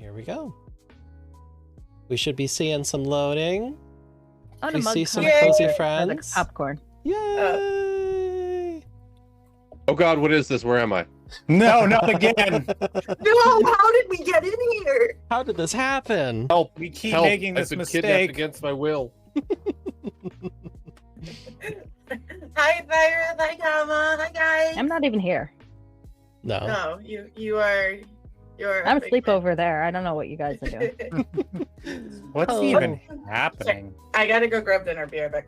Here we go. We should be seeing some loading. We see some cozy friends. Popcorn. Yay! Oh God, what is this? Where am I? No, not again. No, how did we get in here? How did this happen? Help! We keep Help. making this I've been kidnapped mistake. against my will. Hi, Virus. Hi, Kama. Hi, guys. I'm not even here. No. No, you are. You're. I'm asleep over there. I don't know what you guys are doing. What's Oh. even happening? I gotta go grab dinner. Be right back.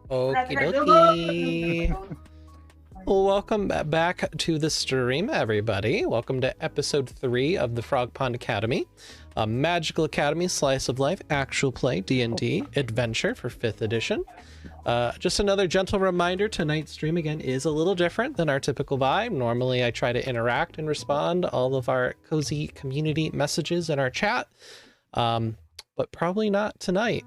Okie dokie. Well, welcome back to the stream, everybody. Welcome to episode 3 of the Frog Pond Academy, a magical academy slice of life actual play D&D adventure for 5th edition. Just another gentle reminder, tonight's stream again is a little different than our typical vibe. Normally I try to interact and respond to all of our cozy community messages in our chat, but probably not tonight.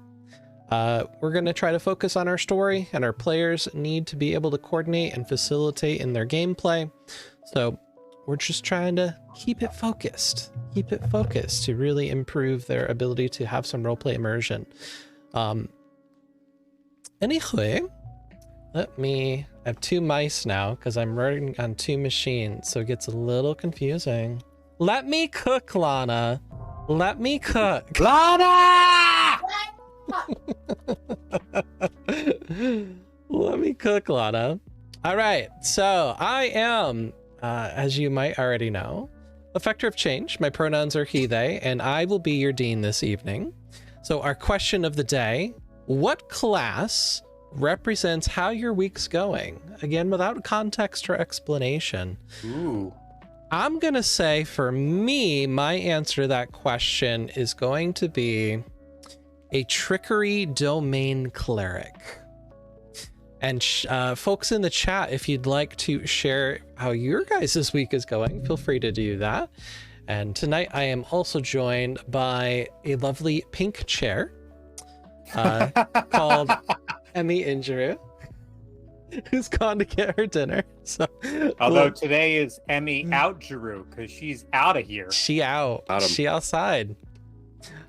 We're going to try to focus on our story, and our players need to be able to coordinate and facilitate in their gameplay. So we're just trying to keep it focused to really improve their ability to have some roleplay immersion. Anyway, I have 2 mice now because I'm running on 2 machines, so it gets a little confusing. Let me cook, Lana. Let me cook. Lana! Let me cook, Lana. All right, so I am, as you might already know, AffectorOfChange. My pronouns are he, they, and I will be your dean this evening. So our question of the day: what class represents how your week's going? Again, without context or explanation. Ooh. I'm gonna say, for me, my answer to that question is going to be a trickery domain cleric. And folks in the chat, if you'd like to share how your guys' week is going, feel free to do that. And tonight I am also joined by a lovely pink chair called Emmy Injuru, who's gone to get her dinner. So, Although today is Emmy out Giroux because she's out of here. She out. She outside.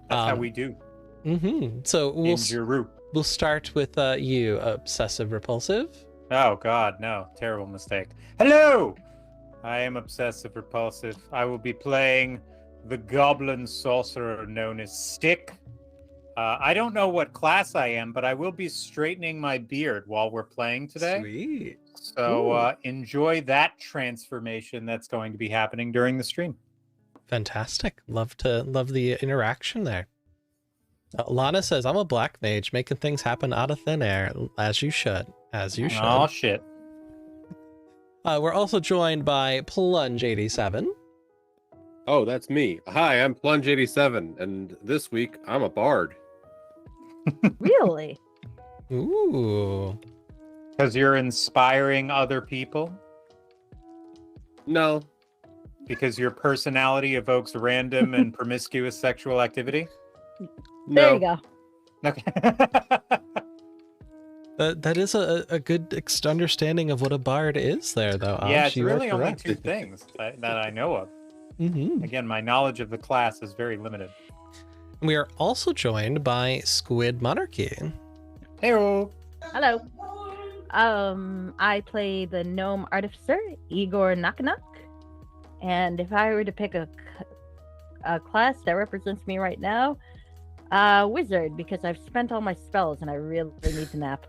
That's how we do. So we'll start with you, obsessive repulsive. Oh God, no. Terrible mistake. Hello! I am obsessive repulsive. I will be playing the goblin sorcerer known as Stick. I don't know what class I am, but I will be straightening my beard while we're playing today. Sweet. So enjoy that transformation that's going to be happening during the stream. Fantastic. Love the interaction there. Lana says, I'm a black mage, making things happen out of thin air, as you should. As you should. Oh, shit. We're also joined by Plunge87. Oh, that's me. Hi, I'm Plunge87, and this week I'm a bard. Really? Ooh. Because you're inspiring other people? No. Because your personality evokes random and promiscuous sexual activity? There you go. Okay. That is a good understanding of what a bard is there, though. Yeah, it's You are really only correct. 2 things that I know of. Mm-hmm. Again, my knowledge of the class is very limited. We are also joined by Squid Monarchy. Hey-o! Hello. I play the gnome artificer, Igor Knock-Knock. And if I were to pick a class that represents me right now, wizard, because I've spent all my spells and I really need to nap.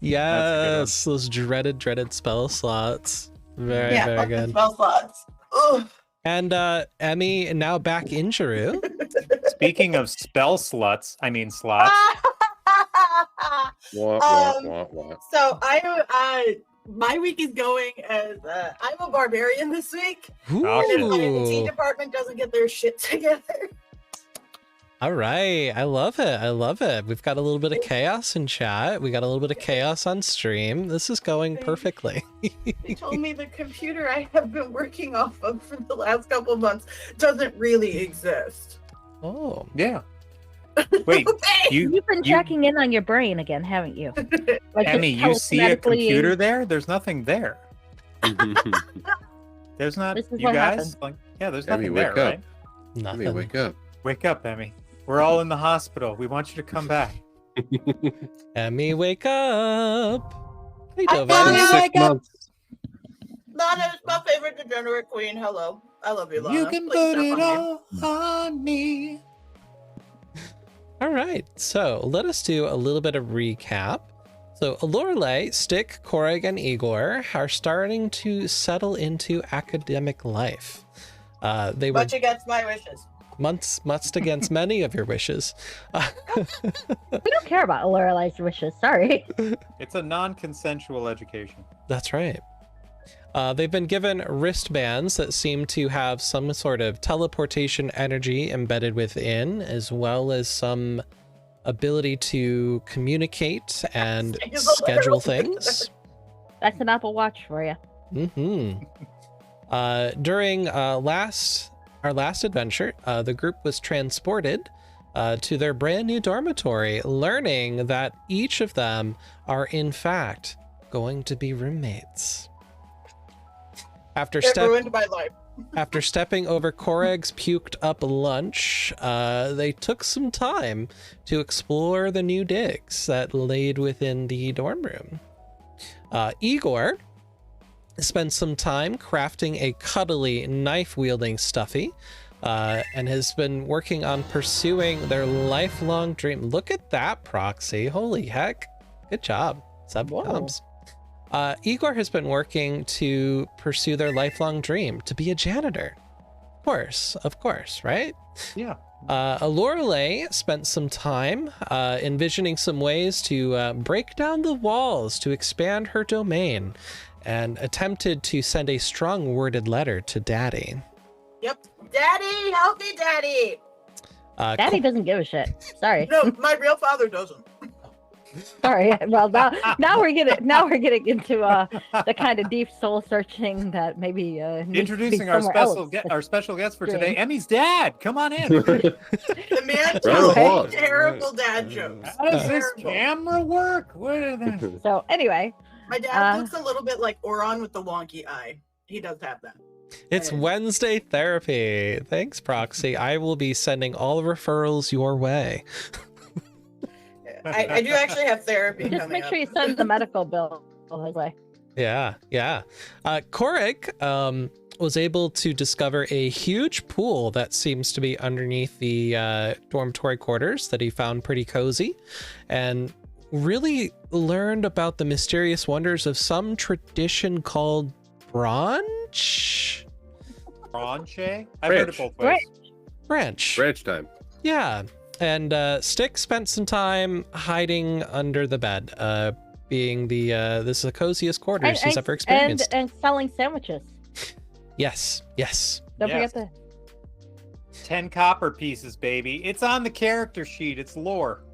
Yes, those dreaded spell slots. Very good. Spell slots. Ugh. And Emmy, now back in Giroux. Speaking of spell slots. Wah. So my week is going as I'm a barbarian this week. Ooh. And if my IT department doesn't get their shit together. All right, I love it. We've got a little bit of chaos in chat. We got a little bit of chaos on stream. This is going perfectly. They told me the computer I have been working off of for the last couple of months doesn't really exist. Oh. Yeah. Wait, You've been checking in on your brain again, haven't you? Like Emmy, you see a computer there? There's nothing there. There's not. This is You what guys, happened. like, Yeah, there's Emmy, nothing wake there, up. right? Nothing. Emmy, wake up. Wake up, Emmy. We're all in the hospital. We want you to come back. Emmy, wake up. Hey, I Dovin. found Been out- 6 months. Lana is my favorite degenerate queen. Hello. I love you, Lana. You can Please put step it on me. all on me. All right, so let us do a little bit of recap. So Lorelei, Stick, Korrig, and Igor are starting to settle into academic life. They were Much against my wishes. much against many of your wishes. We don't care about Lorelei's wishes. Sorry. It's a non-consensual education. That's right. They've been given wristbands that seem to have some sort of teleportation energy embedded within, as well as some ability to communicate and He's a schedule literal things. That's an Apple Watch for you. During our last adventure, the group was transported to their brand new dormitory, learning that each of them are in fact going to be roommates. After It ruined my life. After stepping over Korig's puked up lunch, they took some time to explore the new digs that laid within the dorm room. Igor spent some time crafting a cuddly knife-wielding Stuffy, and has been working on pursuing their lifelong dream. Look at that, Proxy. Holy heck. Good job. Subcomms. Igor has been working to pursue their lifelong dream, to be a janitor. Of course, right? Yeah. Lorelei spent some time envisioning some ways to break down the walls to expand her domain, and attempted to send a strong worded letter to Daddy. Yep. Daddy, help me, Daddy. Daddy doesn't give a shit. Sorry. No, my real father doesn't. Sorry. Well, now we're getting into the kind of deep soul searching that maybe needs to be Introducing our somewhere special else. guest for Great. today, Emmy's dad. Come on in. The man Round of tells applause. terrible dad jokes. How does this Terrible. camera work? What are the... So anyway, My dad looks a little bit like Oron with the wonky eye. He does have that. It's Wednesday therapy. Thanks, Proxy. I will be sending all referrals your way. I do actually have therapy just coming make sure up. you send the medical bill his way. Yeah. Korrig was able to discover a huge pool that seems to be underneath the dormitory quarters that he found pretty cozy, and really learned about the mysterious wonders of some tradition called brunch? Branche? I've heard it both ways. Branch. Branch time. Yeah. And Stick spent some time hiding under the bed, being this is the coziest quarters he's ever experienced. And selling sandwiches. Yes. Don't Yes. forget 10 copper pieces, baby. It's on the character sheet. It's lore.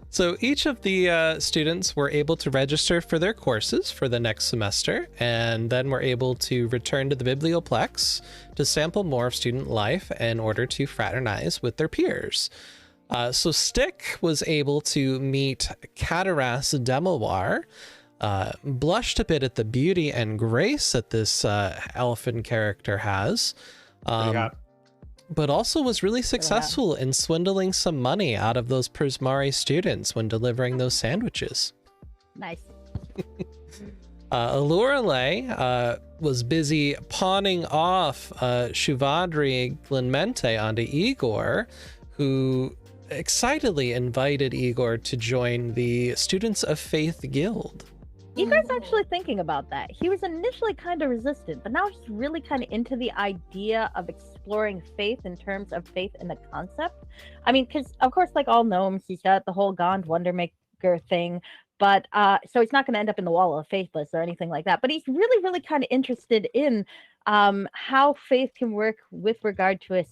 So each of the students were able to register for their courses for the next semester, and then were able to return to the Biblioplex to sample more of student life in order to fraternize with their peers. So Stick was able to meet Cataras Demoir, blushed a bit at the beauty and grace that this elfin character has, but also was really successful in swindling some money out of those Prismari students when delivering those sandwiches. Nice. Lorelei was busy pawning off Shuvadri Glenmente onto Igor, who excitedly invited Igor to join the Students of Faith Guild. Igor's actually thinking about that. He was initially kind of resistant, but now he's really kind of into the idea of exploring faith in terms of faith in the concept. I mean, because of course, like all gnomes, he's got the whole Gond Wondermaker thing, but so he's not going to end up in the Wall of Faithless or anything like that. But he's really, really kind of interested in how faith can work with regard to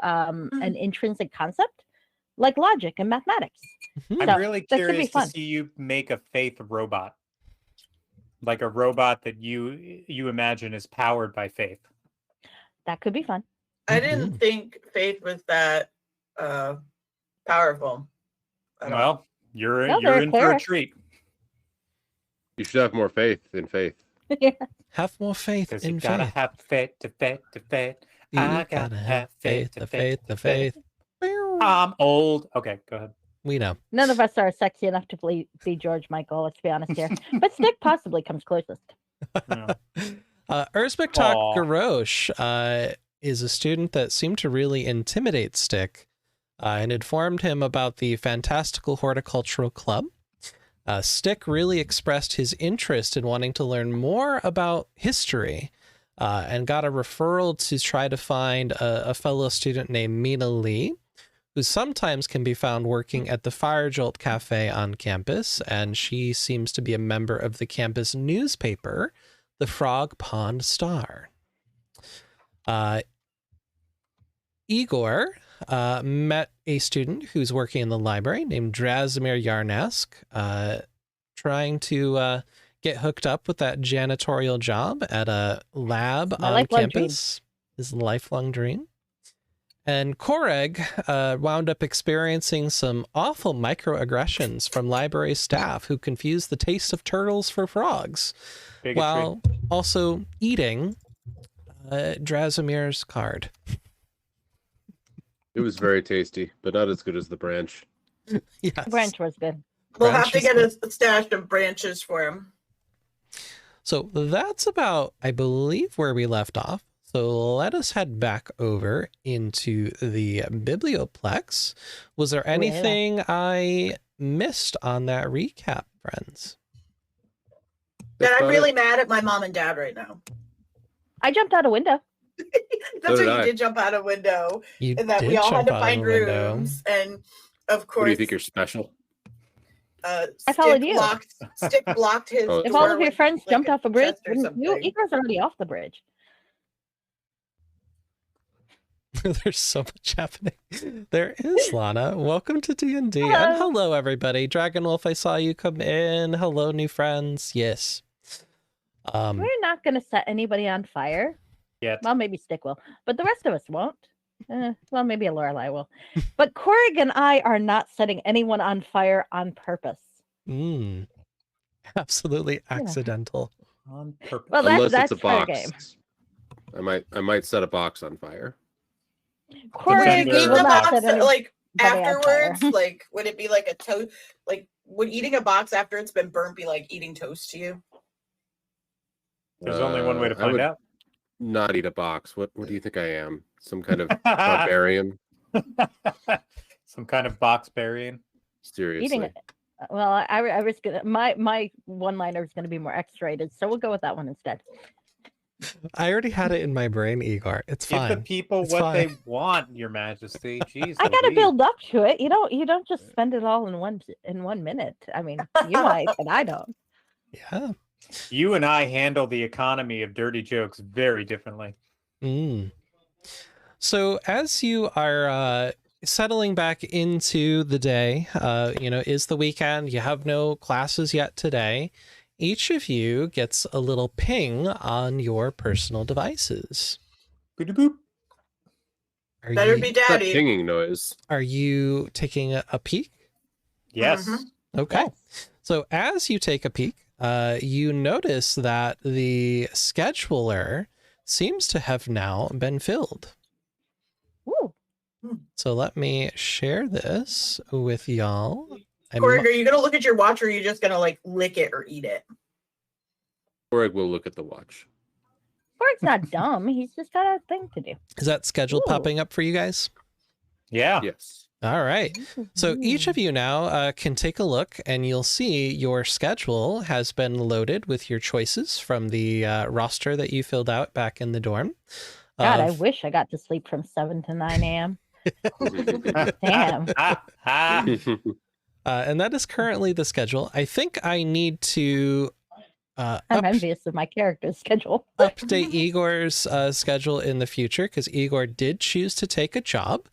an intrinsic concept, like logic and mathematics. I'm So, really that could be curious to fun. see you make a faith robot. Like a robot that you imagine is powered by faith. That could be fun. I didn't think faith was that powerful. at all. Well, you're No, you're they're in for a clerics. treat. You should have more faith in faith. Have more faith Because in you gotta faith. have faith to faith to faith. You I gotta have faith, the faith, the faith. I'm old. Okay, go ahead. We know. None of us are sexy enough to be George Michael, let's be honest here. But Stick possibly comes closest. Yeah. Urzbek Aw. Garosh is a student that seemed to really intimidate Stick and informed him about the Fantastical Horticultural Club. Stick really expressed his interest in wanting to learn more about history and got a referral to try to find a fellow student named Mina Lee, who sometimes can be found working at the Fire Jolt Cafe on campus, and she seems to be a member of the campus newspaper, the Frog Pond Star. Igor met a student who's working in the library named Drasimir Yarnesk, trying to get hooked up with that janitorial job at a lab on campus. His lifelong dream. And Koreg wound up experiencing some awful microaggressions from library staff who confused the taste of turtles for frogs, while also eating Drasimir's card. It was very tasty, but not as good as the branch. Yes. Branch was good. We'll have to get a stash of branches for him. So that's about, I believe, where we left off. So let us head back over into the Biblioplex. Was there anything I missed on that recap, friends? And I'm really mad at my mom and dad right now. I jumped out a window. That's So what did you I. did, jump out a window. You And that did we all had jump to out find of a window. rooms. And of course, What do you think? You're special? I followed you. Stick blocked his Oh. If door all of your with, friends like, jumped off a bridge, chest or wouldn't you, something. Igor's already off the bridge. There's so much happening. There is, Lana. Welcome to D&D. And Hello. hello, everybody. Dragon Wolf, I saw you come in. Hello, new friends. Yes. We're not going to set anybody on fire. Yet. Well, maybe Stick will, but the rest of us won't. Well, maybe a Lorelei will. But Korrig and I are not setting anyone on fire on purpose. Absolutely accidental. On purpose. Well, Unless that's it's a fair box. game. I might set a box on fire. Korrig Depends Eat on the will not box set any- like anybody on fire. afterwards. Like, would it be like a toast? Like, would eating a box after it's been burnt be like eating toast to you? There's only one way to I find would out. Not eat a box. What do you think I am? Some kind of barbarian? Some kind of box burying. Seriously. Eating it. Well, I was gonna my one-liner is gonna be more X-rated, so we'll go with that one instead. I already had it in my brain, Igor. It's Give fine. the people It's what fine. they want, Your Majesty. Jeez, I gotta Louise. build up to it. You don't just spend it all in 1 minute. I mean, you might, but I don't. Yeah. You and I handle the economy of dirty jokes very differently. So as you are settling back into the day, is the weekend, you have no classes yet today, each of you gets a little ping on your personal devices. Boop-de-boop. Better be That daddy. pinging noise. Are you taking a peek? Yes. Mhm. Okay. Yes. So as you take a peek, you notice that the scheduler seems to have now been filled. Ooh. So let me share this with y'all. Korrig, are you gonna look at your watch, or are you just gonna like lick it or eat it? Or we'll look at the watch. Korg's not dumb. He's just got a thing to do. Is that schedule Ooh. popping up for you guys? Yeah. Yes. All right. So each of you now can take a look, and you'll see your schedule has been loaded with your choices from the roster that you filled out back in the dorm. God, I wish I got to sleep from 7 to 9 a.m. Damn. And that is currently the schedule. I think I need to I'm envious of my character's schedule. update Igor's schedule in the future, because Igor did choose to take a job.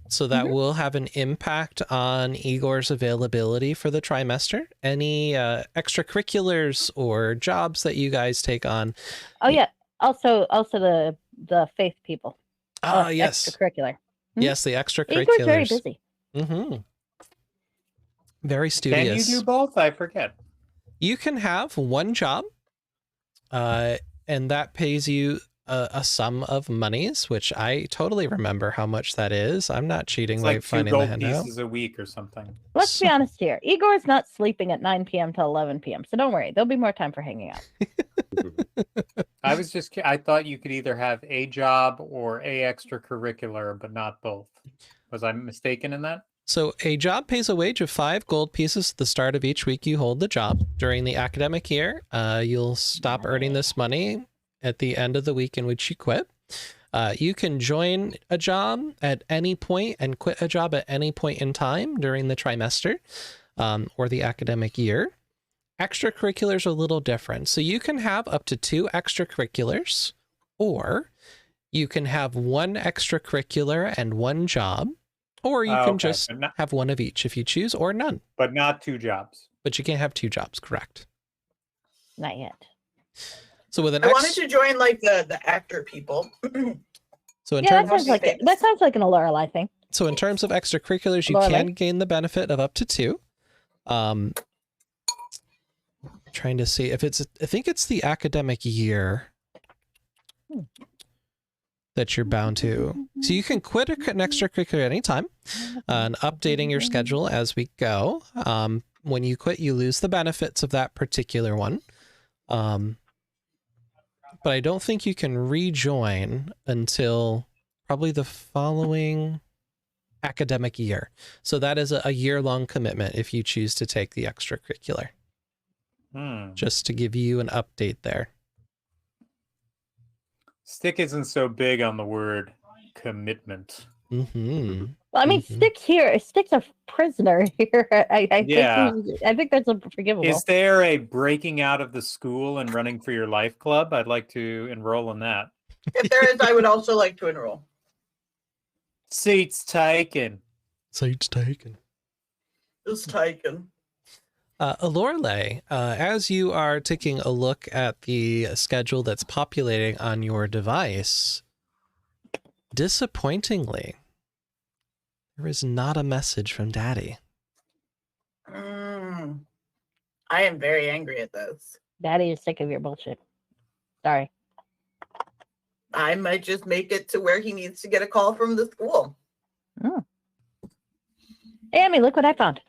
So that will have an impact on Igor's availability for the trimester. Any extracurriculars or jobs that you guys take on? Oh yeah. Also the faith people. Ah, yes. Extracurricular. Yes, the Igor's extracurriculars. very busy. Very Can studious. you do both? I forget. You can have one job, and that pays you a sum of monies, which I totally remember how much that is. I'm not cheating It's by like 2 finding the gold handout. pieces a week or something. Let's be honest here. Igor's not sleeping at 9 p.m. till 11 p.m. So don't worry. There'll be more time for hanging out. I thought you could either have a job or a extracurricular, but not both. Was I mistaken in that? So a job pays a wage of 5 gold pieces at the start of each week you hold the job. During the academic year, you'll stop earning this money at the end of the week in which you quit. You can join a job at any point and quit a job at any point in time during the trimester or the academic year. Extracurriculars are a little different. So you can have up to 2 extracurriculars, or you can have 1 extracurricular and 1 job, or you can just have one of each if you choose, or none. But not 2 jobs. But you can't have 2 jobs, correct? Not yet. So with an I wanted to join like the actor people. So in Yeah, terms that sounds like an Lorelei thing. So in terms of extracurriculars, you Lorelei? can gain the benefit of up to 2. Trying to see if it's, I think it's the academic year that you're bound to. So you can quit an extracurricular anytime, and updating your schedule as we go. When you quit, you lose the benefits of that particular one. But I don't think you can rejoin until probably the following academic year. So that is a year-long commitment if you choose to take the extracurricular. Just to give you an update there. Stick isn't so big on the word commitment. Mm-hmm. Well, I mean, Stick's a prisoner here. I think that's forgivable. Is there a breaking out of the school and running for your life club? I'd like to enroll in that. If there is, I would also like to enroll. Seats taken. Seats taken. It's taken. Lorelei, as you are taking a look at the schedule that's populating on your device, disappointingly, there is not a message from Daddy. I am very angry at this. Daddy is sick of your bullshit. Sorry. I might just make it to where he needs to get a call from the school. Hey, Amy, look what I found.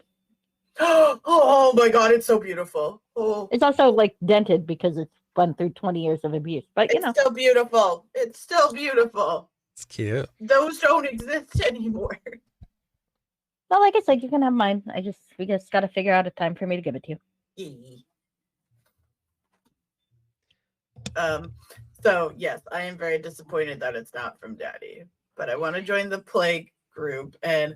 Oh my god, it's so beautiful. Oh. It's also like dented because it's gone through 20 years of abuse. But you know, still beautiful. It's still beautiful. It's cute. Those don't exist anymore. well, like I said, you can have mine. We just got to figure out a time for me to give it to you. So yes, I am very disappointed that it's not from Daddy, but I want to join the play group and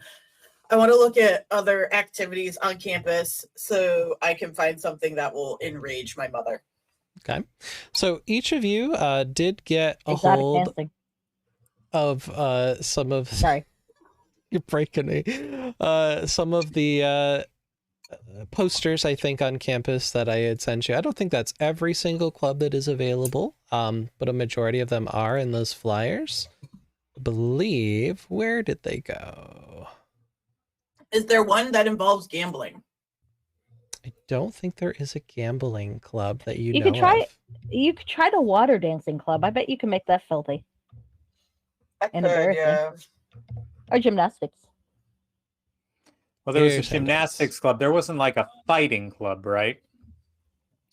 I want to look at other activities on campus so I can find something that will enrage my mother. Okay. So each of you did get a Exotic hold dancing. of some of... Sorry. You're breaking me. Some of the posters, I think, on campus that I had sent you. I don't think that's every single club that is available, but a majority of them are in those flyers. I believe, where did they go? Is there one that involves gambling? I don't think there is a gambling club that you know could try of. You could try the water dancing club. I bet you can make that filthy. And embarrassing. Or gymnastics. Well, there was a gymnastics club. There wasn't like a fighting club, right?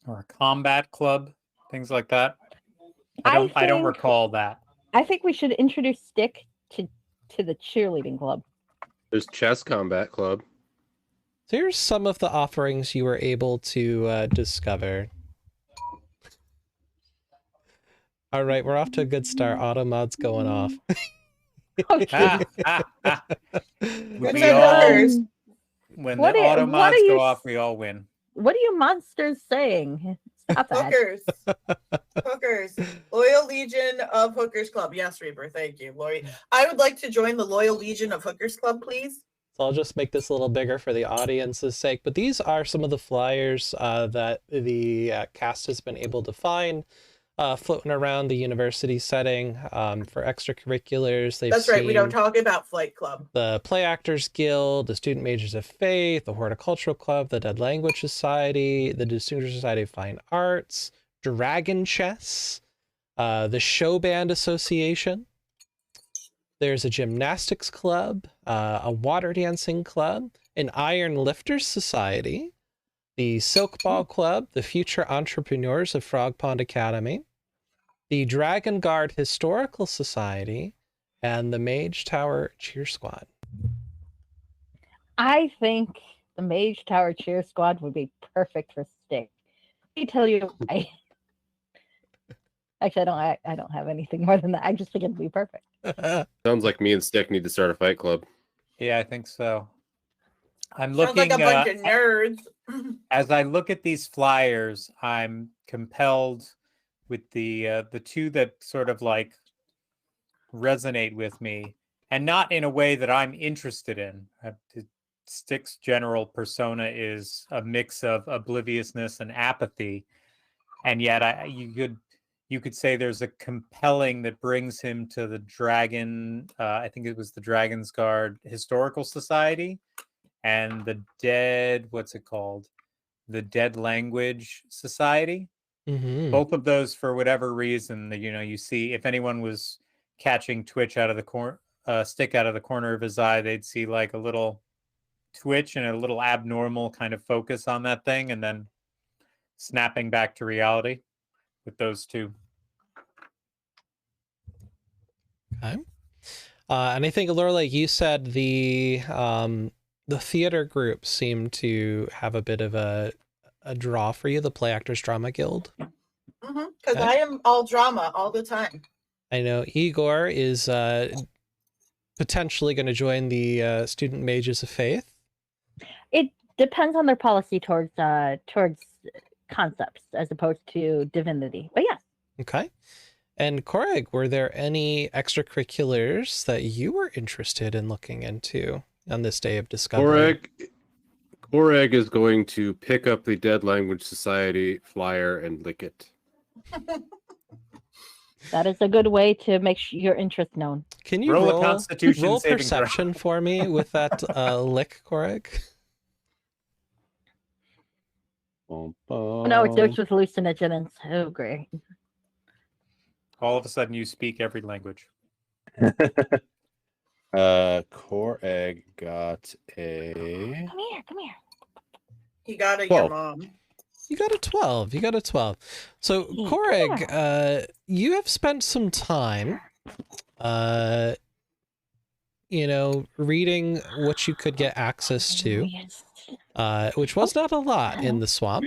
Or a combat club, things like that. I don't recall that. I think we should introduce Stick to the cheerleading club. There's chess combat club. So here's some of the offerings you were able to discover. All right, we're off to a good start. Auto mod's going off. When the auto mods go off, we all win. What are you monsters saying? Stop that. Hookers. Loyal Legion of Hookers Club. Yes, Reaper. Thank you, Lori. I would like to join the Loyal Legion of Hookers Club, please. So I'll just make this a little bigger for the audience's sake. But these are some of the flyers that the cast has been able to find floating around the university setting for extracurriculars. That's right. We don't talk about Flight Club. The Play Actors Guild, the Student Majors of Faith, the Horticultural Club, the Dead Language Society, the Distinguished Society of Fine Arts, Dragon Chess, the Show Band Association. There's a gymnastics club, a water dancing club, an Iron Lifters Society, the Silk Ball Club, the Future Entrepreneurs of Frog Pond Academy, the Dragon Guard Historical Society, and the Mage Tower Cheer Squad. I think the Mage Tower Cheer Squad would be perfect for Stick. Let me tell you why. Actually, I don't have anything more than that. I just think it'd be perfect. Sounds like me and Stick need to start a fight club. Yeah, I think so. I'm Sounds looking like a bunch of nerds. as I look at these flyers. I'm compelled with the two that sort of like resonate with me, and not in a way that I'm interested in. Stick's general persona is a mix of obliviousness and apathy, and yet you could say there's a compelling that brings him to the Dragon. I think it was the Dragon's Guard Historical Society, and the Dead. What's it called? The Dead Language Society. Mm-hmm. Both of those, for whatever reason, you see, if anyone was catching Twitch out of the Stick out of the corner of his eye, they'd see like a little twitch and a little abnormal kind of focus on that thing, and then snapping back to reality with those two. Okay. And I think, Laura, like you said, the theater group seemed to have a bit of a draw for you, the Play Actors Drama Guild. Because I am all drama all the time. I know Igor is potentially going to join the Student Mages of Faith. It depends on their policy towards concepts as opposed to divinity. But yes. Okay. And Koreg, were there any extracurriculars that you were interested in looking into on this day of discovery? Koreg is going to pick up the Dead Language Society flyer and lick it. That is a good way to make your interest known. Can you roll a Constitution roll saving perception for me with that lick, Koreg? Oh, no, it starts with hallucinogens. Oh, great. All of a sudden, you speak every language. Koreg got a... Come here. You got it, 12. your mom. You got a 12. You got a 12. So, Koreg, you have spent some time, reading what you could get access to, which was not a lot in the swamp.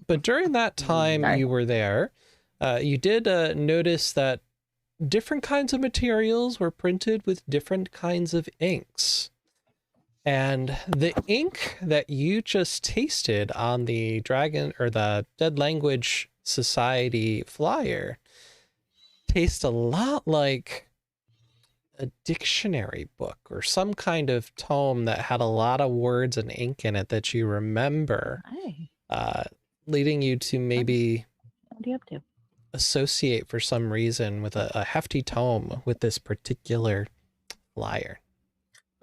But during that time you were there, you did notice that different kinds of materials were printed with different kinds of inks. And the ink that you just tasted on the Dragon or the Dead Language Society flyer tastes a lot like a dictionary book or some kind of tome that had a lot of words and ink in it that you remember, leading you to maybe What are you up to? associate for some reason with a hefty tome with this particular flyer.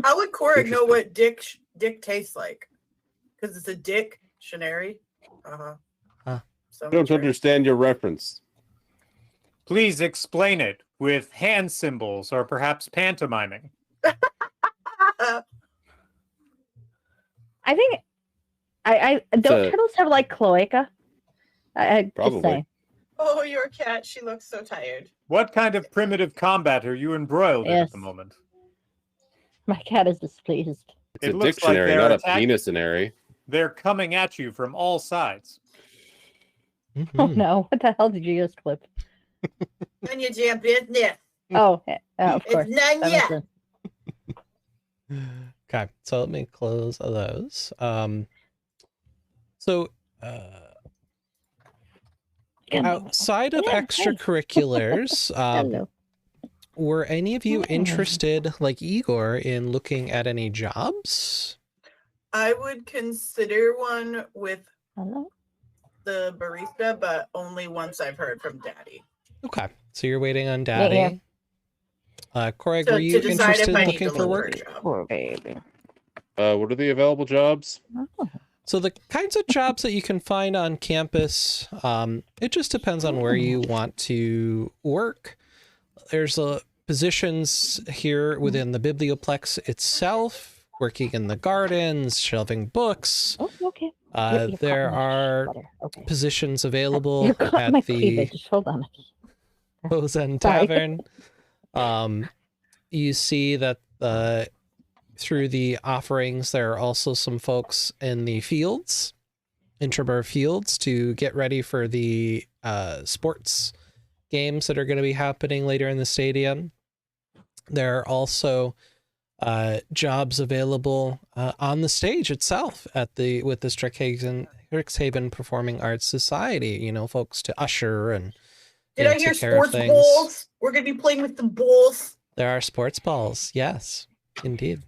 How would Koreg know what dick tastes like? Because it's a dictionary. I don't understand your reference. Please explain it with hand symbols or perhaps pantomiming. I think don't turtles have like cloaca? I Probably. just saying. Oh, your cat. She looks so tired. What kind of primitive combat are you embroiled in at the moment? My cat is displeased. It's It a looks like dictionary, they're not a attacking- penisonary. They're coming at you from all sides. Oh no! What the hell did you just clip? None your damn business. Oh, of course. It's none That yet. makes sense. Okay, so let me close those. Outside of extracurriculars, Hello. were any of you interested, like Igor, in looking at any jobs? I would consider one with Hello. the barista, but only once I've heard from Daddy. Okay, so you're waiting on Daddy. Yeah. Koreg, To were you decide interested if I in need looking to for look work? a job. Poor baby. What are the available jobs? So the kinds of jobs that you can find on campus, it just depends on where you want to work. There's positions here within the biblioplex itself, working in the gardens, shelving books. Oh, okay. There are Okay. positions available You caught at my the cleavage. Hold on. Bozen Sorry. Tavern. You see that through the offerings, there are also some folks in the fields, intramural fields, to get ready for the sports games that are going to be happening later in the stadium. There are also jobs available on the stage itself with the Strixhaven Performing Arts Society. You know, folks to usher and Did I hear sports balls? We're gonna be playing with the balls. There are sports balls. Yes, indeed.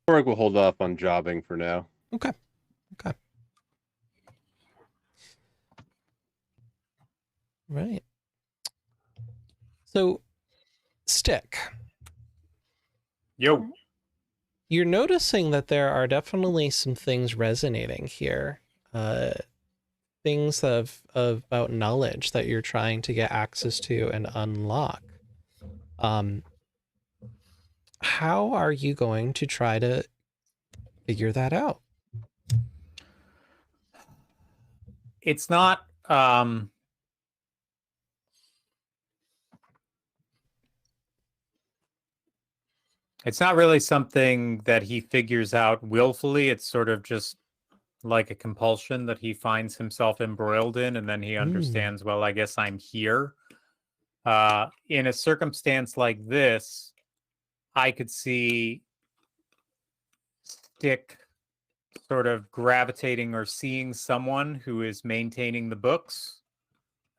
I think we'll hold off on jobbing for now. Okay. Right. So, Stick. Yo. You're noticing that there are definitely some things resonating here. Things about knowledge that you're trying to get access to and unlock. How are you going to try to figure that out? It's not it's not really something that he figures out willfully. It's sort of just like a compulsion that he finds himself embroiled in, and then he understands, well, I guess I'm here. In a circumstance like this, I could see Stick sort of gravitating or seeing someone who is maintaining the books,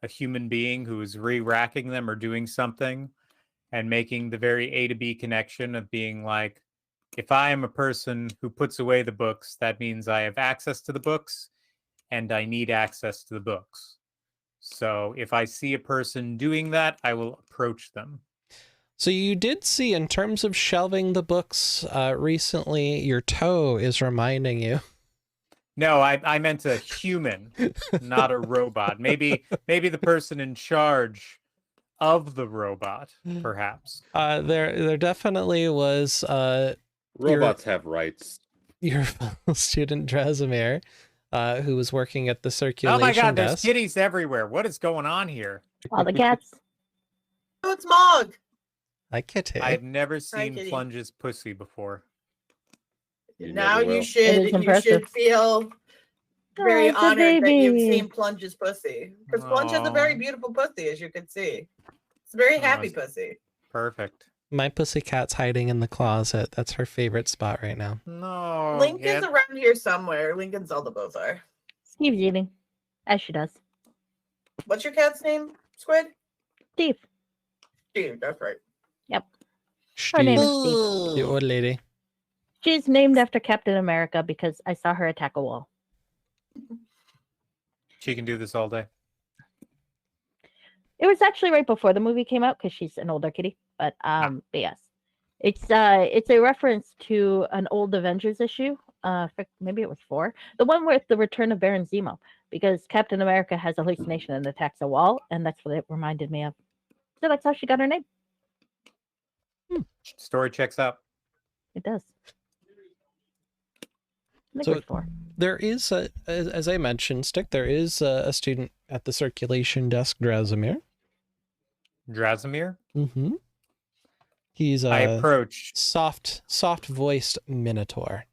a human being who is re-racking them or doing something, and making the very A to B connection of being like, if I am a person who puts away the books, that means I have access to the books and I need access to the books. So if I see a person doing that, I will approach them. So you did see, in terms of shelving the books recently, your toe is reminding you. No, I meant a human, not a robot. Maybe the person in charge of the robot, perhaps. There definitely was Robots have rights. your fellow student Drasimir, who was working at the circulation Oh my god, there's desk. kitties everywhere. What is going on here? All the cats. Oh, it's Mog. Hi, kitty. I've never seen kitty. Plunge's pussy before. You Now never will. you It is should impressive. feel very it's a honored that you've baby. seen Plunge's pussy. Because Plunge has a very Aw. beautiful pussy, as you can see. It's a very Oh, happy it's- pussy. Perfect. My pussycat's hiding in the closet. That's her favorite spot right now. No. Lincoln's around here somewhere. Lincoln and Zelda both are. Steve's eating, as she does. What's your cat's name, Squid? Steve. Steve, that's right. Her name Steve, is Steve. the old lady. She's named after Captain America because I saw her attack a wall. She can do this all day. It was actually right before the movie came out because she's an older kitty. But yes, it's a reference to an old Avengers issue. Maybe it was 4, the one with the return of Baron Zemo, because Captain America has a hallucination and attacks a wall, and that's what it reminded me of. So that's how she got her name. Story checks out. It does. I think So it's 4. There is, as I mentioned, Stick, there is a student at the circulation desk, Drasimir. Drasimir? Mm-hmm. He's I a approached. soft-voiced minotaur.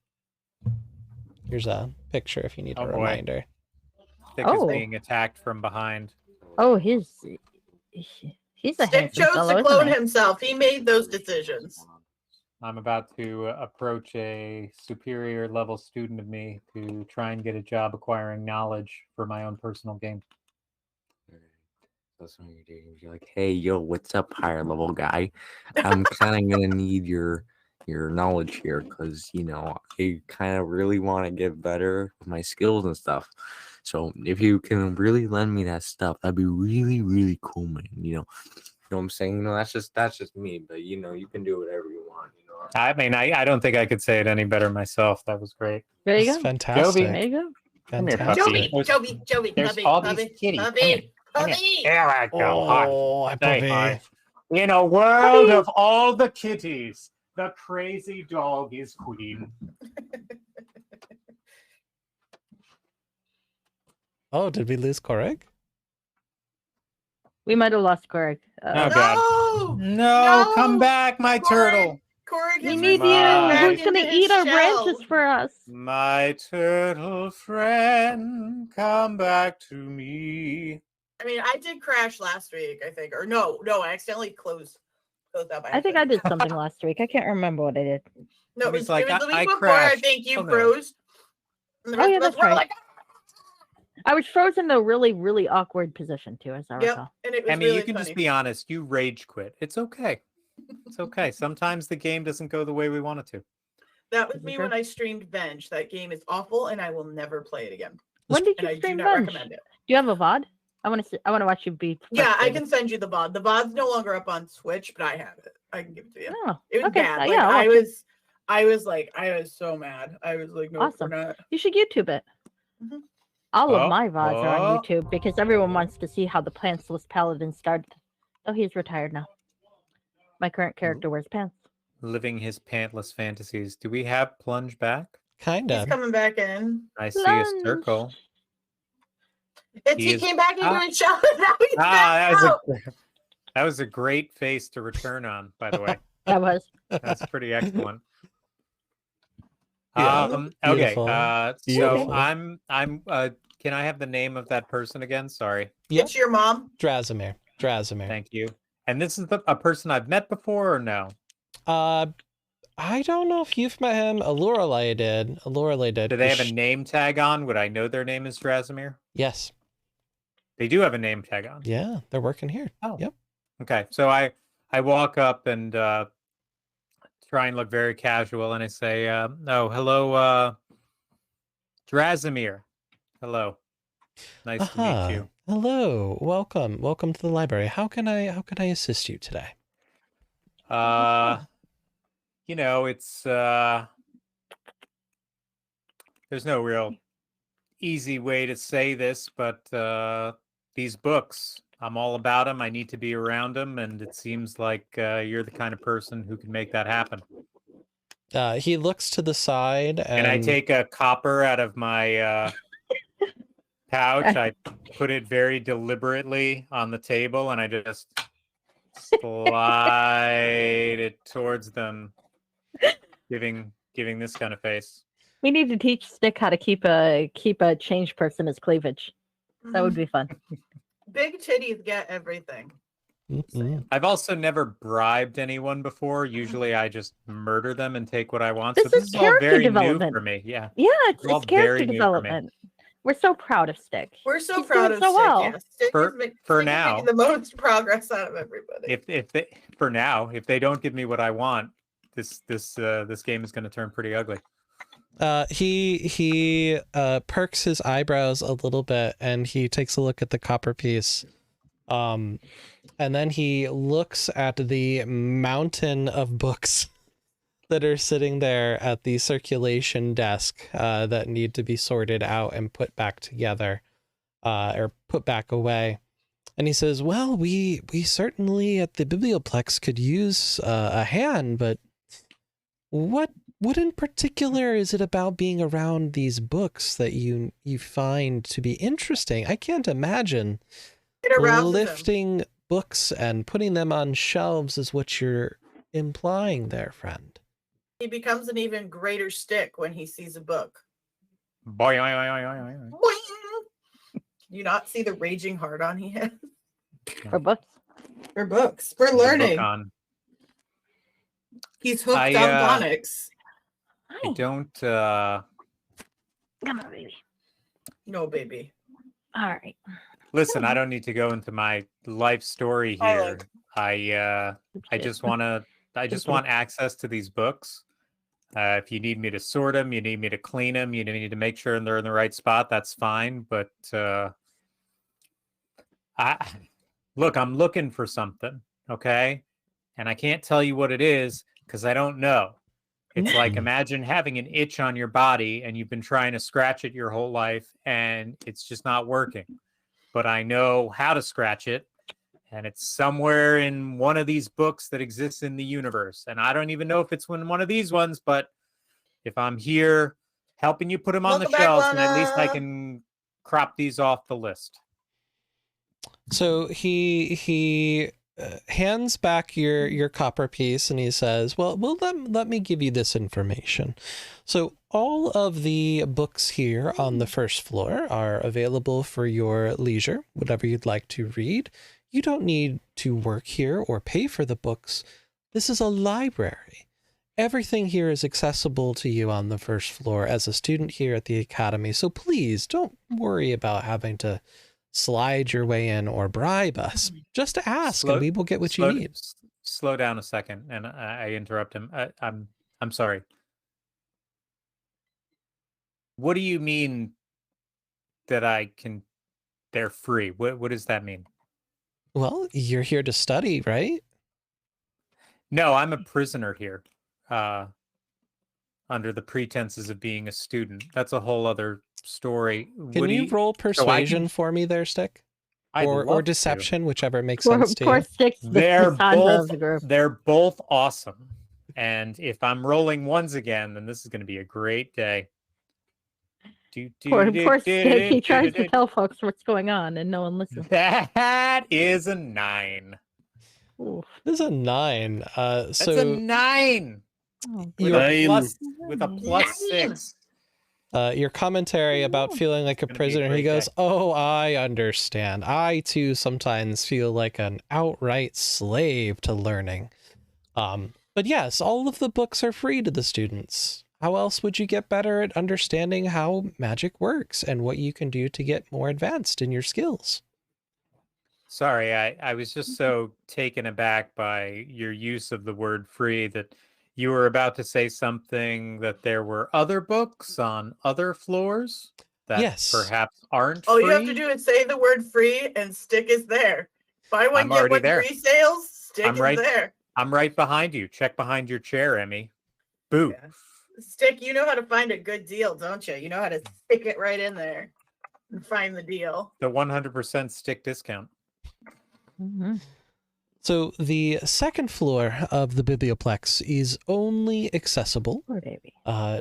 Here's a picture if you need a Oh, boy. reminder. Stick Oh. is being attacked from behind. Oh, he's a Stick handsome chose fellow, to isn't clone he? himself. He made those decisions. I'm about to approach a superior level student of me to try and get a job acquiring knowledge for my own personal gain. That's what you're doing. You're like, hey, yo, what's up, higher level guy? I'm kind of gonna need your knowledge here because I kind of really want to get better with my skills and stuff. So if you can really lend me that stuff, that'd be really, really cool, man. You know what I'm saying? That's just me. But you can do whatever you want. I mean, I don't think I could say it any better myself. That was great. There you That's go. fantastic. There you go. Come here, Fantastic. puppy. Joey, There's puppy, all puppy, these kitties. puppy, Come here. puppy. There I go. Hi. Oh, hi, Say puppy. hi. In a world Puppy. of all the kitties, the crazy dog is queen. Oh, did we lose Korek? We might have lost Greg. Oh, God. No! No, come No! back, my Corey. turtle. Corey We gets need my- you. back Who's gonna into his eat our shell. branches for us? My turtle friend, come back to me. I mean, I did crash last week, I think. Or no, I accidentally closed out by I think I accident. did something last week. I can't remember what I did. No, He's it like, was the week I before, crashed. I think you Oh, no. froze. And the Oh, rest yeah, of us that's were right. like, I was frozen in a really, really awkward position too, as I yep. recall. And it was I mean, really you can funny. just be honest. You rage quit. It's okay. It's okay. Sometimes the game doesn't go the way we want it to. That was Is it me true? when I streamed Bench. That game is awful, and I will never play it again. When did And you I do stream not Bench? recommend it. Do you have a VOD? I want to watch you be. Yeah, I frustrated. can send you the VOD. The VOD's no longer up on Switch, but I have it. I can give it to you. Oh, It was okay. bad. Yeah, Like, I'll I watch it. I was so mad. I was like, no, Awesome. we're not. You should YouTube it. Mhm. All Oh, of my VODs are oh. on YouTube because everyone wants to see how the pantsless paladin started. Oh, he's retired now. My current character wears pants. Living his pantless fantasies. Do we have Plunge back? He's Kinda. coming back in. I see a Plunge. circle. He is- came back into Ah. his shell. And now he's back out. That was a great face to return on, by the way. That was. That's pretty excellent. Yeah, Okay. beautiful. So Beautiful. I'm can I have the name of that person again? Sorry. Yep. It's your mom. Drasimir. Thank you. And this is a person I've met before or no? I don't know if you've met him. Allurelay did. Allurelay did. Do they have a name tag on? Would I know their name is Drasimir? Yes. They do have a name tag on. Yeah, they're working here. Oh. Yep. Okay. So I walk up and try and look very casual and I say, oh, hello, Drasimir. Hello. Nice to meet you. Hello. Welcome. Welcome to the library. How can I assist you today? You know, it's there's no real easy way to say this, but these books, I'm all about them. I need to be around them, and it seems like you're the kind of person who can make that happen. He looks to the side And I take a copper out of my pouch. I put it very deliberately on the table, and I just slide it towards them, giving this kind of face. We need to teach Stick how to keep a change person as cleavage. That would be fun. Big titties get everything. Mm-mm. I've also never bribed anyone before. Usually, I just murder them and take what I want. This So is this is all character very new development. for me. Yeah. Yeah, It's all it's character very new for me. development. We're so proud of Stick. We're so He's proud doing of so Stick. well. Yeah. Stick For- is Stick for is now. making the most progress out of everybody. If they for now, if they don't give me what I want, this game is going to turn pretty ugly. He perks his eyebrows a little bit and he takes a look at the copper piece. And then he looks at the mountain of books that are sitting there at the circulation desk that need to be sorted out and put back together or put back away. And he says, well, we certainly at the Biblioplex could use a hand, but what in particular is it about being around these books that you find to be interesting? I can't imagine It arouses him. lifting books and putting them on shelves is what you're implying there, friend. He becomes an even greater Stick when he sees a book. Boy, Boing! You not see the raging heart on he has For books. for books for learning. on. He's hooked I, on phonics. I Hi. don't. Come on, baby. No, baby. All right. Listen, I don't need to go into my life story I here. like- I just want access to these books. If you need me to sort them, you need me to clean them, you need to make sure they're in the right spot, that's fine. But I'm looking for something, okay? And I can't tell you what it is because I don't know. It's like, imagine having an itch on your body and you've been trying to scratch it your whole life and it's just not working. But I know how to scratch it, and it's somewhere in one of these books that exists in the universe. And I don't even know if it's in one of these ones, but if I'm here helping you put them on the Welcome back, shelves, and at least I Lana. can crop these off the list. So he hands back your copper piece, and he says, well, let me give you this information. So all of the books here on the first floor are available for your leisure, whatever you'd like to read. You don't need to work here or pay for the books. This is a library. Everything here is accessible to you on the first floor as a student here at the academy. So please don't worry about having to slide your way in or bribe us. Just ask and we will get what you need. Slow down a second, and I interrupt him. I'm sorry. What do you mean that they're free? What does that mean? Well, you're here to study, right? No, I'm a prisoner here, under the pretenses of being a student. That's a whole other story. Can you roll persuasion for me there, Stick? Or deception, whichever makes sense to you. Stick's the Sandra of the group. They're both awesome. And if I'm rolling ones again, then this is going to be a great day. Poor Stick. He tries to tell folks what's going on, and no one listens. That is a 9. Ooh. This is a 9. That's a 9. Oh, With a plus 6. Your commentary about feeling like a prisoner, he goes, oh, I understand. I, too, sometimes feel like an outright slave to learning. But yes, all of the books are free to the students. How else would you get better at understanding how magic works and what you can do to get more advanced in your skills? Sorry, I was just so taken aback by your use of the word free that you were about to say something that there were other books on other floors that perhaps aren't All free. you have to do is say the word free and Stick is there. Buy one, I'm get already one there. free sales, Stick is there. I'm right behind you. Check behind your chair, Emmy. Boo. Yeah. Stick, you know how to find a good deal, don't you? You know how to stick it right in there and find the deal. The 100% Stick discount. Mm-hmm. So the second floor of the Biblioplex is only accessible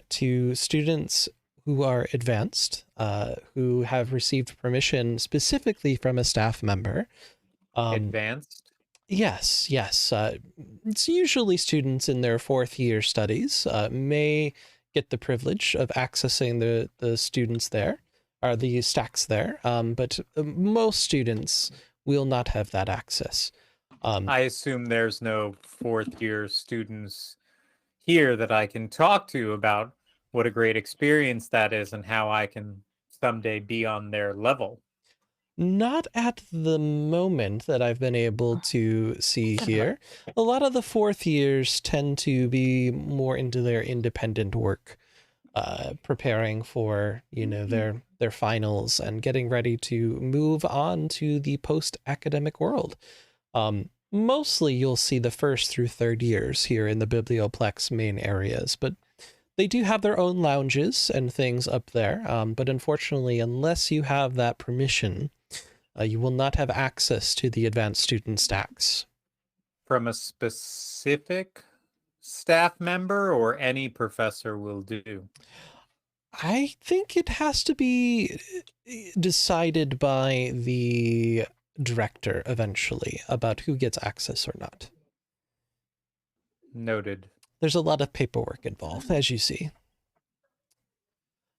to students who are advanced, who have received permission specifically from a staff member. Advanced? Yes. It's usually students in their 4th year studies may get the privilege of accessing the students there, or the stacks there, but most students will not have that access. I assume there's no 4th year students here that I can talk to about what a great experience that is and how I can someday be on their level. Not at the moment that I've been able to see here. A lot of the 4th years tend to be more into their independent work, preparing for, their finals and getting ready to move on to the post-academic world. Mostly you'll see the 1st through 3rd years here in the Biblioplex main areas, but they do have their own lounges and things up there. But unfortunately, unless you have that permission, you will not have access to the advanced student stacks. From a specific staff member, or any professor will do? I think it has to be decided by the director eventually about who gets access or not. Noted. There's a lot of paperwork involved, as you see.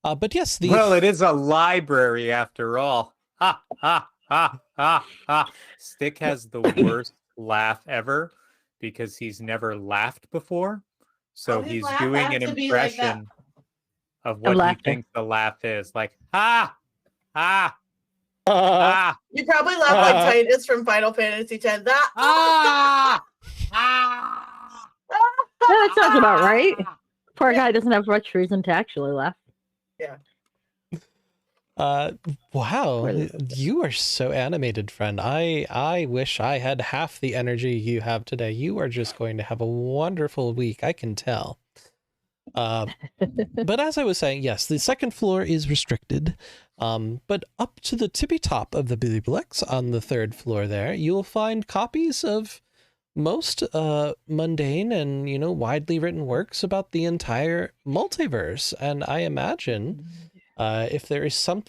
But yes, well, it is a library after all. Ha ha ha ha ha. Stick has the worst laugh ever because he's never laughed before. So he's doing an impression of what he thinks the laugh is. Like, ha ha. You probably laugh like Titus from Final Fantasy X. That sounds about right. Poor guy doesn't have much reason to actually laugh. Yeah. Wow, Really? you are so animated, friend. I wish I had half the energy you have today. You are just going to have a wonderful week, I can tell. But as I was saying, yes, the second floor is restricted. But up to the tippy top of the Bibliolex on the third floor there, you'll find copies of most mundane and, widely written works about the entire multiverse. And I imagine if there is some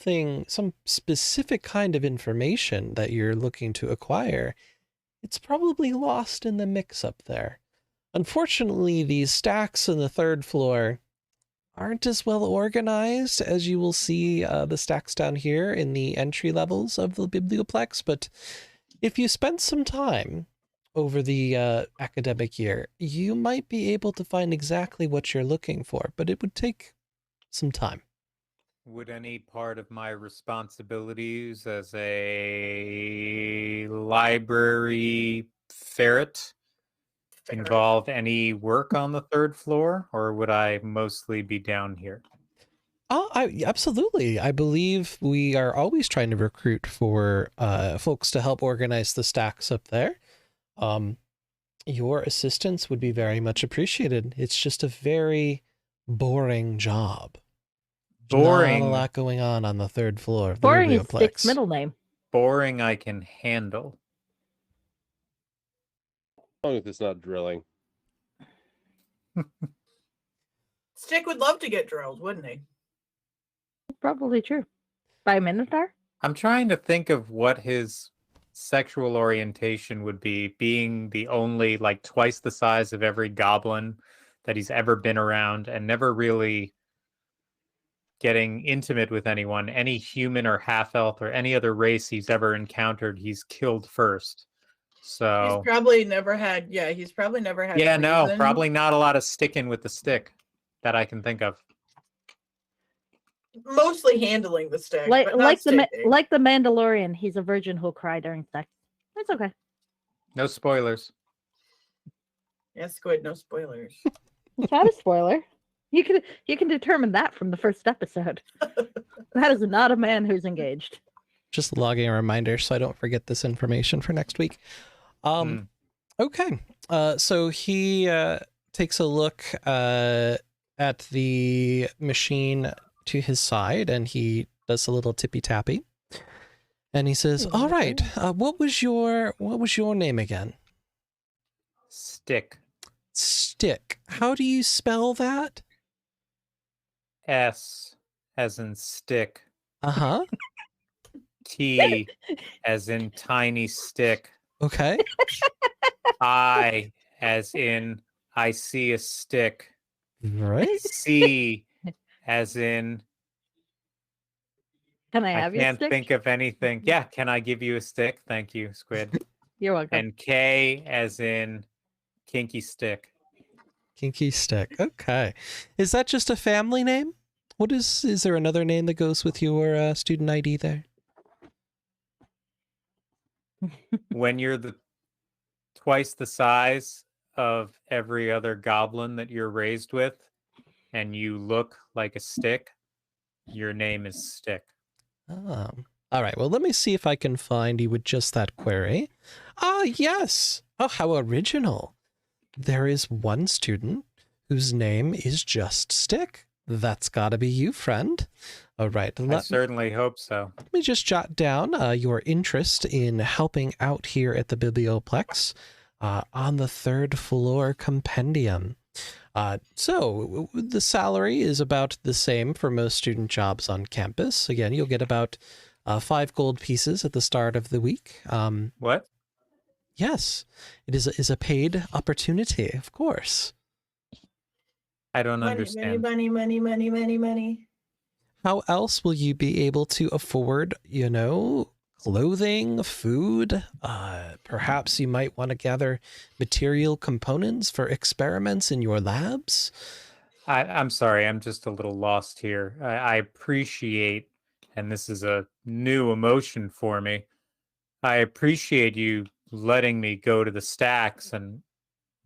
specific kind of information that you're looking to acquire, it's probably lost in the mix up there. Unfortunately, these stacks on the third floor aren't as well organized as you will see the stacks down here in the entry levels of the Biblioplex, but if you spend some time over the academic year, you might be able to find exactly what you're looking for, but it would take some time. Would any part of my responsibilities as a library ferret involve any work on the third floor, or would I mostly be down here? Oh, absolutely. I believe we are always trying to recruit for folks to help organize the stacks up there. Your assistance would be very much appreciated. It's just a very boring job. Boring. Not a lot going on the third floor of the Boring is Biblioplex. Stick's middle name. Boring I can handle. As long as it's not drilling. Stick would love to get drilled, wouldn't he? Probably true. By a Minotaur? I'm trying to think of what his sexual orientation would be, being the only, like, twice the size of every goblin that he's ever been around and never really getting intimate with anyone. Any human or half-elf or any other race he's ever encountered, he's killed first. So He's probably never had. He's probably never had. yeah, no, reason. probably not a lot of sticking with the stick that I can think of. Mostly handling the stick, Like but not sticking. like the Mandalorian, he's a virgin who'll cry during sex. It's okay. No spoilers. Yeah, Squid, no spoilers. It's not a spoiler. You can determine that from the first episode. That is not a man who's engaged. Just logging a reminder so I don't forget this information for next week. Okay. So he takes a look at the machine to his side and he does a little tippy tappy. And he says, "All right, what was your name again?" Stick. Stick. How do you spell that? S as in stick. Uh-huh. T as in tiny stick. Okay. I as in I see a stick. Right. C as in Can I I have your can't stick? think of anything. Yeah, can I give you a stick? Thank you, Squid. You're welcome. And K as in kinky stick. Kinky Stick. Okay. Is that just a family name? Is there another name that goes with your student ID there? When you're twice the size of every other goblin that you're raised with and you look like a stick, your name is Stick. Oh. All right. Well, let me see if I can find you with just that query. Ah, yes. Oh, how original. There is one student whose name is just Stick. That's got to be you, friend. All right. I certainly hope so. Let me just jot down your interest in helping out here at the Biblioplex on the third floor compendium. So the salary is about the same for most student jobs on campus. Again, you'll get about 5 gold pieces at the start of the week. What? Yes, it is a paid opportunity, of course. I don't understand. Money. How else will you be able to afford, clothing, food? Perhaps you might want to gather material components for experiments in your labs? I'm sorry, I'm just a little lost here. I appreciate, and this is a new emotion for me, I appreciate you letting me go to the stacks and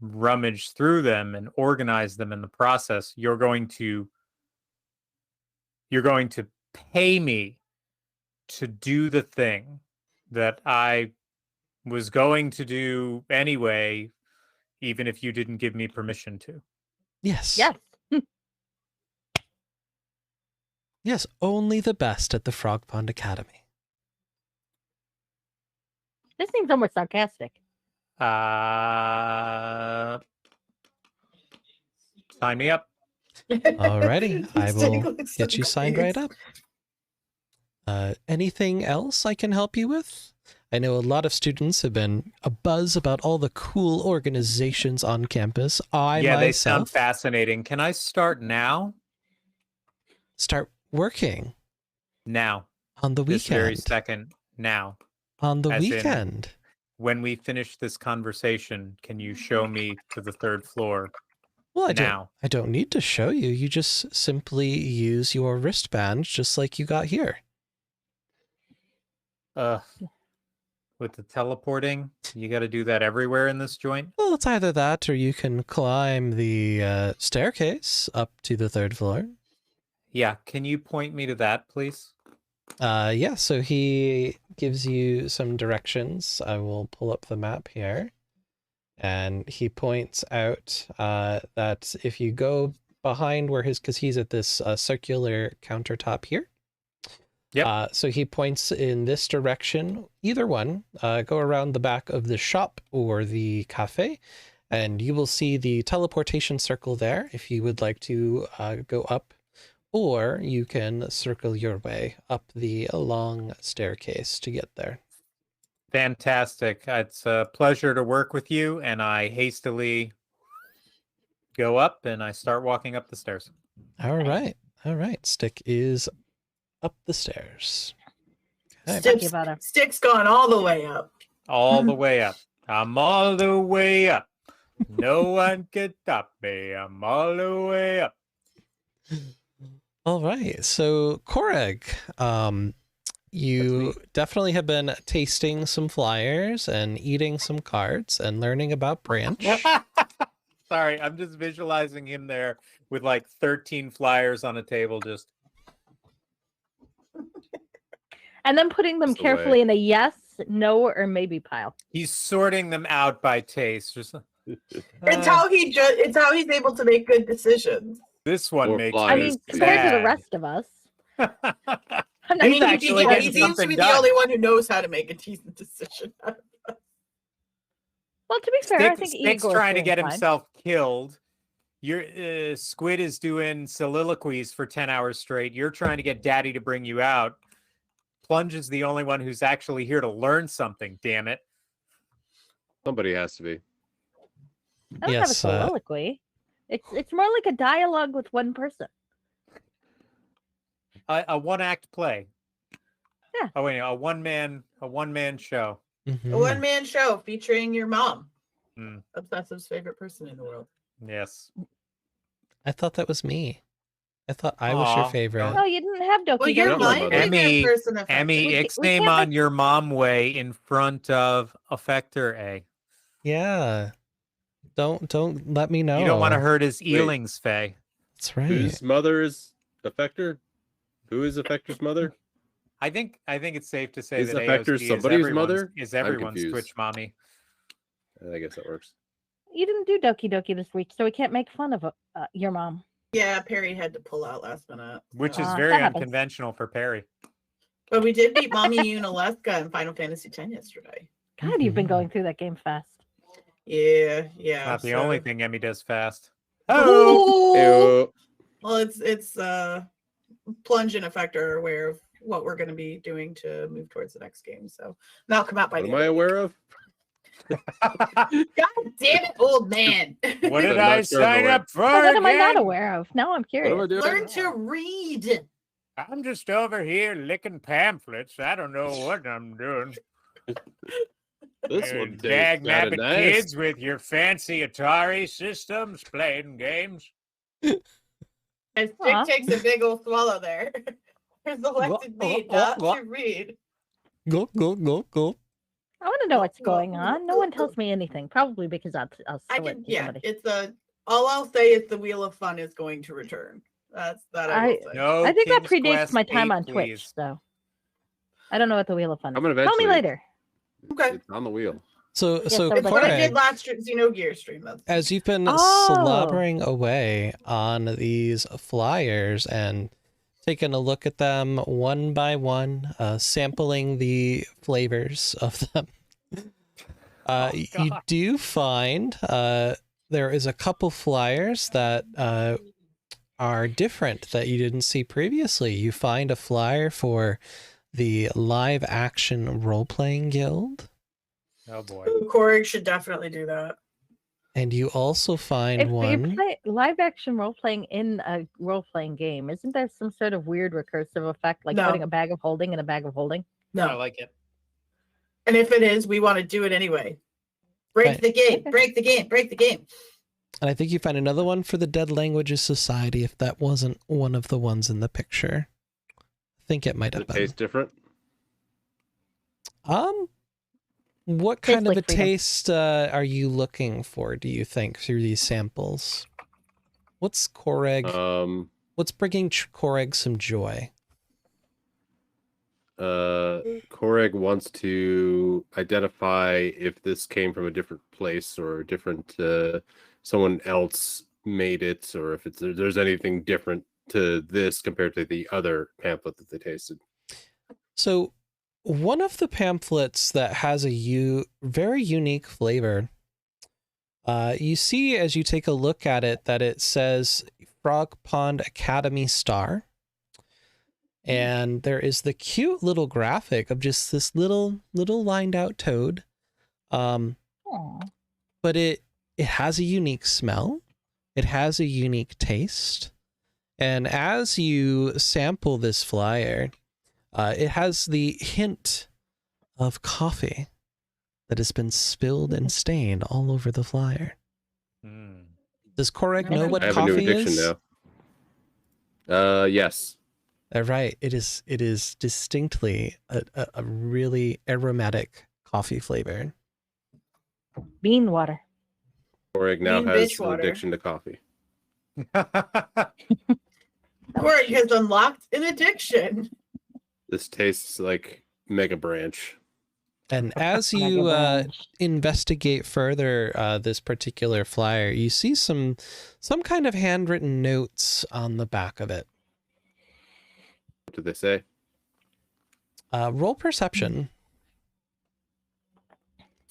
rummage through them and organize them in the process. You're going to pay me to do the thing that I was going to do anyway, even if you didn't give me permission to. Yes. Yes. Yes, only the best at the Frog Pond Academy. This seems almost sarcastic. Sign me up. Alrighty, I will Looks get you signed right up. Anything else I can help you with? I know a lot of students have been abuzz about all the cool organizations on campus. They sound myself fascinating. Can I start now? start working Now. on the This very weekend. second. Now. On the As in- weekend. When we finish this conversation, can you show me to the 3rd floor? Well, now. I don't need to show you. You just simply use your wristband just like you got here. With the teleporting, you got to do that everywhere in this joint? Well, it's either that or you can climb the staircase up to the 3rd floor. Yeah, can you point me to that, please? Yeah, so he gives you some directions. I will pull up the map here. And he points out that if you go behind where because he's at this circular countertop here. Yep. So he points in this direction, either one, go around the back of the shop or the cafe, and you will see the teleportation circle there if you would like to go up, or you can circle your way up the long staircase to get there. Fantastic. It's a pleasure to work with you, and I hastily go up and I start walking up the stairs. All right. Stick is up the stairs. Okay. Stick's gone all the way up. All the way up. I'm all the way up. No one can stop me. I'm all the way up. All right. So, Koreg, you definitely have been tasting some flyers and eating some cards and learning about branch. Sorry, I'm just visualizing him there with like 13 flyers on a table just. And then putting them That's the carefully in a yes, no, or maybe pile. He's sorting them out by taste. Just, It's how he's able to make good decisions. this one More makes flyers. I me mean, compared to the sad. rest of us. I mean, actually he getting seems something to be done. the only one who knows how to make a decent decision. Well, to be fair, I think Stick's Igor's trying to doing get fine. himself killed. Your Squid is doing soliloquies for 10 hours straight. You're trying to get Daddy to bring you out. Plunge is the only one who's actually here to learn something, damn it. Somebody has to be. I don't have a Yes, soliloquy. It's more like a dialogue with one person. A one-act play. Yeah. Oh, wait, a one-man show. Mhm. A one-man show featuring your mom, Hmm. Obsessive's favorite person in the world. Yes. I thought that was me. I thought I was your Aw, favorite. No, you didn't have Doki Well, you're don't Doki. my my mother. favorite person. Affected. Emmy, We X can't name make- on your mom way in front of Affector A. Yeah. Don't let me know. You don't want to hurt his Wait. eelings, Faye. That's right. Whose mother is Affector? Who is Affector's mother? I think it's safe to say Is that Affector AOSP somebody's mother? is I'm everyone's confused. Twitch mommy. I guess that works. You didn't do Doki Doki this week, so we can't make fun of your mom. Yeah, Perry had to pull out last minute. Which so- is Aw, very that happens. unconventional for Perry. But we did beat Mommy Yoon Alaska in Final Fantasy X yesterday. God, you've been Mhm. going through that game fast. Yeah. Not the only thing Emmy does fast. Oh, Ew. well, it's Plunge and Affector are aware of what we're going to be doing to move towards the next game. So that'll come out by What the am I end. aware of? God damn it, old man! What did I'm I not sure I'm sign aware. up for? So what am I not again? aware of? Now I'm What am I curious. doing? Learn to read. I'm just over here licking pamphlets. I don't know what I'm doing. This You one tastes dag kinda nabbit nice. kids with your fancy Atari systems playing games. And Stick Aw. takes a big old swallow there. Has elected me not to read. Go. I want to know what's going on. No one tells me anything. Probably because I'll I show can, it to yeah. somebody. It's all I'll say is the Wheel of Fun is going to return. That's that I will say. No, I think that King's predates Quest my time 8, on Twitch, please. so I don't know what the Wheel of Fun is. Coming Tell me eventually. later. Okay. It's on the wheel. So Yes, so I would It's like what I that. did Coreg, last Xenogear stream. as you've been Oh. slobbering away on these flyers and taking a look at them one by one, sampling the flavors of them, you God. do find there is a couple flyers that are different that you didn't see previously. You find a flyer for the live action role-playing guild, Oh boy. Corey should definitely do that. and you also find If you one. play live action role playing in a role playing game, isn't there some sort of weird recursive effect, like No. putting a bag of holding in a bag of holding? No. I like it. And if it is, we want to do it anyway. Break Right. the game. Okay. Break the game. Break the game. And I think you find another one for the Dead Languages Society, if that wasn't one of the ones in the picture. I think it might Does have it been. taste different? What Tastes kind of like a freedom. taste are you looking for, do you think, through these samples? What's Coreg? What's bringing Coreg some joy? Coreg wants to identify if this came from a different place or a different someone else made it, or if there's anything different to this compared to the other pamphlet that they tasted. So, one of the pamphlets that has a very unique flavor, you see as you take a look at it that it says Frog Pond Academy Star. And there is the cute little graphic of just this little lined out toad. Aw. But it has a unique smell. It has a unique taste. And as you sample this flyer, it has the hint of coffee that has been spilled and stained all over the flyer. Mm. Does Coreg know what I have a new coffee addiction is? now. Yes. Right. It is distinctly a really aromatic coffee flavor. Bean water. Coreg now Bean has bitch an water. addiction to coffee. Corey has unlocked an addiction. This tastes like Mega Branch. And as Mega you Branch. investigate further this particular flyer, you see some kind of handwritten notes on the back of it. What did they say? Roll perception.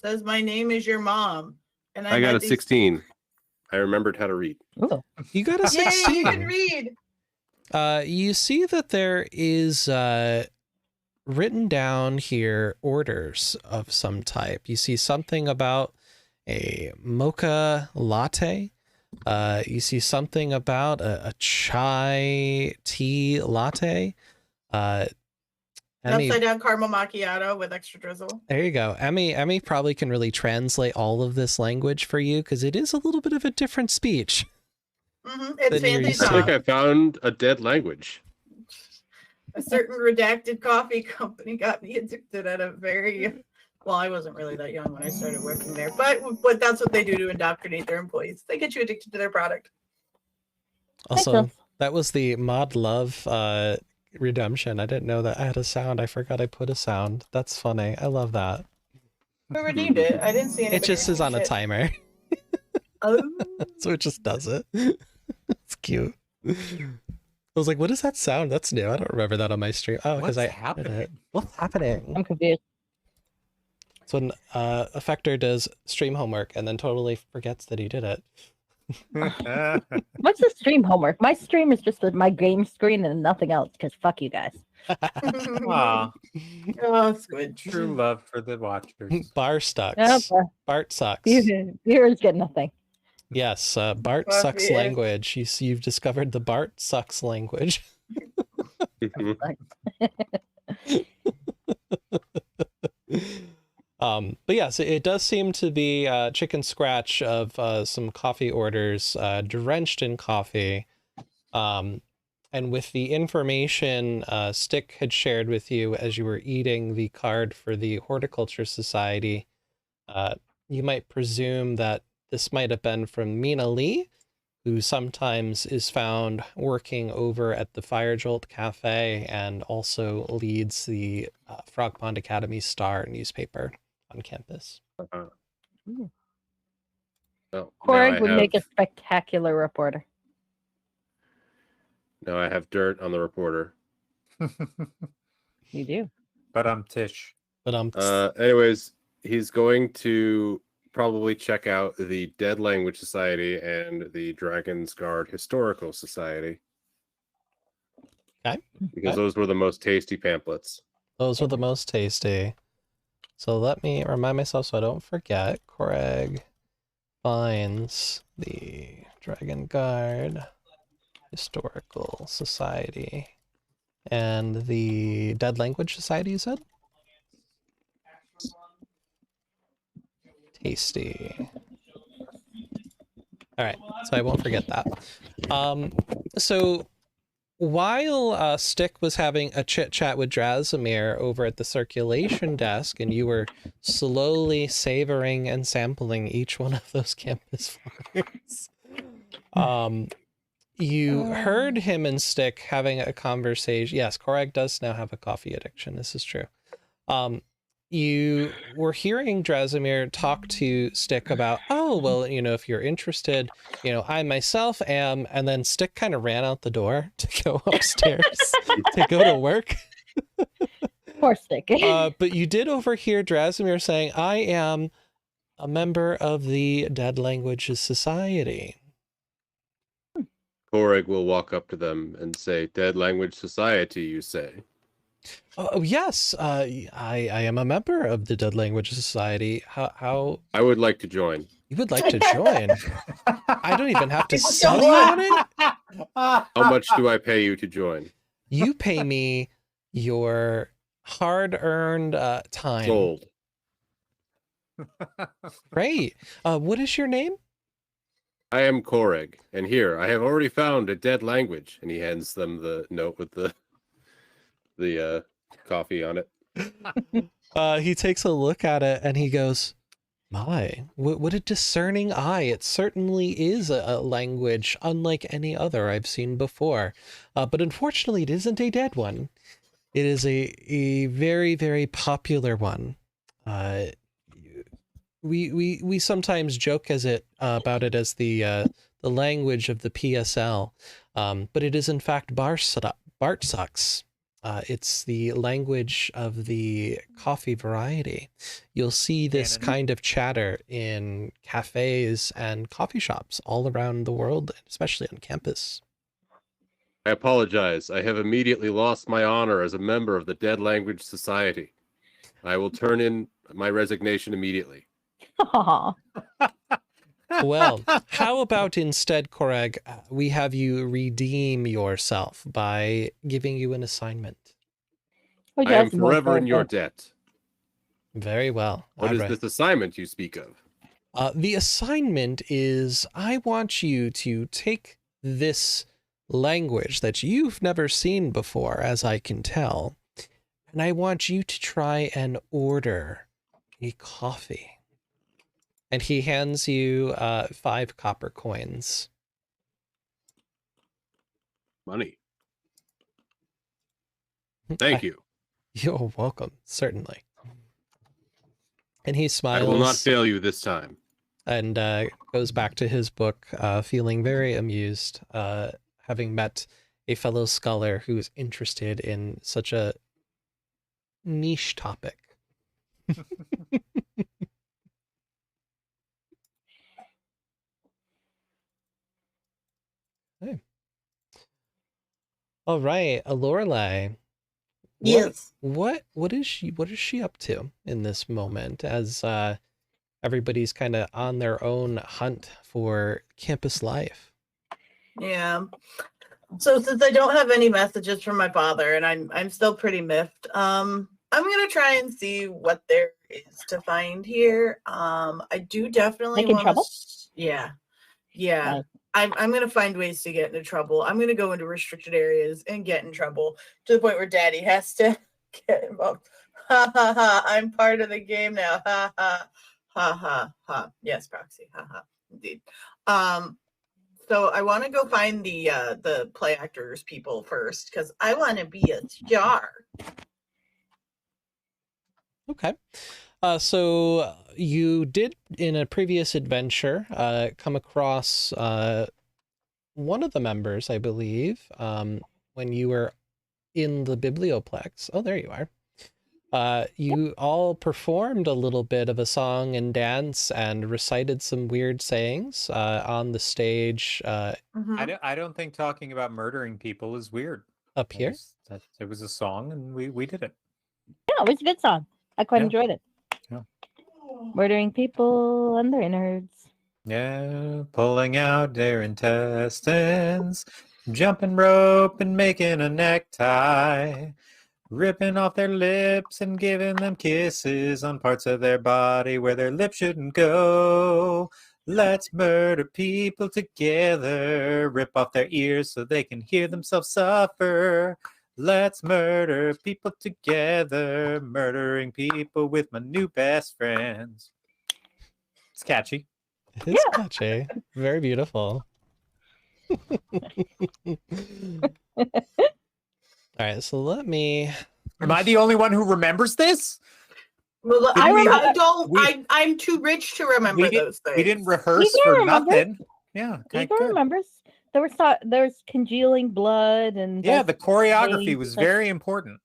Says my name is your mom. And I got had a these- 16. I remembered how to read. Ooh. You got a Yay, you 16. can read. You see that there is written down here orders of some type. You see something about a mocha latte. You see something about a chai tea latte. An Emmy, upside down caramel macchiato with extra drizzle. there you go. Emmy probably can really translate all of this language for you because it is a little bit of a different speech. It's Then you're fancy used I to think talk. I found a dead language. A certain redacted coffee company got me addicted at a very well, I wasn't really that young when I started working there, but that's what they do to indoctrinate their employees. They get you addicted to their product. Also, sense. that was the Mod Love redemption. I didn't know that I had a sound. I forgot I put a sound. That's funny. I love that. Who redeemed it? I didn't see anybody. It just is on a redeem shit. timer. Oh, So it just does it. It's cute. I was like, what is that sound? That's new. I don't remember that on my stream. Oh, because What's I added happening? it. What's happening? I'm confused. It's when Affector does stream homework and then totally forgets that he did it. What's the stream homework? My stream is just my game screen and nothing else, because fuck you guys. Aw, oh, squid. true love for the watchers. Bar sucks. Okay. Bart sucks. Viewers get nothing. Yes, Bart Fuck sucks yeah. language. You've discovered the Bart sucks language. But yes, it does seem to be chicken scratch of some coffee orders drenched in coffee. And with the information Stick had shared with you as you were eating the card for the Horticulture Society, you might presume that this might have been from Mina Lee, who sometimes is found working over at the Firejolt Cafe and also leads the Frog Pond Academy Star newspaper on campus. Oh, now Korg would I make a have spectacular reporter. now I have dirt on the reporter. You do. But I'm Tish. But Anyways, he's going to probably check out the Dead Language Society and the Dragon's Guard Historical Society. Okay. Because Okay. those were the most tasty pamphlets. those were the most tasty. So let me remind myself so I don't forget. Korg finds the Dragon Guard Historical Society and the Dead Language Society, you said? Tasty. All right, so I won't forget that. So while Stick was having a chit chat with Drazimir over at the circulation desk, and you were slowly savoring and sampling each one of those campus flyers, you heard him and Stick having a conversation. Yes, Korag does now have a coffee addiction. This is true. You were hearing Drazimir talk to Stick about, oh, well, if you're interested, I myself am, and then Stick kind of ran out the door to go upstairs to go to work. Poor Stick. But you did overhear Drazimir saying, I am a member of the Dead Languages Society. Korag will walk up to them and say, Dead Language Society, you say? Oh, yes, I am a member of the Dead Languages Society. How I would like to join. you would like to join? I don't even have to It's sell so you on it. How much do I pay you to join? You pay me your hard-earned time. Sold. Great. What is your name? I am Korag, and here I have already found a dead language. And he hands them the note with the coffee on it. He takes a look at it and he goes, my, what a discerning eye. It certainly is a language unlike any other I've seen before. But unfortunately, it isn't a dead one. It is a very, very popular one. We sometimes joke about it as the language of the PSL, but it is in fact Bartsucks. It's the language of the coffee variety. You'll see this kind of chatter in cafes and coffee shops all around the world, especially on campus. I apologize. I have immediately lost my honor as a member of the Dead Language Society. I will turn in my resignation immediately. Aw. Well, how about instead, Korag, we have you redeem yourself by giving you an assignment. Oh, I am yes, more forever in your perfect. debt. Very well. What All is right. this assignment you speak of? The assignment is I want you to take this language that you've never seen before, as I can tell, and I want you to try and order a coffee. And he hands you 5 copper coins. Money. Thank you. You're welcome, certainly. And he I smiles. will not fail you this time. And goes back to his book, feeling very amused, having met a fellow scholar who is interested in such a niche topic. Hey. All right, Lorelei. Yes. What is she up to in this moment as everybody's kind of on their own hunt for campus life? Yeah. So since I don't have any messages from my father and I'm still pretty miffed, I'm gonna try and see what there is to find here. I do definitely Making want trouble? Yeah. Nice. I'm gonna find ways to get into trouble. I'm gonna go into restricted areas and get in trouble to the point where Daddy has to get involved. Ha ha ha! I'm part of the game now. Ha ha ha ha ha. Yes, Proxy. Ha ha. Indeed. So I want to go find the play actors people first because I want to be a star. Okay. So you did in a previous adventure come across one of the members, I believe, when you were in the Biblioplex. Oh, there you are. You all performed a little bit of a song and dance and recited some weird sayings on the stage I don't think talking about murdering people is weird. up here. It was a song, and we did it. Yeah, it was a good song. I quite enjoyed it. Yeah. Murdering people and their innards. Yeah, pulling out their intestines, jumping rope and making a necktie, ripping off their lips and giving them kisses on parts of their body where their lips shouldn't go. Let's murder people together, rip off their ears so they can hear themselves suffer. Let's murder people together, murdering people with my new best friends. It's catchy. It is catchy. Very beautiful. All right, so let me. Am I the only one who remembers this? Well, Didn't I'm too rich to remember those things. We didn't rehearse Igor for remembers. nothing. Yeah, okay, Igor good. remembers. There was congealing blood and Yeah, the choreography veins, was like- very important.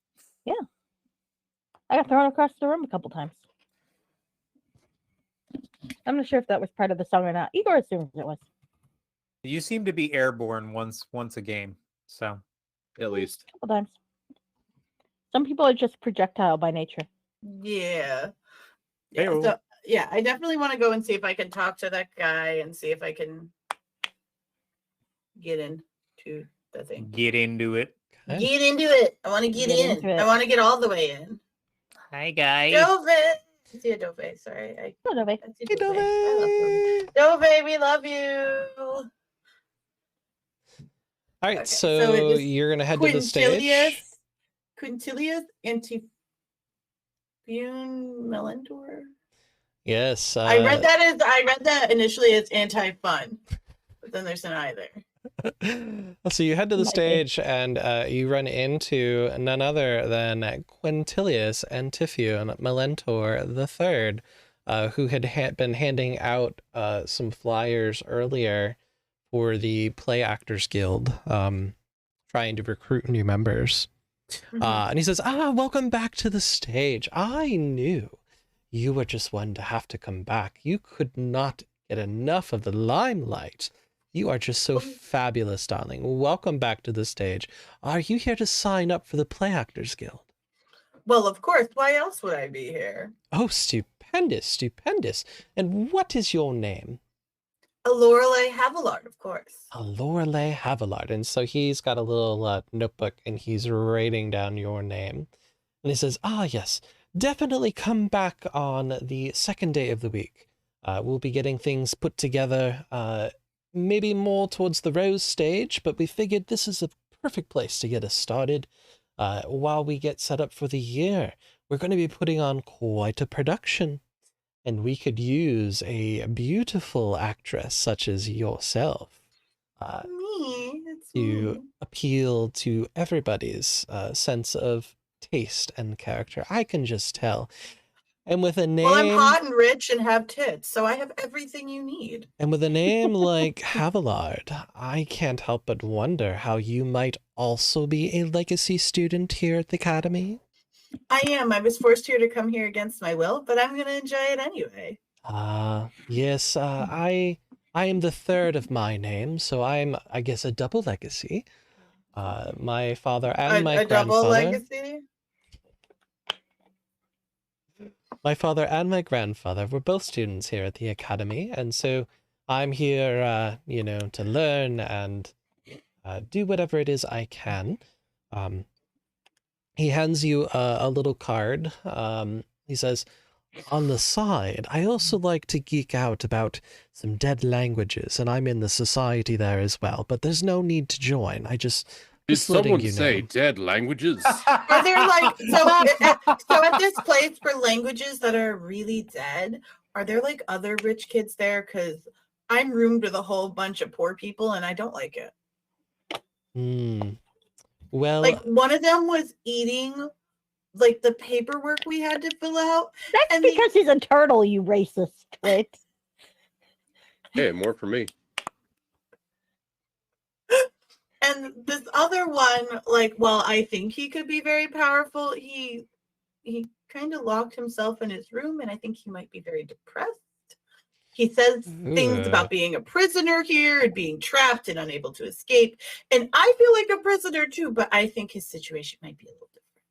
I got thrown across the room a couple times. I'm not sure if that was part of the song or not. Igor assumes it was. You seem to be airborne once a game, so At least. A couple times. Some people are just projectile by nature. Yeah. Hey-o. So, yeah, I definitely want to go and see if I can talk to that guy and see if I can get into the thing. get into it. Okay. Get into it. I want to get in. into it. I want to get all the way in. Hi guys. Dove. See you, Dove. Sorry. Hello, babe. I see Hey, Dove. I love Dove. Dove, we love you. All right, Okay, so, so it is you're gonna head to the stage. Quintilius Antipune Melentor. Yes. I read that initially as anti-fun, but then there's an I there. So you head to the Might be. stage and you run into none other than Quintilius Antiphon Melentor III, who had been handing out some flyers earlier for the Play Actors Guild, trying to recruit new members. And he says, welcome back to the stage. I knew you were just one to have to come back. You could not get enough of the limelight. You are just so fabulous, darling. Welcome back to the stage. Are you here to sign up for the Play Actors Guild? Well, of course. Why else would I be here? Oh, stupendous, stupendous. And what is your name? Lorelei Havillard, of course. Lorelei Havillard. And so he's got a little notebook and he's writing down your name. And he says, yes, definitely come back on the second day of the week. We'll be getting things put together, maybe more towards the Rose stage, but we figured this is a perfect place to get us started while we get set up for the year. We're going to be putting on quite a production, and we could use a beautiful actress such as yourself Me? It's to me. appeal to everybody's sense of taste and character. I can just tell. And with a name, Well, I'm hot and rich and have tits, so I have everything you need. and with a name like Havillard, I can't help but wonder how you might also be a legacy student here at the Academy. I am. I was forced here to come here against my will, but I'm going to enjoy it anyway. Yes, I am the third of my name, so I'm, I guess, a double legacy. My father and my a double grandfather. legacy? My father and my grandfather were both students here at the Academy, and so I'm here, to learn and do whatever it is I can. He hands you a little card. He says, on the side, I also like to geek out about some dead languages, and I'm in the society there as well, but there's no need to join. Did Just letting someone you say know. dead languages? Are there like so at this place for languages that are really dead? Are there like other rich kids there? Because I'm roomed with a whole bunch of poor people, and I don't like it. Well, like one of them was eating like the paperwork we had to fill out. That's because he's a turtle, you racist twit. Hey, more for me. And this other one, like, well, I think he could be very powerful. He kind of locked himself in his room, and I think he might be very depressed. He says things about being a prisoner here and being trapped and unable to escape. And I feel like a prisoner too, but I think his situation might be a little different.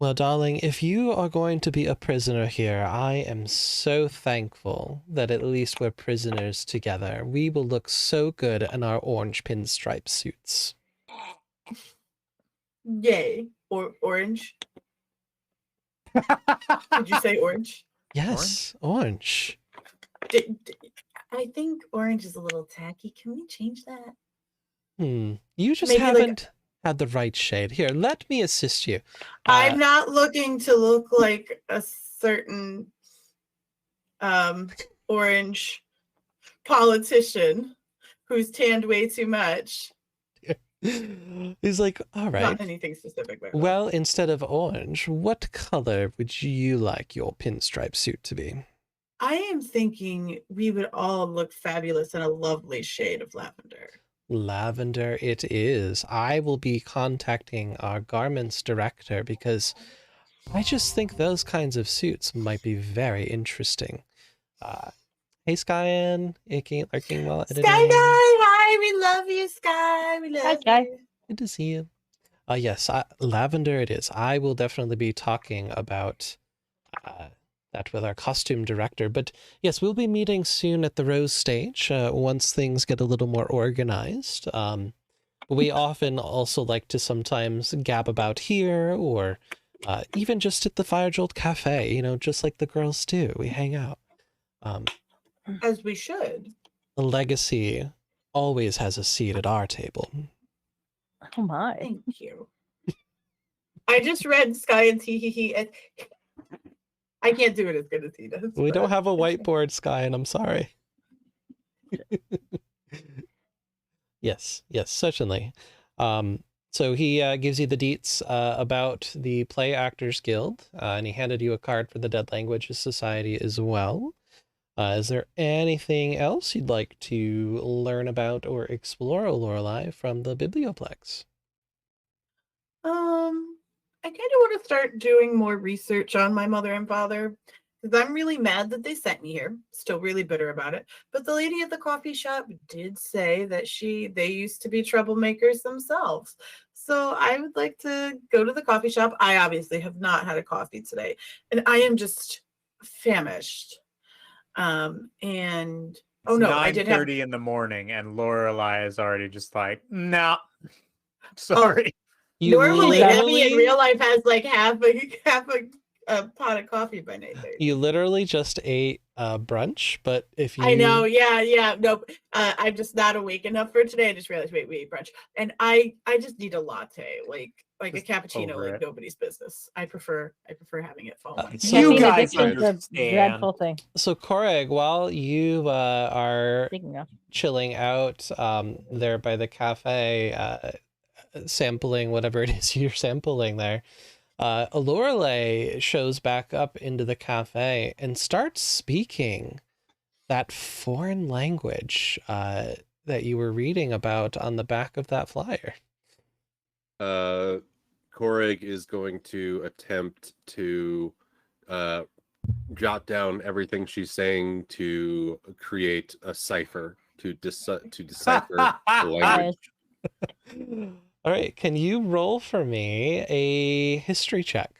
Well, darling, if you are going to be a prisoner here, I am so thankful that at least we're prisoners together. We will look so good in our orange pinstripe suits. Yay. Or orange. Did you say orange? Yes, orange. I think orange is a little tacky. Can we change that? You just Maybe haven't had the right shade. Here, let me assist you. I'm not looking to look like a certain orange politician who's tanned way too much. He's like, all right. Not anything specific. Well, instead of orange, what color would you like your pinstripe suit to be? I am thinking we would all look fabulous in a lovely shade of lavender. Lavender it is. I will be contacting our garments director because I just think those kinds of suits might be very interesting. Hey, Skyan, lurking while editing. Sky Guy, hi, we love you, Sky. We love you. Good to see you. Yes, lavender it is. I will definitely be talking about that with our costume director. But yes, we'll be meeting soon at the Rose stage once things get a little more organized. We often also like to sometimes gab about here or even just at the Fire Jolt Cafe, you know, just like the girls do. We hang out. As we should. The Legacy always has a seat at our table. Oh my. Thank you. I just read Sky and he. I can't do it as good as he does. We don't have a whiteboard, Sky, and I'm sorry. Yes, certainly. So he gives you the deets about the Play Actors Guild, and he handed you a card for the Dead Languages Society as well. Is there anything else you'd like to learn about or explore, Lorelei, from the Biblioplex? I kind of want to start doing more research on my mother and father because I'm really mad that they sent me here. Still really bitter about it. But the lady at the coffee shop did say that they used to be troublemakers themselves. So I would like to go to the coffee shop. I obviously have not had a coffee today, and I am just famished. And oh no, I did have 9:30 in the morning, and Lorelei is already just like, no, sorry. Normally, Emmy in real life has like half a pot of coffee by 9:30. You literally just ate brunch, but if you... I know, yeah. Nope. I'm just not awake enough for today. I just realized, wait, we ate brunch. And I just need a latte, like a cappuccino, like nobody's business. I prefer having it foaming. You guys understand. A dreadful thing. So, Koreg, while you are chilling out there by the cafe, sampling whatever it is you're sampling there, Lorelei shows back up into the cafe and starts speaking that foreign language that you were reading about on the back of that flyer. Koreg is going to attempt to jot down everything she's saying to create a cipher to decipher the language. All right, can you roll for me a history check?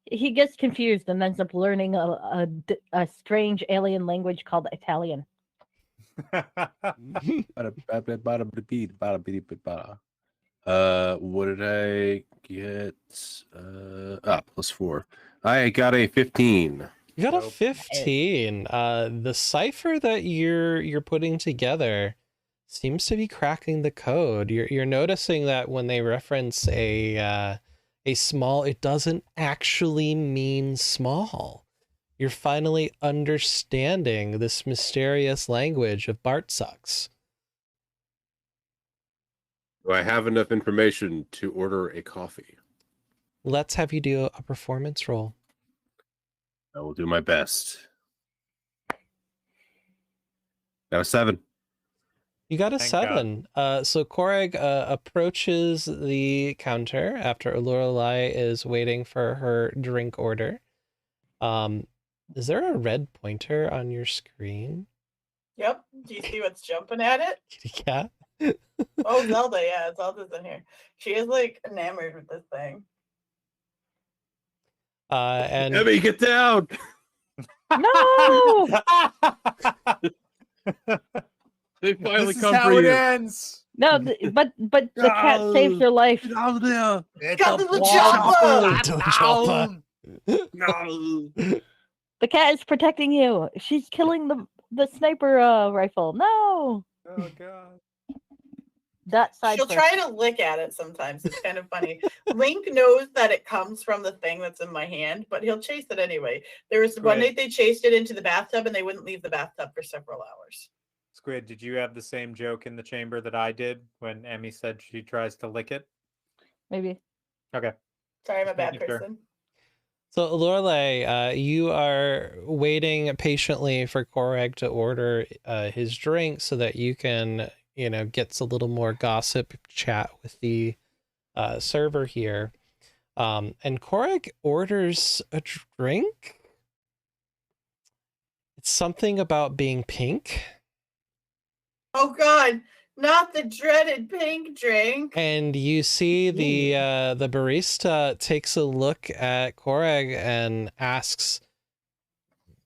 He gets confused and ends up learning a strange alien language called Italian. What did I get? +4. I got a 15. You got a 15. The cipher that you're putting together seems to be cracking the code. You're noticing that when they reference a small, it doesn't actually mean small. You're finally understanding this mysterious language of Bart sucks. Do I have enough information to order a coffee? Let's have you do a performance roll. I will do my best. Got a 7. You got a Thank 7. So Koreg approaches the counter after Lorelei is waiting for her drink order. Is there a red pointer on your screen? Yep. Do you see what's jumping at it? Kitty cat? Oh, Zelda. Yeah, Zelda's in here. She is like enamored with this thing. And Emmy, get down! No! They finally This is come how for it you. ends. No, but the cat saves your life. Get out of there! Got the chopper! Don't No! The cat is protecting you. She's killing the sniper rifle. No! Oh god. That side She'll first. try to lick at it sometimes. It's kind of funny. Link knows that it comes from the thing that's in my hand, but he'll chase it anyway. There was one Great. night they chased it into the bathtub and they wouldn't leave the bathtub for several hours. Squid, did you have the same joke in the chamber that I did when Emmy said she tries to lick it? Maybe. Okay. Sorry, I'm a Just bad making sure. person. So Lorelei, you are waiting patiently for Koreg to order his drink so that you can, get a little more gossip chat with the server here. And Koreg orders a drink. It's something about being pink. Oh God, not the dreaded pink drink. And you see the barista takes a look at Koreg and asks,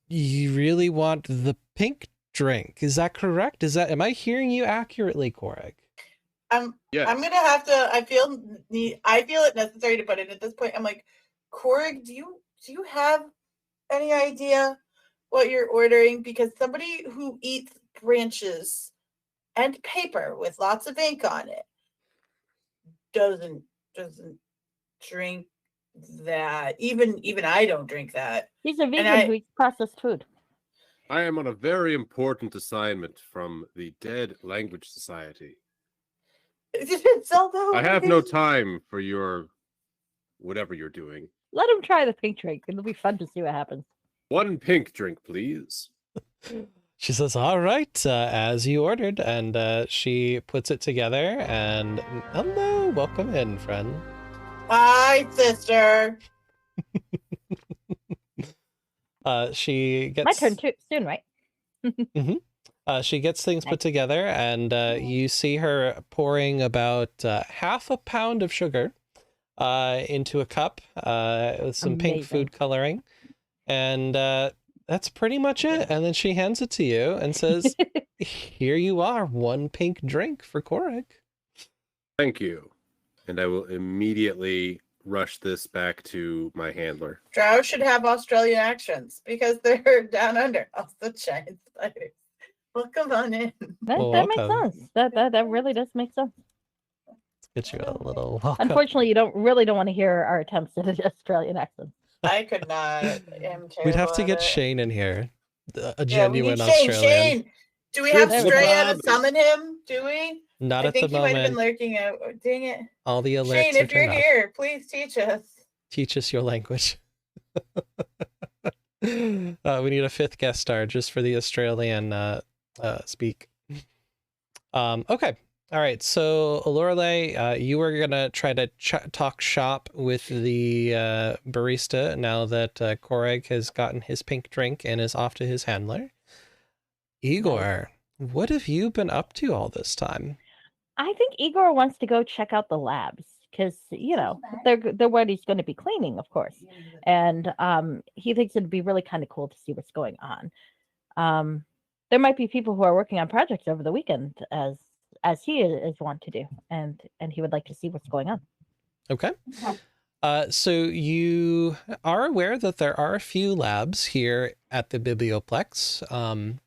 "You really want the pink drink? Is that correct? Am I hearing you accurately, Koreg?" Yes. I'm gonna have to. I feel it necessary to put it at this point. I'm like, Korg, do you have any idea what you're ordering? Because somebody who eats branches and paper with lots of ink on it doesn't drink that. Even I don't drink that. He's a vegan who eats processed food. I am on a very important assignment from the Dead Language Society. Zelda, I have no time for your whatever you're doing. Let him try the pink drink. It'll be fun to see what happens. 1 pink drink, please. She says, "All right, as you ordered," and she puts it together. And hello, welcome in, friend. Hi, sister. She gets My turn too soon, right? She gets things put together, and you see her pouring about half a pound of sugar into a cup with some pink Amazing. food coloring, and that's pretty much it. And then she hands it to you and says, "Here you are, 1 pink drink for Koreg." Thank you. And I will immediately rush this back to my handler. Drow should have Australian accents because they're down under. Also, giant spiders. Welcome on in. That makes welcome. sense. That really does make sense. Let's get you a little welcome. Unfortunately, you don't want to hear our attempts at an Australian accent. I could not. We'd have to get Shane. Shane in here, a Yeah, we genuine need Shane. Australian. Shane. Do we have There we Straya go. to summon him? Do we? Not I at the think he might have been moment. lurking out. Oh, dang it. All the alerts Shane, are if you're turned off. here, please teach us. Teach us your language. We need a 5th guest star just for the Australian speak. Okay. All right. So, Lorelei, you were going to try to talk shop with the barista now that Koreg has gotten his pink drink and is off to his handler. Igor, what have you been up to all this time? I think Igor wants to go check out the labs because they're what he's going to be cleaning, of course, and he thinks it'd be really kind of cool to see what's going on. There might be people who are working on projects over the weekend, as he is wont to do, and he would like to see what's going on. Okay. So you are aware that there are a few labs here at the Biblioplex,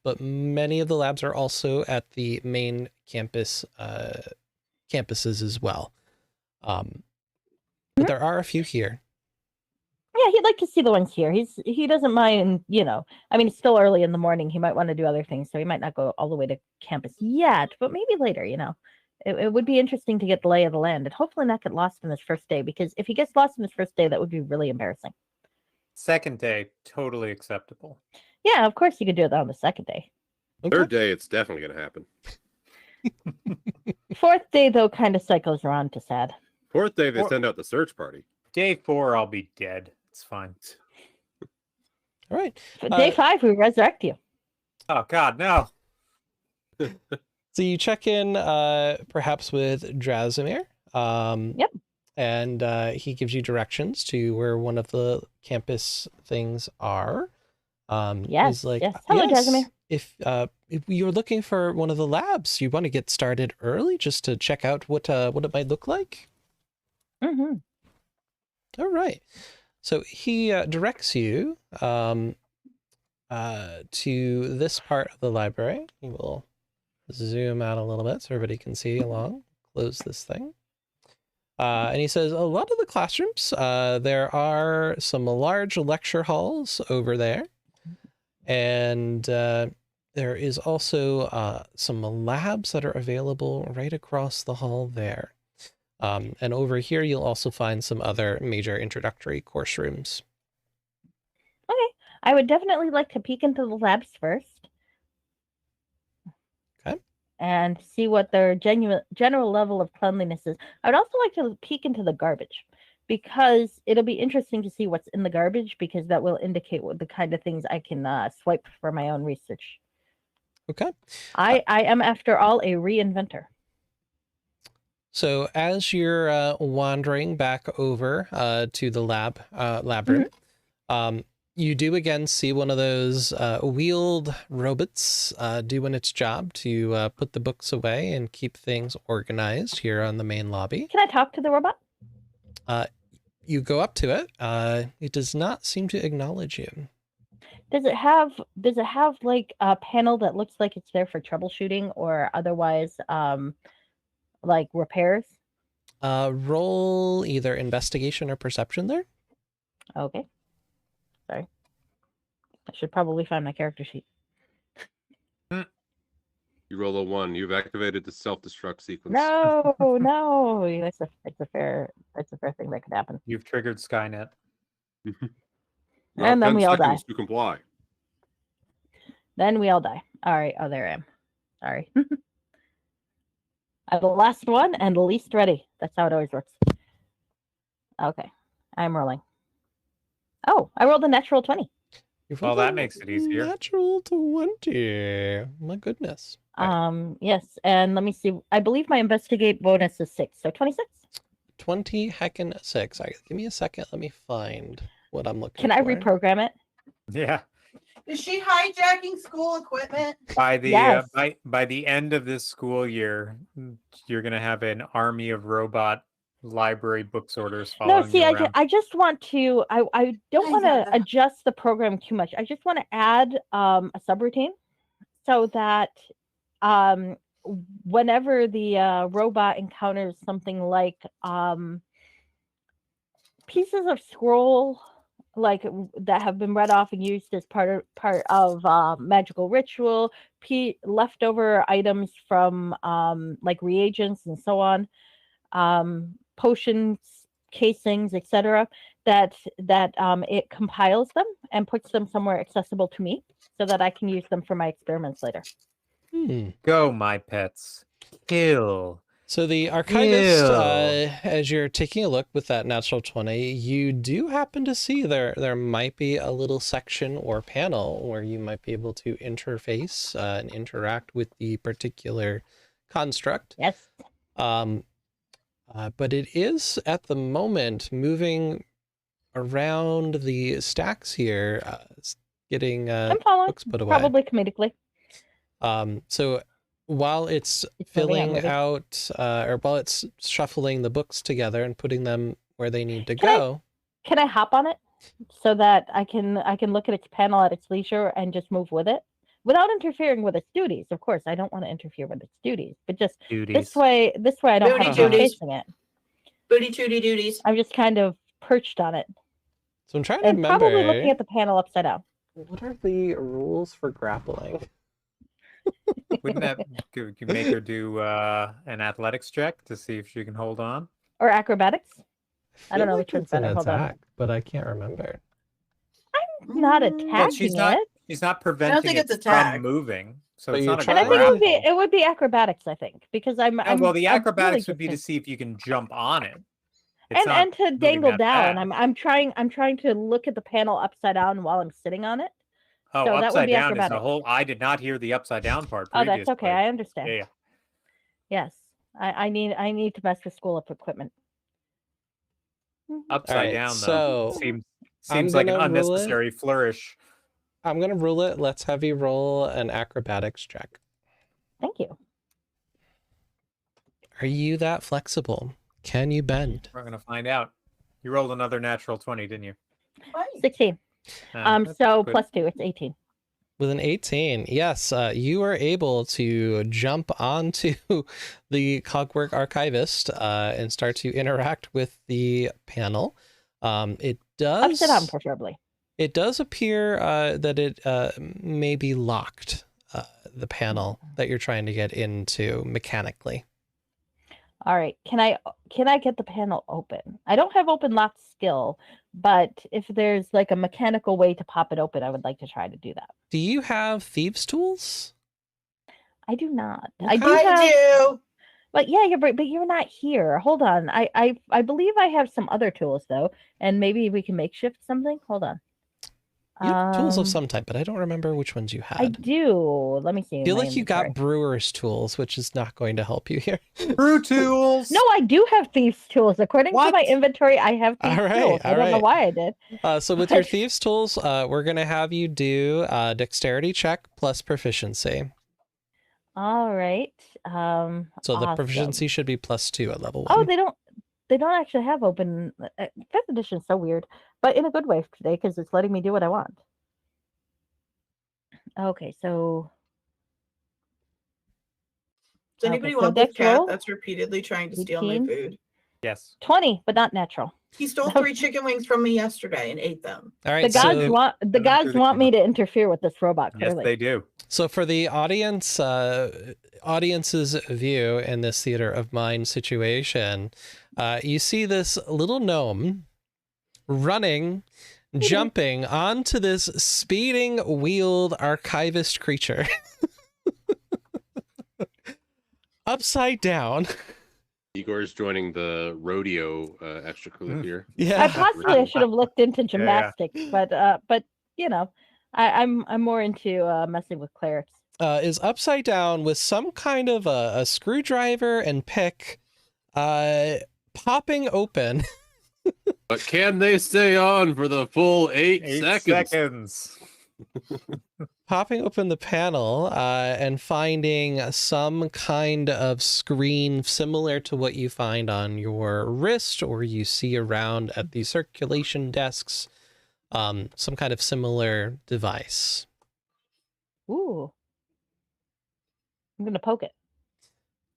but many of the labs are also at the main campus campuses as well. But there are a few here. Yeah, he'd like to see the ones here. He doesn't mind, I mean, it's still early in the morning. He might want to do other things, so he might not go all the way to campus yet, but maybe later, It would be interesting to get the lay of the land and hopefully not get lost in this first day, because if he gets lost in this first day, that would be really embarrassing. Second day, totally acceptable. Yeah, of course you could do it on the second day. Okay. Third day, it's definitely going to happen. Fourth day, though, kind of cycles around to sad. Fourth day, they send out the search party. Day 4, I'll be dead. It's fine. All right. Day 5, we resurrect you. Oh, God, no. So you check in perhaps with Drasimir. Yep. And he gives you directions to where one of the campus things are. Yes. He's like, yes. Hello, Drasimir. If you're looking for one of the labs, you want to get started early just to check out what it might look like. Mm-hmm. All right. So he directs you to this part of the library. He will zoom out a little bit so everybody can see along. Close this thing. And he says, a lot of the classrooms, there are some large lecture halls over there. And there is also some labs that are available right across the hall there. And over here, you'll also find some other major introductory course rooms. Okay. I would definitely like to peek into the labs first. Okay. And see what their general level of cleanliness is. I would also like to peek into the garbage, because it'll be interesting to see what's in the garbage, because that will indicate what the kind of things I can swipe for my own research. Okay. I am, after all, a reinventor. So as you're wandering back over to the lab room, you do again see one of those wheeled robots doing its job to put the books away and keep things organized here on the main lobby. Can I talk to the robot? You go up to it. It does not seem to acknowledge you. Does it have like a panel that looks like it's there for troubleshooting or otherwise like repairs? Roll either investigation or perception there. Okay. Sorry. I should probably find my character sheet. You roll a 1. You've activated the self-destruct sequence. No, no. That's a fair thing that could happen. You've triggered Skynet. And then we all die. To comply. Then we all die. All right. Oh, there I am. Sorry. I'm the last one and the least ready. That's how it always works. Okay. I'm rolling. Oh, I rolled a natural 20. Well, that makes it easier. Natural 20. My goodness. Yes. And let me see. I believe my investigate bonus is 6. So 26. 20 heckin' 6. Give me a second. Let me find what I'm looking Can for. I reprogram it? Yeah. Is she hijacking school equipment? By the Yes. by the end of this school year, you're gonna have an army of robot library book sorters following No, see, you around. I just want to. I don't want to adjust the program too much. I just want to add a subroutine so that whenever the robot encounters something like pieces of scroll like that have been read off and used as part of magical ritual, leftover items from like reagents and so on, potions, casings, etc., that it compiles them and puts them somewhere accessible to me so that I can use them for my experiments later. Go, my pets. Kill. So the archivist, as you're taking a look with that natural 20, you do happen to see there might be a little section or panel where you might be able to interface and interact with the particular construct. Yes. But it is at the moment moving around the stacks here, getting I'm following, books put away. probably comedically. So while it's filling out, or while it's shuffling the books together and putting them where they need to go. Can I hop on it so that I can look at its panel at its leisure and just move with it without interfering with its duties? Of course, I don't want to interfere with its duties, but just this way I don't have to be facing it. Booty tooty duties. I'm just kind of perched on it. So I'm trying to And remember. probably looking at the panel upside down. What are the rules for grappling? Wouldn't that make her do an athletics check to see if she can hold on? Or acrobatics? I don't feel know like which one's it's an better. Hold on. attack, but I can't remember. Not Mm, attacking But she's not. it. She's not preventing think it it's attack. from moving. So But it's you're not a trying- And I think grapple. it would be acrobatics, I think. Because I'm Well, the I'm acrobatics really would be to just- see if you can jump on it. It's not and to moving dangle that down. fast. I'm trying to look at the panel upside down while I'm sitting on it. Oh, so that would upside be down is a acrobatics. whole. I did not hear the upside down part. Oh, that's okay. previously. I understand. Yeah, yeah. Yes. I need to mess with school of equipment. Upside Alright, down so though seems I'm like an gonna rule it. unnecessary flourish. I'm gonna rule it. Let's have you roll an acrobatics check. Thank you. Are you that flexible? Can you bend? We're gonna find out. You rolled another natural 20, didn't you? 16. That's So good. plus 2, it's 18. With an 18, yes, you are able to jump onto the Cogwork Archivist and start to interact with the panel. It does. Upside down, preferably. It does appear that it may be locked. The panel that you're trying to get into mechanically. All right. Can I get the panel open? I don't have open lock skill, but if there's like a mechanical way to pop it open, I would like to try to do that. Do you have thieves' tools? I do not. Okay. I do have. I do. But yeah, but you're not here. Hold on. I believe I have some other tools though, and maybe we can makeshift something. Hold on. You have tools of some type, but I don't remember which ones you had. I do. Let me see. I feel my like you got inventory. brewer's tools, which is not going to help you here. Brew tools. No, I do have thieves' tools. According to What? my inventory, I have thieves' All right, tools. I all don't know right. why I did. So with your thieves' tools, we're going to have you do a dexterity check plus proficiency. All right. So the awesome. proficiency should be +2 at level 1. Oh, they don't actually have open. Fifth edition is so weird, but in a good way today because it's letting me do what I want. Okay, so Does anybody so want this dex cat roll? that's repeatedly trying to steal my 18. food? Yes. 20, but not natural. He stole 3 chicken wings from me yesterday and ate them. All right, The gods so, want do me the to interfere with this robot. Yes, Clearly, they do. so for the audience's view in this theater of mind situation, you see this little gnome running, jumping onto this speeding wheeled archivist creature. Upside down. Igor's joining the rodeo extracurricular here. Yeah. I should have looked into gymnastics, but you know, I'm more into messing with clerics. Is upside down with some kind of a screwdriver and pick popping open. But can they stay on for the full 8 8 seconds? Popping open the panel and finding some kind of screen similar to what you find on your wrist or you see around at the circulation desks. Some kind of similar device. Ooh, I'm gonna poke it.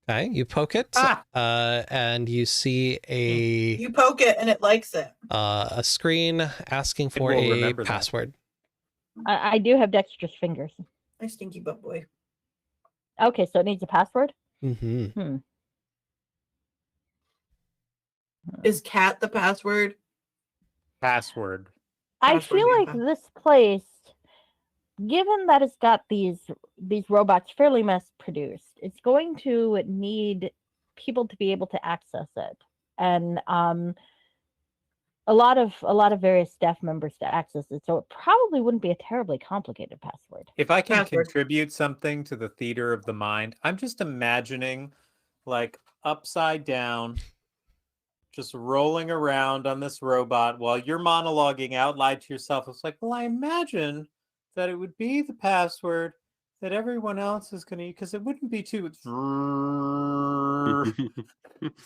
Okay, you poke it, and you see You poke it and it likes it. a screen asking for will a remember that. password. I do have dexterous fingers. My stinky butt boy. Okay, so it needs a password. Mm-hmm. Is cat the password? Password. I Password feel like Napa. this place, given that it's got these robots fairly mass produced, it's going to need people to be able to access it, and a lot of various staff members to access it. So it probably wouldn't be a terribly complicated password. If I can Password. contribute something to the theater of the mind, I'm just imagining like upside down, just rolling around on this robot while you're monologuing out loud to yourself. It's like, well, I imagine that it would be the password that everyone else is going to use because it wouldn't be too.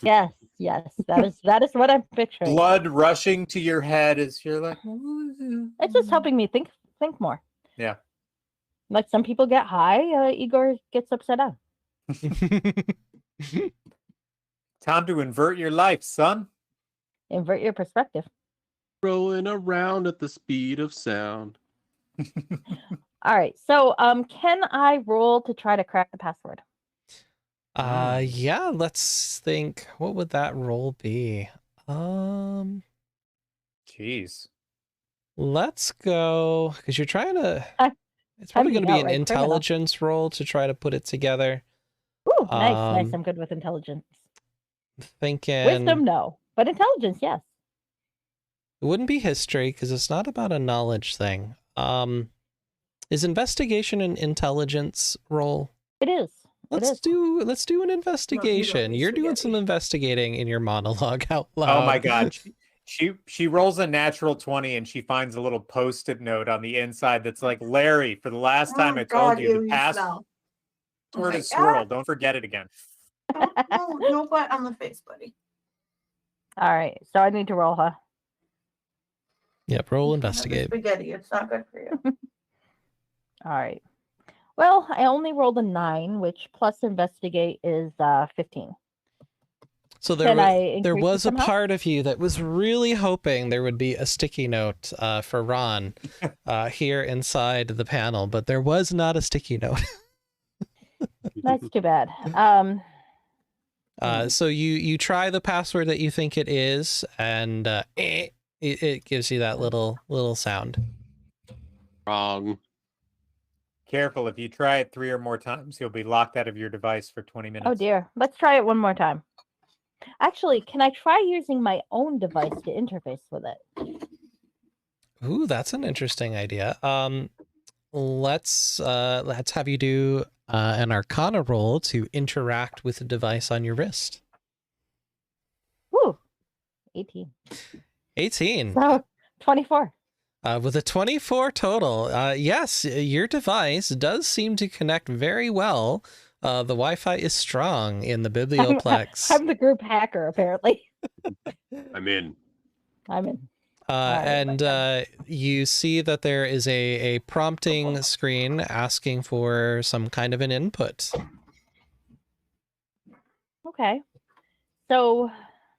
Yes, that is what I'm picturing. Blood rushing to your head as you're like, It's just helping me think more. Yeah. Like some people get high, Igor gets upside down. Time to invert your life, son. Invert your perspective. Rolling around at the speed of sound. All right. So, can I roll to try to crack the password? Yeah, let's think. What would that roll be? Jeez. Let's go, because you're trying to... It's I'm probably going the to be an outright criminal. intelligence roll to try to put it together. Ooh, nice. I'm good with intelligence. Thinking... Wisdom, no. But intelligence, yes. It wouldn't be history, because it's not about a knowledge thing. Is investigation an intelligence roll? It is. Let's do an investigation. You're doing some spaghetti. investigating in your monologue out loud. Oh my god. She rolls a natural 20 and she finds a little post-it note on the inside that's like, Larry, for the last time I told you, the password is swirl. Don't forget it again. No butt on the face, buddy. All right. So I need to roll, huh? Yep, roll Have the investigate. spaghetti. It's not good for you. All right. Well, I only rolled a 9, which plus investigate is 15. So there was a part of you that was really hoping there would be a sticky note for Ron here inside the panel, but there was not a sticky note. That's too bad. So you try the password that you think it is, and it gives you that little sound. Wrong. Careful, if you try it 3 or more times, you'll be locked out of your device for 20 minutes. Oh dear. Let's try it one more time. Actually, can I try using my own device to interface with it? Ooh, that's an interesting idea. Let's have you do an Arcana roll to interact with the device on your wrist. Woo! 18. 18. So, 24. With a 24 total, yes, your device does seem to connect very well. The Wi-Fi is strong in the Biblioplex. I'm the group hacker, apparently. I'm in. I'm in. You see that there is a prompting screen asking for some kind of an input. Okay. So,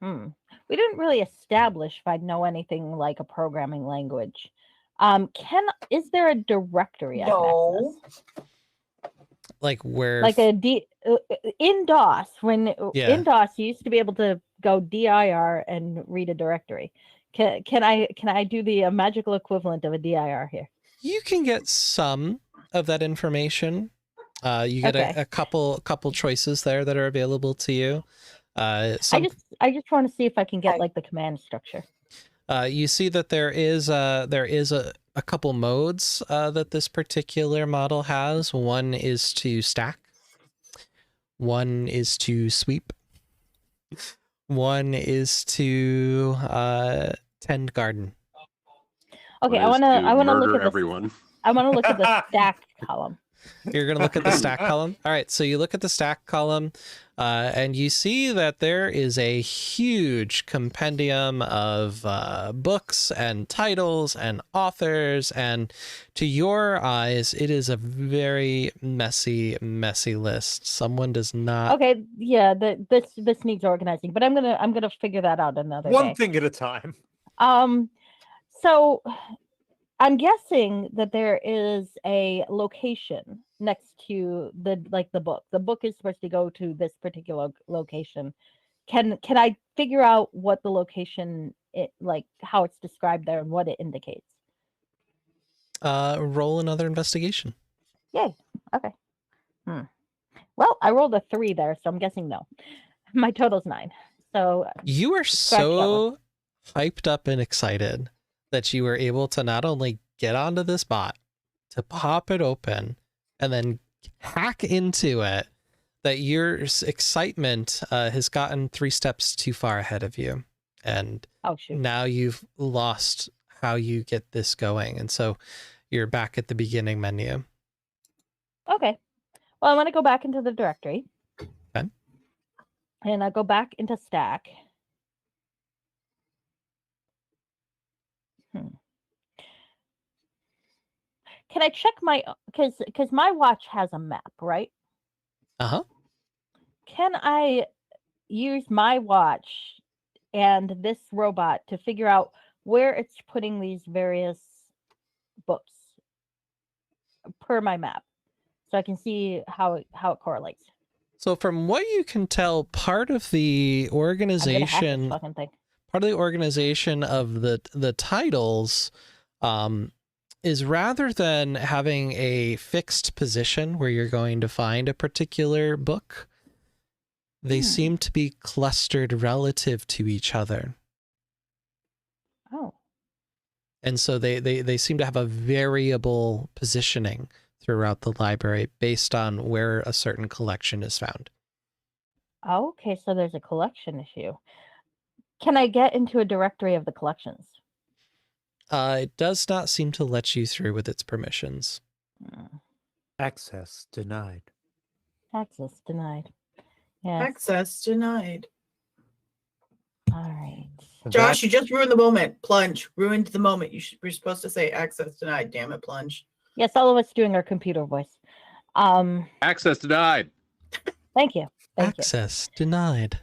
we didn't really establish if I know anything like a programming language. Is there a directory I can access? Like where? Like in DOS, in DOS you used to be able to go dir and read a directory. Can I do the magical equivalent of a dir here? You can get some of that information. You get a couple choices there that are available to you. I just want to see if I can get like the command structure. You see that there is a couple modes that this particular model has. One is to stack. One is to sweep. One is to tend garden. Okay, I want to look at everyone. I want to look at the stack column. You're going to look at the stack column? All right, so you look at the stack column, and you see that there is a huge compendium of books and titles and authors, and to your eyes, it is a very messy list. Someone does not... Okay, yeah, this needs organizing, but I'm gonna figure that out another day. One thing at a time. So I'm guessing that there is a location next to the book. The book is supposed to go to this particular location. Can I figure out what the location, how it's described there and what it indicates? Roll another investigation. Yay. Okay. Well, I rolled a 3 there, so I'm guessing no. My total's 9. So you are so hyped up and excited that you were able to not only get onto this bot, to pop it open, and then hack into it, that your excitement has gotten 3 steps too far ahead of you. And now you've lost how you get this going. And so you're back at the beginning menu. Okay. Well, I want to go back into the directory. Okay. And I go back into stack. Can I check my, because my watch has a map, right? Uh-huh. Can I use my watch and this robot to figure out where it's putting these various books per my map, so I can see how it correlates. So from what you can tell, part of the I'm gonna hack this organization, fucking thing. part of the organization of the titles, is rather than having a fixed position where you're going to find a particular book, they seem to be clustered relative to each other. Oh. And so they seem to have a variable positioning throughout the library based on where a certain collection is found. Okay, so there's a collection issue. Can I get into a directory of the collections? It does not seem to let you through with its permissions. Access denied. Access denied. Yes. Access denied. All right. Josh, you just ruined the moment. Plunge. Ruined the moment. We're supposed to say access denied. Damn it, Plunge. Yes, all of us doing our computer voice. Access denied. Thank you. Thank you. Access denied.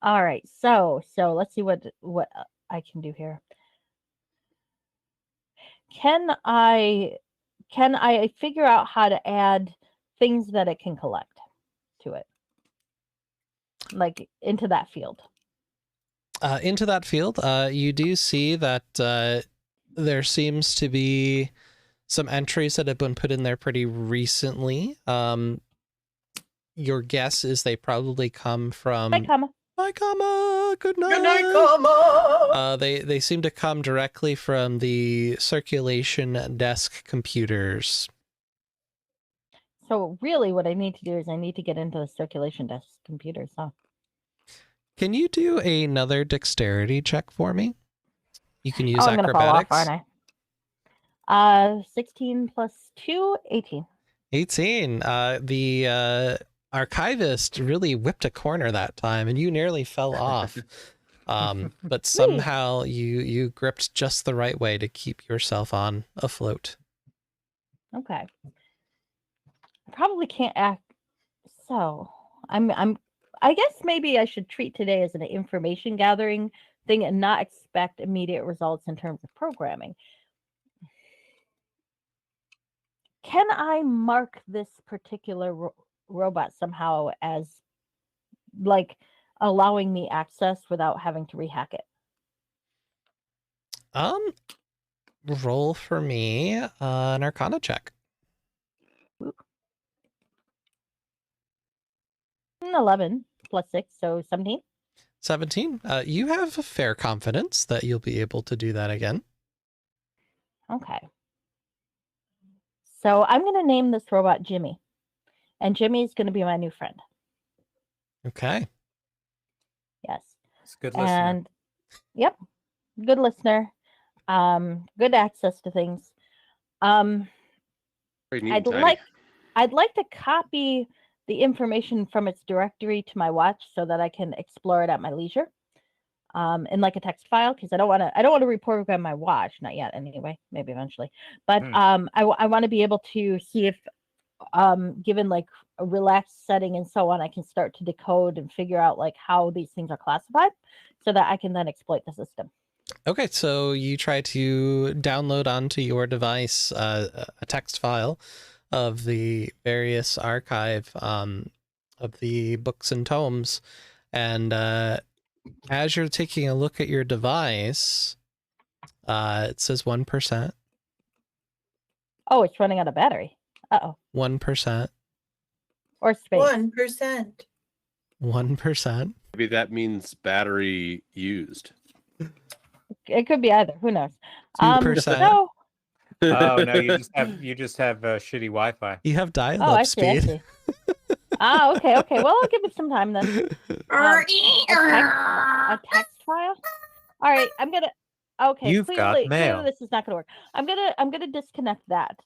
All right. So let's see what I can do here. Can I figure out how to add things that it can collect to it, like into that field? Into that field, you do see that there seems to be some entries that have been put in there pretty recently. Your guess is they probably come from... Hi, comma. Hi, comma. Good night. Good night, comma. They seem to come directly from the circulation desk computers. So really what I need to do is I need to get into the circulation desk computers, huh? Can you do another dexterity check for me? You can use I'm gonna fall off, acrobatics. aren't I? 16 plus 2, 18. 18. The archivist really whipped a corner that time, and you nearly fell off. But somehow you gripped just the right way to keep yourself on afloat. Okay. I probably can't act. So I guess maybe I should treat today as an information gathering thing and not expect immediate results in terms of programming. Can I mark this particular robot somehow as like allowing me access without having to rehack it? Roll for me an Arcana check. Ooh. 11 plus 6, so 17. 17. You have a fair confidence that you'll be able to do that again. Okay. So I'm going to name this robot Jimmy. And Jimmy is going to be my new friend. Okay. Yes. It's a good listener. And yep, good listener. Good access to things. Very neat and tidy. I'd like to copy the information from its directory to my watch so that I can explore it at my leisure. In like a text file, because I don't want to reprogram my watch, not yet anyway, maybe eventually. But I want to be able to see if given like a relaxed setting and so on, I can start to decode and figure out like how these things are classified so that I can then exploit the system. Okay, so you try to download onto your device a text file of the various archive of the books and tomes, and as you're taking a look at your device, it says 1%. Oh, it's running out of battery. 1%. Or space. 1%. 1%. Maybe that means battery used. It could be either. Who knows? 2%. So, Oh no, you just have shitty Wi-Fi. You have I dial-up see. I speed. see. Okay. Well, I'll give it some time then. A text file. All right, I'm gonna. Okay, You've got clearly mail. this is not gonna work. I'm gonna disconnect that.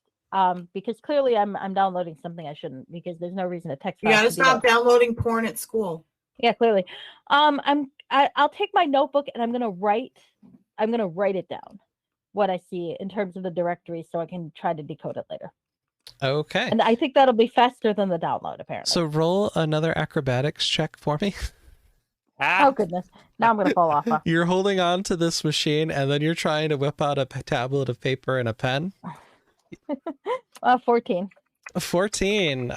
Because clearly I'm downloading something I shouldn't, because there's no reason a text You file gotta should do stop that. downloading porn at school. Yeah, clearly. I'll take my notebook and I'm gonna write it down, what I see in terms of the directory, so I can try to decode it later. Okay. And I think that'll be faster than the download, apparently. So roll another acrobatics check for me. Oh goodness! Now I'm gonna fall off. Huh? You're holding on to this machine, and then you're trying to whip out a tablet of paper and a pen. 14. 14.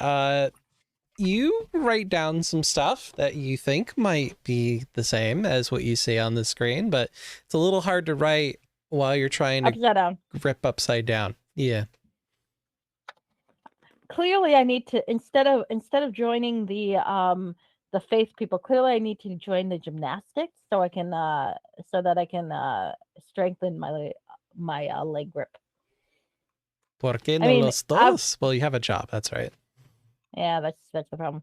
You write down some stuff that you think might be the same as what you see on the screen, but it's a little hard to write while you're trying to Upside down. rip upside down. Yeah. Clearly, I need to instead of joining the faith people. Clearly, I need to join the gymnastics so I can so that I can strengthen my leg grip. ¿Por qué no mean, los dos? Well, you have a job. That's right. Yeah, that's the problem.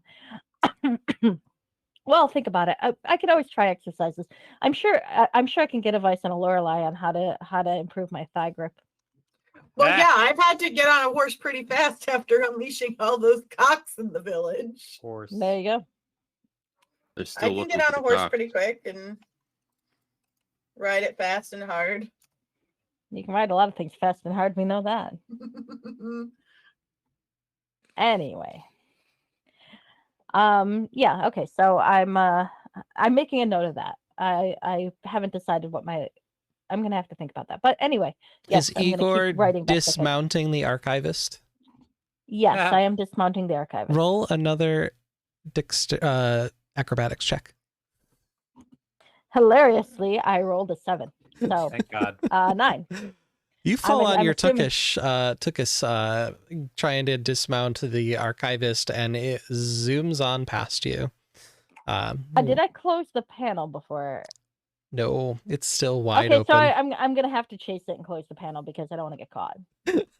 Well, think about it. I could always try exercises. I'm sure I can get advice on a Lorelei on how to improve my thigh grip. Well, yeah, I've had to get on a horse pretty fast after unleashing all those cocks in the village. Horse. There you go. They're I still can looking get on for a the horse cock. pretty quick and ride it fast and hard. You can ride a lot of things fast and hard. We know that. Anyway. Yeah, okay. So I'm making a note of that. I haven't decided what I'm gonna have to think about that. But anyway, yes, Is I'm gonna Igor keep writing back dismounting the archivist? Yes, I am dismounting the archivist. Roll another acrobatics check. Hilariously, I rolled a 7. So Thank God. 9. You fall on I'm your assuming- tuchus trying to dismount the archivist, and it zooms on past you. Did I close the panel before? No, it's still wide Okay, open. so I'm gonna have to chase it and close the panel because I don't want to get caught.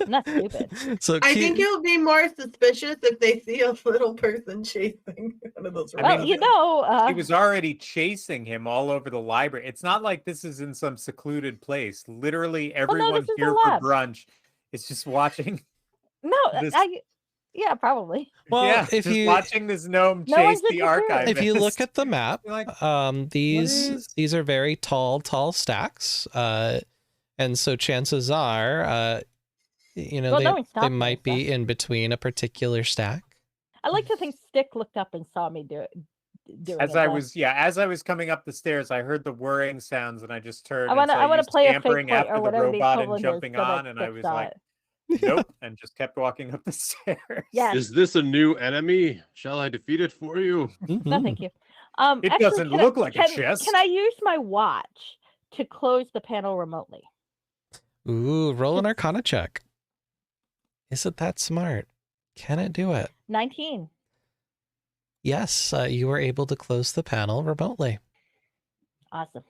I'm not stupid. So I think it'll be more suspicious if they see a little person chasing one of those. Well, mean, you know, He was already chasing him all over the library. It's not like this is in some secluded place. Literally, everyone this is the here for lab. brunch is just watching. no, this- yeah, probably. well, yeah, if just you watching this gnome No chase one's the interfering. archivist. if you look at the map, You're like, these are very tall stacks, and so chances are, Well, no one they stopped might me, be in between a particular stack. I like to think Stick looked up and saw me doing as it. I though. was coming up the stairs, I heard the whirring sounds, and I just turned. I want and saw to you play a fake scampering point after or the whatever the robot and equivalent jumping is, so that on, and I Stick was saw like, it. nope, and just kept walking up the stairs. Yes. Is this a new enemy? Shall I defeat it for you? No, thank you. It Actually, doesn't can look like a can, chest. Can I use my watch to close the panel remotely? Ooh, roll an Arcana check. Is it that smart? Can it do it? 19. Yes, you were able to close the panel remotely. Awesome.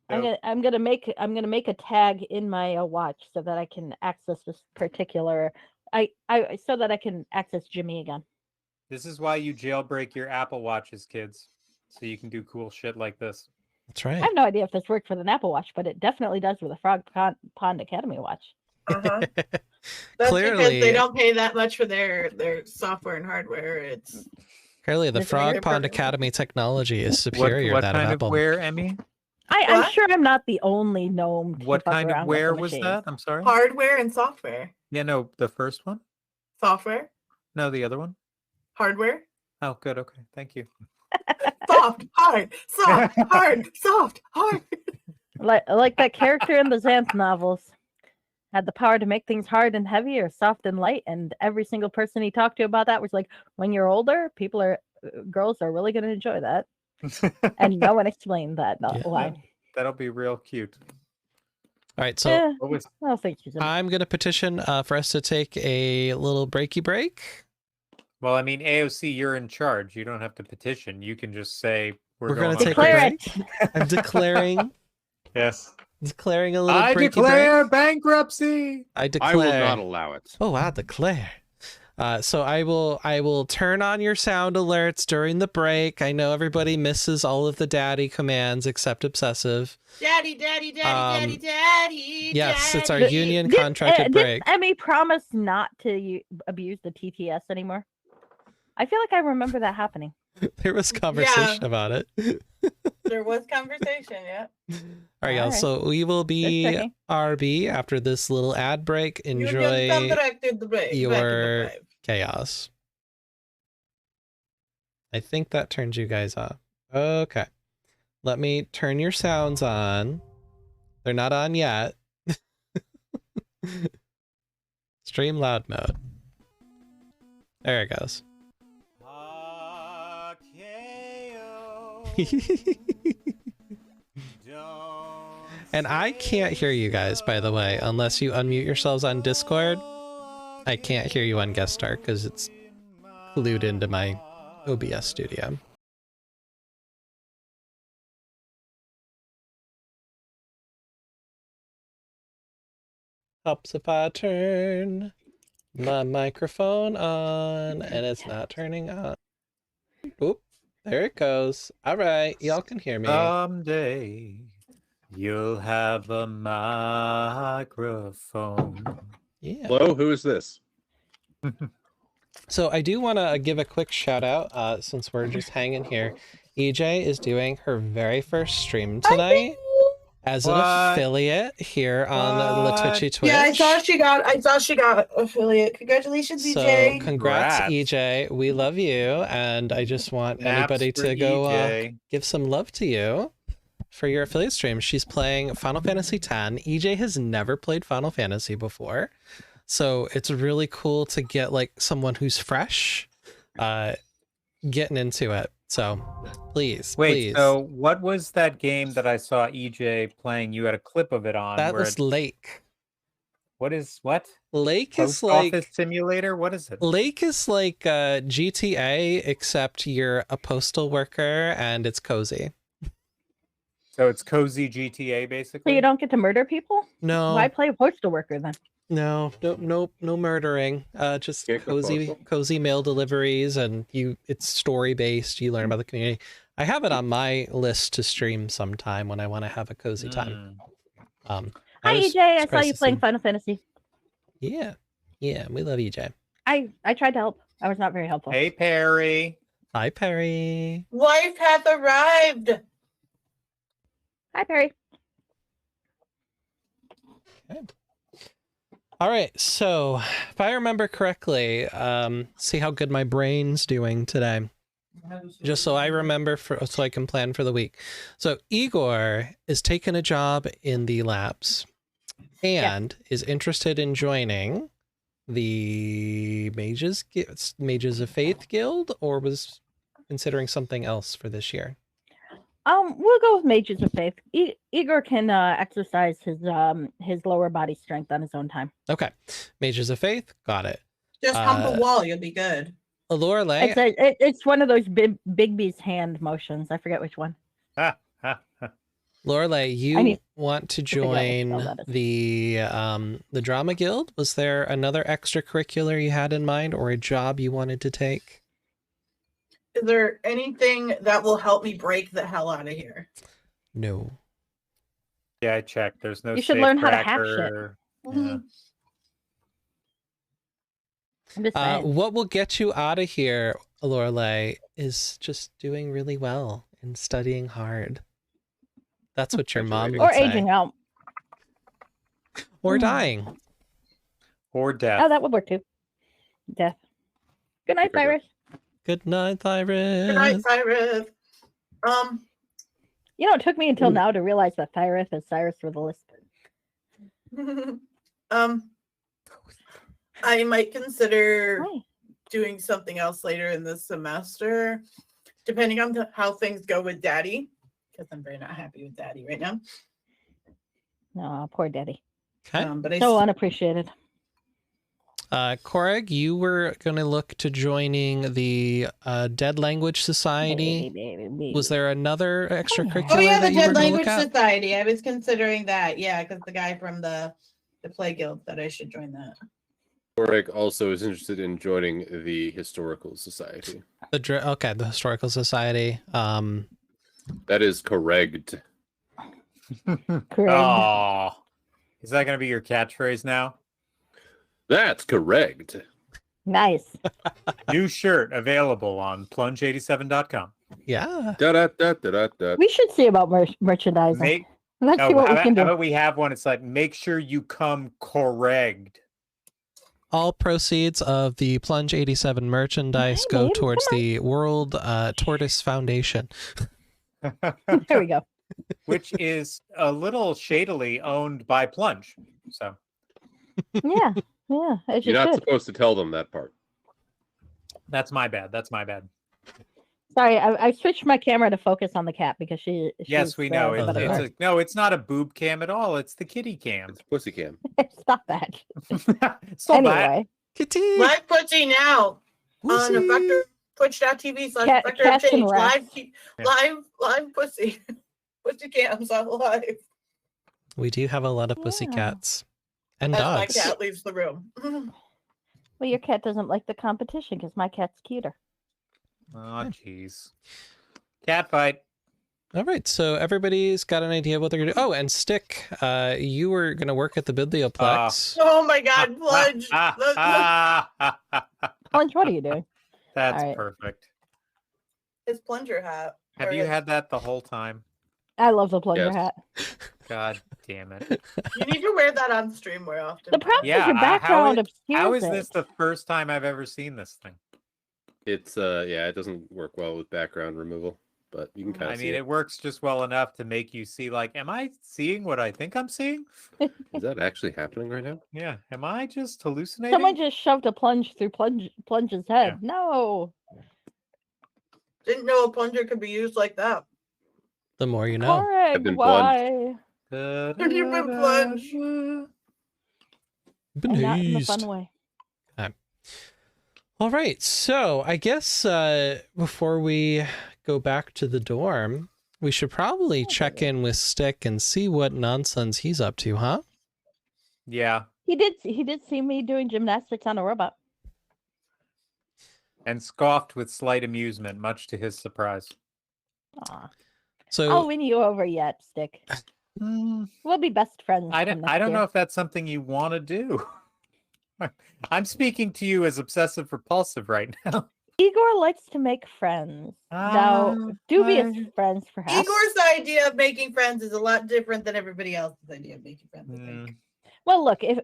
Dope. I'm gonna make a tag in my watch so that I can access this particular. So that I can access Jimmy again. This is why you jailbreak your Apple Watches, kids, so you can do cool shit like this. That's I right. have no idea if this worked for the Apple Watch, but it definitely does with the Frog Pond Academy watch. Uh-huh. That's Clearly, because they don't pay that much for their software and hardware. It's clearly, the It's Frog very Pond perfect. Academy technology is superior to that of Apple. Emmy? I'm What? sure I'm not the only gnome. to What fuck kind around of with the where was machines. that? I'm sorry. hardware and software. Yeah, no, the first one. Software, No, the other one. hardware, Oh, good. Okay, thank you. soft, hard, soft, hard, soft, hard. Like that character in the Xanth novels. Had the power to make things hard and heavy or soft and light, and every single person he talked to about that was like, when you're older, girls are really going to enjoy that. And no one explained that Yeah. line. That'll be real cute. All right, so Eh, What was well, thank you. Jimmy. I'm going to petition for us to take a little breaky break. Well, I mean, AOC, you're in charge. You don't have to petition. You can just say We're going gonna on take a Declare break. it. I'm Yes. declaring a little I breaky declare break. bankruptcy. I declare. I will not allow it. Oh, I declare. So I will turn on your sound alerts during the break. I know everybody misses all of the daddy commands except obsessive. Daddy, daddy, daddy, daddy, daddy. Yes, it's our daddy. union contracted break. Did Emmy promise not to abuse the TTS anymore? I feel like I remember that happening. There was conversation about it. There was conversation, yeah. All right, y'all. Alright. So we will be Just checking. RB after this little ad break. Union Enjoy contracted break. Back in the your drive. chaos. I think that turned you guys off. Okay. Let me turn your sounds on. They're not on yet. Stream loud mode. There it goes. And I can't hear you guys, by the way, unless you unmute yourselves on Discord. I can't hear you on Guest Star because it's glued into my OBS studio. Helps if I turn my microphone on and it's not turning on. Oop, there it goes. All right, y'all can hear me. Someday you'll have a microphone. Yeah. Hello, who is this? So I do want to give a quick shout out since we're just hanging here. EJ is doing her very first stream tonight as an affiliate here on the Twitchy Twitch. Yeah, I saw she got affiliate. Congratulations, So EJ. congrats, EJ. We love you, and I just want anybody to go give some love to you for your affiliate stream. She's playing Final Fantasy X. EJ has never played Final Fantasy before, so it's really cool to get like someone who's fresh, getting into it. So please, Wait, so what was that game that I saw EJ playing? You had a clip of it on. That was Lake. What is what? Lake Post is like office simulator. What is it? Lake is like GTA, except you're a postal worker and it's cozy. So it's cozy GTA, So basically. you don't get to murder people? No, Why play a postal worker then? no murdering. Just Can't go postal. cozy mail deliveries, and it's story based. You learn about the community. I have it on my list to stream sometime when I want to have a cozy time. Hi, EJ. I saw you playing Final Fantasy. Yeah, we love EJ. I tried to help. I was not very helpful. Hey, Perry. Hi, Perry. Wife hath arrived. Hi, Perry. Okay. All right, so if I remember correctly, see how good my brain's doing today. Just so I remember, so I can plan for the week. So Igor is taking a job in the labs and is interested in joining the Mages of Faith Guild, or was considering something else for this year. We'll go with Mages of Faith. Igor can exercise his lower body strength on his own time. Okay, Mages of Faith, got it. Just hump a wall, you'll be good. Lorelei, It's one of those Bigby's hand motions. I forget which one. Lorelei, you want to join what the drama guild? Was there another extracurricular you had in mind, or a job you wanted to take? Is there anything that will help me break the hell out of here? No. Yeah, I checked. There's no. You should learn how to hack shit. Yeah. I'm just saying. What will get you out of here, Lorelei, is just doing really well and studying hard. That's what your mom would Or say. aging out. Or dying. Or death. Oh, that would work too. Death. Good night, Cyrus. Good night, Thyris. Good night, Cyrus. You know, it took me until now to realize that Cyrus is Cyrus for the list. I might consider doing something else later in the semester, depending on how things go with Daddy, because I'm very not happy with Daddy right now. No, poor Daddy. Okay. But So unappreciated. Koreg, you were going to look to joining the Dead Language Society. Was there another extracurricular? Oh yeah, the that you were Dead gonna Language look at? Society. I was considering that. Yeah, because the guy from the Play Guild said I should join that. Oric also is interested in joining the Historical Society. The Historical Society. That is correct. Oh, is that going to be your catchphrase now? That's correct. Nice. New shirt available on plunge87.com. Yeah. Da-da-da-da-da-da. We should see about merchandising. Let's see what we can do. How about we have one? It's like, make sure you come correct. All proceeds of the Plunge 87 merchandise go towards the World Tortoise Foundation. There we go. Which is a little shadily owned by Plunge. So Yeah, yeah. As you You're not should. supposed to tell them that part. that's my bad. That's my bad. Sorry, I switched my camera to focus on the cat because she's Yes, we know. the butt of it's the a- No, it's not a boob cam at all. It's the kitty cam. It's pussy cam. joke. Stop that. Still Anyway, Kitty. Live pussy now on Pussy. Affector Twitch.tv Cat- cats and /AffectorOfChange. rats. Live pussy. Pussy cams on live. We do have a lot of Yeah. pussy cats and As dogs. my cat leaves the room. well, your cat doesn't like the competition because my cat's cuter. Oh, jeez. Cat fight. All right, so everybody's got an idea of what they're gonna do. Oh, and Stick, you were gonna work at the Biblioplex. Oh my god, Plunge. Plunge, what are you doing? That's All right. perfect. His plunger hat. Have Or you his- had that the whole time? I love the plunger Yes. hat. God damn it. You need to wear that on stream more often. The problem Yeah, is your how background is- obscures How is it. this the first time I've ever seen this thing? It's yeah, it doesn't work well with background removal, but you can kind I of mean, see it works just well enough to make you see, like, am I seeing what I think I'm seeing? Is that actually happening right now? Yeah. Am I just hallucinating? Someone just shoved a plunge through Plunge's head. No. Didn't know a plunger could be used like that. The more you know. Correct. been Why? You've been plunged. And not in the Beneath. fun way. All right, so I guess before we go back to the dorm, we should probably check in with Stick and see what nonsense he's up to, huh? Yeah. He did see me doing gymnastics on a robot. And scoffed with slight amusement, much to his surprise. Aw. So I'll win you over yet, Stick. We'll be best friends. I come don't. I next don't year. know if that's something you want to do. I'm speaking to you as obsessive repulsive right now. Igor likes to make friends. Now, dubious friends, perhaps. Igor's idea of making friends is a lot different than everybody else's idea of making friends, I think. Well, look, if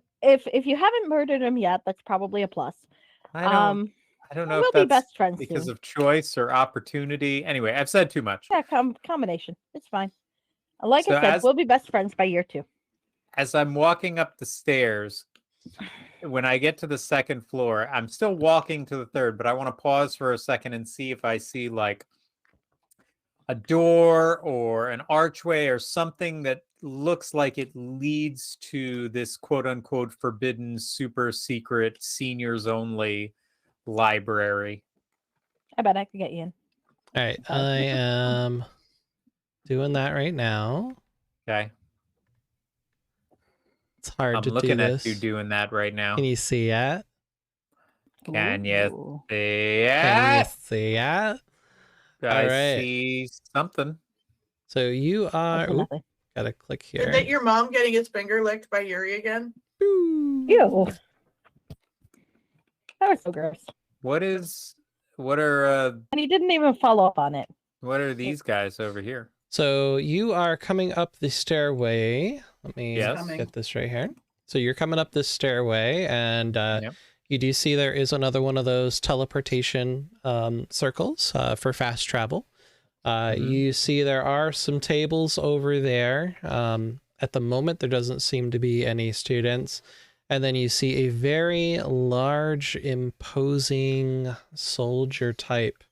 you haven't murdered him yet, that's probably a plus. I don't know We'll if be that's best friends because soon. of choice or opportunity. Anyway, I've said too much. Yeah, combination. It's fine. Like So I said, as- we'll be best friends by year 2. As I'm walking up the stairs, when I get to the second floor, I'm still walking to the third, but I want to pause for a second and see if I see like a door or an archway or something that looks like it leads to this quote unquote forbidden, super secret, seniors only library. I bet I could get you in. all right, I am doing that right now. Okay. It's hard I'm to do looking at this. you doing that right now. Can you see it? Can you Ooh. see Can you it? see it? I Alright. see something. So you I are. see Oop, nothing. gotta click Is here. that your mom getting his finger licked by Yuri again? Ew. That was so gross. What are And he didn't even follow up on it. what are these guys over here? So you are coming up the stairway. Let me Yes. get this right here. So you're coming up this stairway, and Yep. you do see there is another one of those teleportation circles for fast travel. Mhm. You see there are some tables over there. At the moment, there doesn't seem to be any students. And then you see a very large, imposing soldier type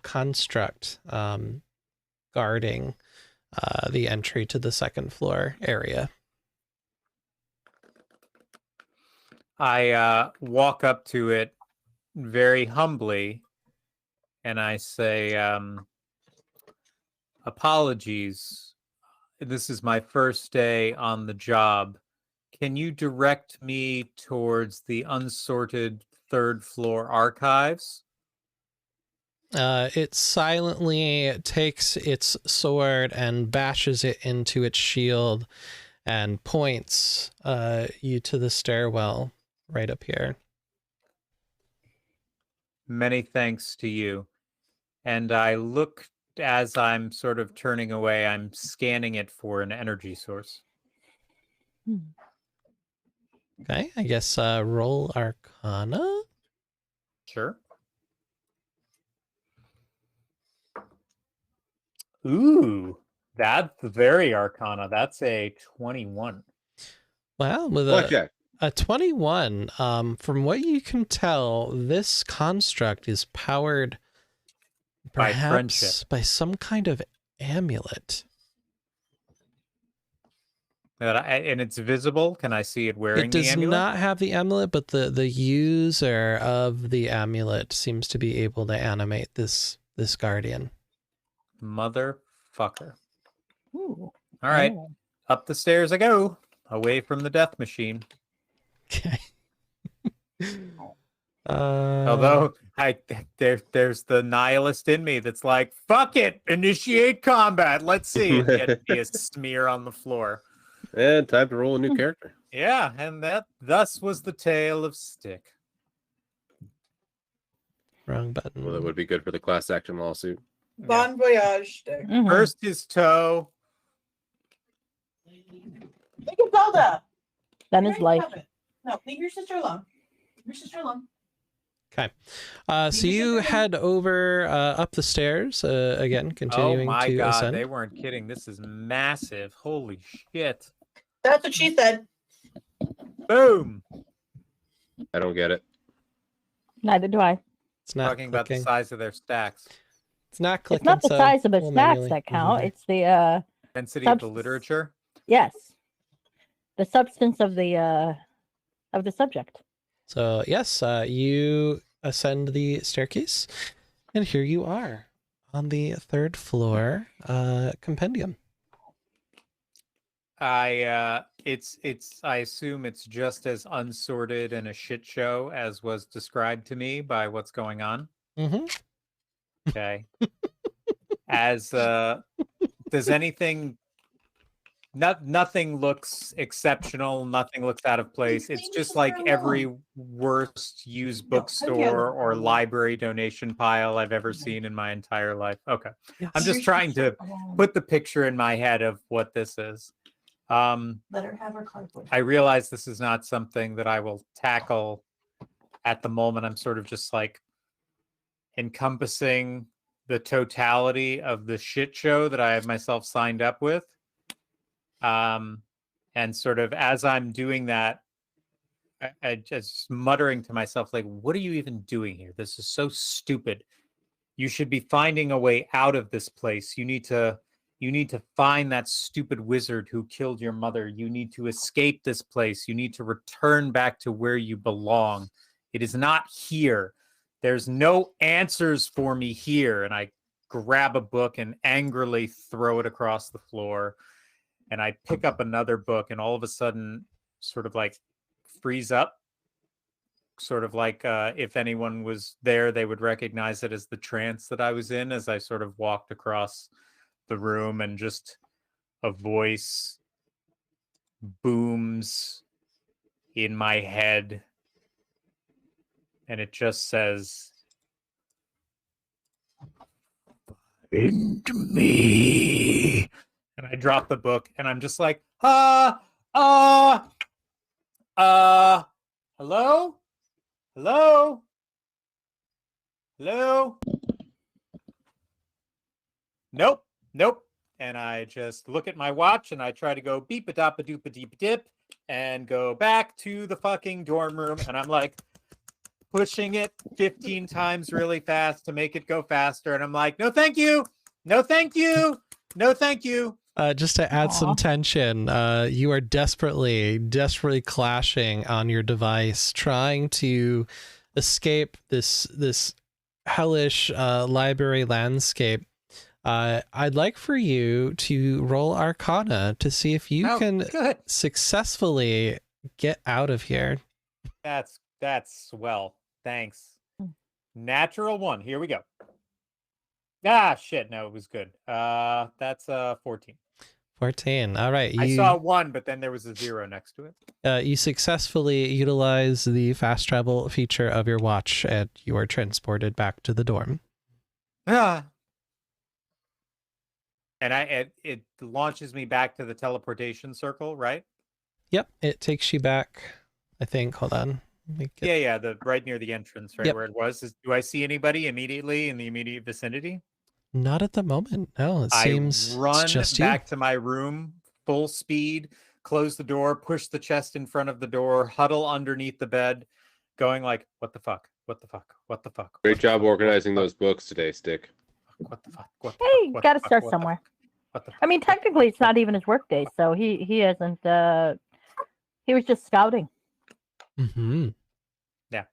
construct guarding the entry to the second floor area. I walk up to it very humbly and I say, apologies. This is my first day on the job. Can you direct me towards the unsorted third floor archives? It silently takes its sword and bashes it into its shield and points you to the stairwell right up here. Many thanks to you. And I look as I'm sort of turning away, I'm scanning it for an energy source. Okay, I guess roll Arcana. Sure. Ooh, that's very arcana. That's a 21. Well, with Blackjack. a 21, from what you can tell, this construct is powered By perhaps friendship. by some kind of amulet. And it's visible. Can I see it wearing It the does amulet? not have the amulet, but the user of the amulet seems to be able to animate this guardian. Motherfucker. Ooh. All right. Yeah. Up the stairs I go. Away from the death machine. Okay. Although there's the nihilist in me that's like, fuck it, initiate combat. Let's see. And get me a smear on the floor. And time to roll a new character. Yeah, and that thus was the tale of Stick. Wrong button. Well, that would be good for the class action lawsuit. Yeah. Bon voyage. Stick. Mhm. First his toe. Look at Zelda. Then his life. No, leave your sister alone. Leave your sister alone. Okay. So you head over up the stairs again, continuing Oh my to god, ascend. they weren't kidding. This is massive. Holy shit. That's what she said. Boom. I don't get it. Neither do I. It's not Talking about the clicking. size of their stacks. It's not clicking. It's not the so size of the we'll snacks manually that count. move it. It's the Density of the Subs- literature. yes, the substance of the subject. So yes, you ascend the staircase, and here you are on the third floor compendium. I assume it's just as unsorted and a shit show as was described to me by what's going on. Mm-hmm. Okay. As does anything nothing looks exceptional, nothing looks out of place. It's just like every worst used bookstore or library donation pile I've ever seen in my entire life. Okay. I'm just trying to put the picture in my head of what this is. Let her have her cardboard. I realize this is not something that I will tackle at the moment. I'm sort of just like encompassing the totality of the shit show that I have myself signed up with. And sort of as I'm doing that, I just muttering to myself, like, what are you even doing here? This is so stupid. You should be finding a way out of this place. You need to find that stupid wizard who killed your mother. You need to escape this place. You need to return back to where you belong. It is not here. There's no answers for me here. And I grab a book and angrily throw it across the floor. And I pick up another book and all of a sudden sort of like freeze up. Sort of like if anyone was there, they would recognize it as the trance that I was in as I sort of walked across the room, and just a voice booms in my head. And it just says, "Find me." And I drop the book and I'm just like, hello? Hello? Hello? Nope. And I just look at my watch and I try to go beep a dop a doop a deep dip and go back to the fucking dorm room. And I'm like pushing it 15 times really fast to make it go faster. And I'm like, no, thank you. No, thank you. No, thank you. Just to add some tension, you are desperately clashing on your device, trying to escape this hellish library landscape. I'd like for you to roll Arcana to see if you can good. successfully get out of here. That's swell. Thanks. Natural 1. Here we go. Ah, shit. No, it was good. That's 14. 14. All right. I saw 1, but then there was a 0 next to it. You successfully utilize the fast travel feature of your watch, and you are transported back to the dorm. Ah. And it launches me back to the teleportation circle, right? Yep. It takes you back, I think. Hold on. Yeah, the right near the entrance, right? Yep. Where it was. Do I see anybody immediately in the immediate vicinity? Not at the moment. No, it seems I run it's just back to my room, full speed, close the door, push the chest in front of the door, huddle underneath the bed, going like, what the fuck? What the fuck? What the fuck? Great What the job fuck? organizing What those books today, Stick. What the fuck? What the Hey, fuck? What gotta the fuck? start What the somewhere. fuck? What the fuck? I mean, technically, it's not even his work day, so he hasn't. He was just scouting. Mm-hmm. Yeah.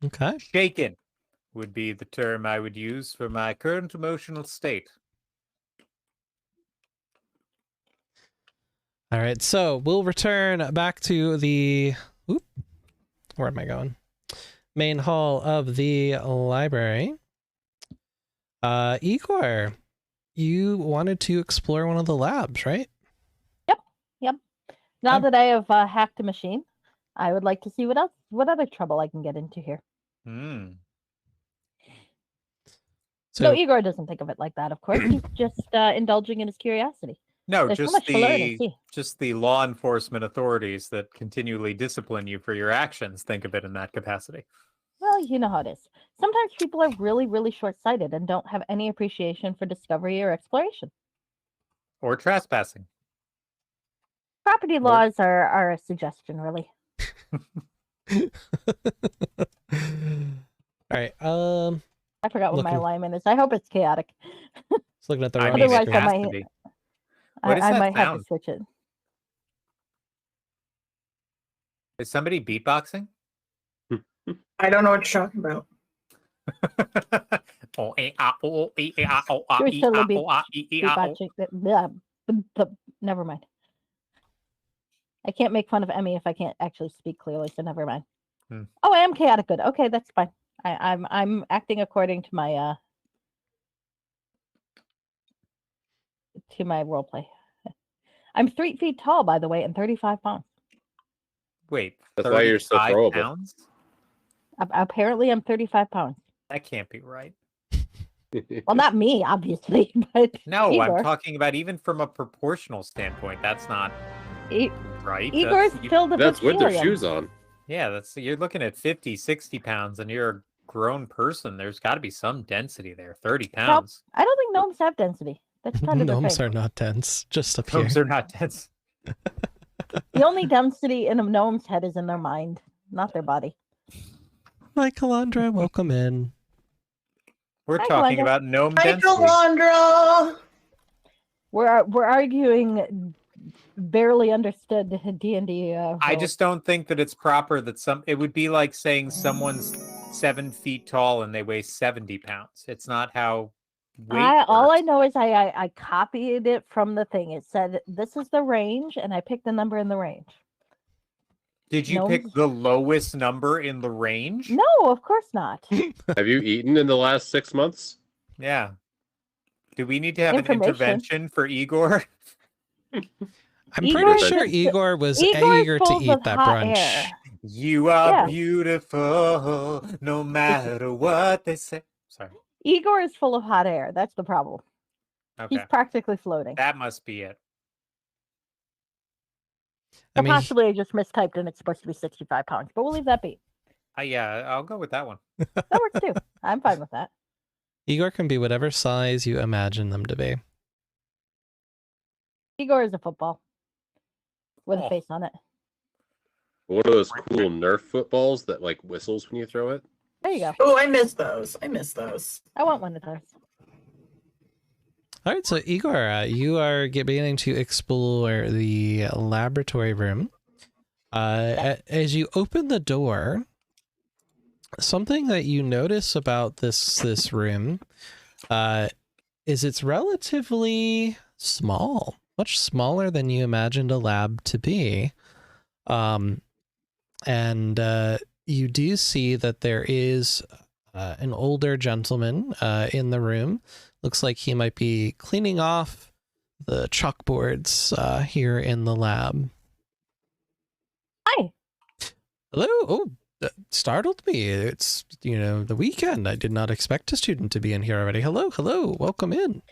Okay. Shaken would be the term I would use for my current emotional state. All right, so we'll return back to the where am I going? Main hall of the library. Igor, you wanted to explore one of the labs, right? Yep. Now Okay. that I have hacked a machine, I would like to see what other trouble I can get into here. Hmm. No, So Igor doesn't think of it like that, of course. He's just indulging in his curiosity. No, There's so much to learn and see. just the law enforcement authorities that continually discipline you for your actions think of it in that capacity. Well, you know how it is. Sometimes people are really, really short-sighted and don't have any appreciation for discovery or exploration. Or trespassing. Property laws are a suggestion, really. all right. I forgot what my Looking- alignment is. I hope it's chaotic. Just looking at the I wrong mean, Otherwise, it screen. I has might- to be. What is I that might have to sound? switch it. Is somebody beatboxing? I don't know what you're talking about. Never mind. I can't make fun of Emmy if I can't actually speak clearly, so never mind. Oh, I am chaotic good. Okay, that's fine. I'm acting according to my roleplay. I'm 3 feet tall, by the way, and 35 pounds. Wait, That's why you're so 35 throwable. pounds? Apparently, I'm 35 pounds. That can't be right. Well, not me, obviously, but No, Igor. I'm talking about even from a proportional standpoint. That's not right. Igor's filled with That's with their helium. shoes on. Yeah, you're looking at 50, 60 pounds, and you're a grown person. There's got to be some density there. 30 pounds. I don't think gnomes have density. That's kind of their Gnomes thing. are not dense. Just up here. Gnomes are not dense. The only density in a gnome's head is in their mind, not their body. Hi, Calandra. Welcome in. We're Hi, talking Glenda. about gnome Hi, density. Calandra! We're arguing barely understood D&D. I just don't think that it's proper that it would be like saying someone's 7 feet tall and they weigh 70 pounds. It's not how weight all I works. know is I copied it from the thing. It said this is the range, and I picked the number in the range. Did you pick the lowest number in the range? No, of course not. Have you eaten in the last 6 months? Yeah. Do we need to have an Information. intervention for Igor? I'm Igor pretty is sure just- Igor was Igor's eager to full eat of that hot brunch. air. You are Yeah. beautiful, no matter what they say. Sorry. Igor is full of hot air. That's the problem. Okay. He's practically floating. That must be it. I Or mean, possibly I just mistyped and it's supposed to be 65 pounds, but we'll leave that be. Yeah, I'll go with that one. That works too. I'm fine with that. Igor can be whatever size you imagine them to be. Igor is a football with Oh. a face on it. One of those cool Nerf footballs that like whistles when you throw it. There you go. Oh, I miss those. I miss those. I want one of those. All right, so Igor, you are beginning to explore the laboratory room. As you open the door, something that you notice about this room is it's relatively small, much smaller than you imagined a lab to be. And you do see that there is an older gentleman in the room. Looks like he might be cleaning off the chalkboards here in the lab. Hi. Hello. Oh, that startled me. It's, the weekend. I did not expect a student to be in here already. Hello. Welcome in.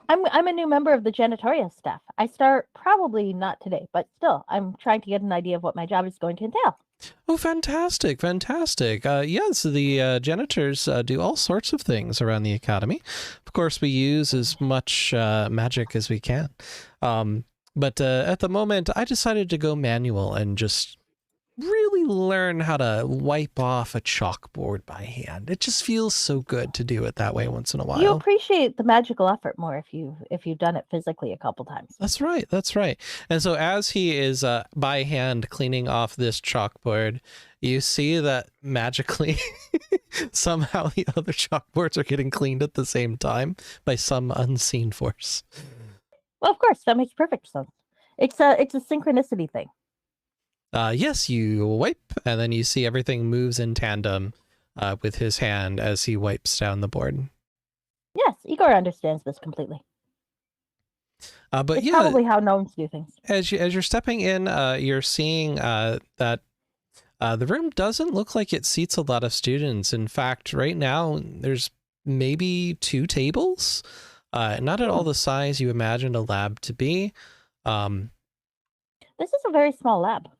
I'm a new member of the janitorial staff. I start probably not today, but still, I'm trying to get an idea of what my job is going to entail. Oh, fantastic, fantastic. Yes, the janitors do all sorts of things around the academy. Of course, we use as much magic as we can. But at the moment, I decided to go manual and just really learn how to wipe off a chalkboard by hand. It just feels so good to do it that way once in a while. You appreciate the magical effort more if you've done it physically a couple times. That's right. That's right. And so as he is by hand cleaning off this chalkboard, you see that magically somehow the other chalkboards are getting cleaned at the same time by some unseen force. Well, of course, that makes perfect sense. It's a synchronicity thing. Yes, you wipe, and then you see everything moves in tandem with his hand as he wipes down the board. Yes, Igor understands this completely. But it's yeah, probably how gnomes do things. As you're stepping in, you're seeing that the room doesn't look like it seats a lot of students. In fact, right now, there's maybe 2 tables, not at all the size you imagined a lab to be. This is a very small lab.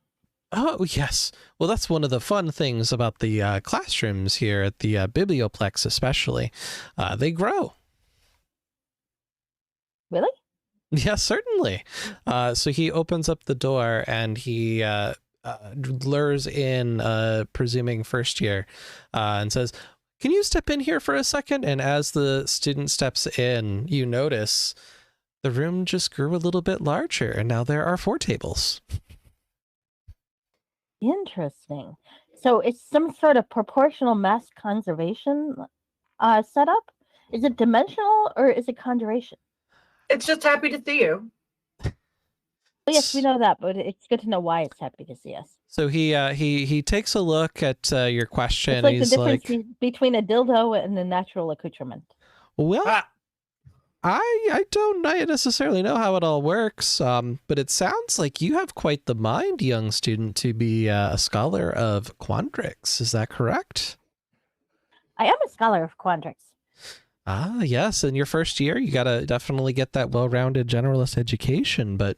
Oh, yes. Well, that's one of the fun things about the classrooms here at the Biblioplex especially. They grow. Really? Yes, certainly. So he opens up the door and he lures in, presuming first year, and says, "Can you step in here for a second?" And as the student steps in, you notice the room just grew a little bit larger, and now there are 4 tables. Interesting. So it's some sort of proportional mass conservation setup? Is it dimensional or is it conjuration? It's just happy to see you. Well, yes, we know that, but it's good to know why it's happy to see us. So he takes a look at your question. It's like he's the difference between a dildo and a natural accoutrement. Well, I don't necessarily know how it all works, but it sounds like you have quite the mind, young student, to be a scholar of Quandrix. Is that correct? I am a scholar of Quandrix. Ah, yes. In your first year, you got to definitely get that well-rounded generalist education, but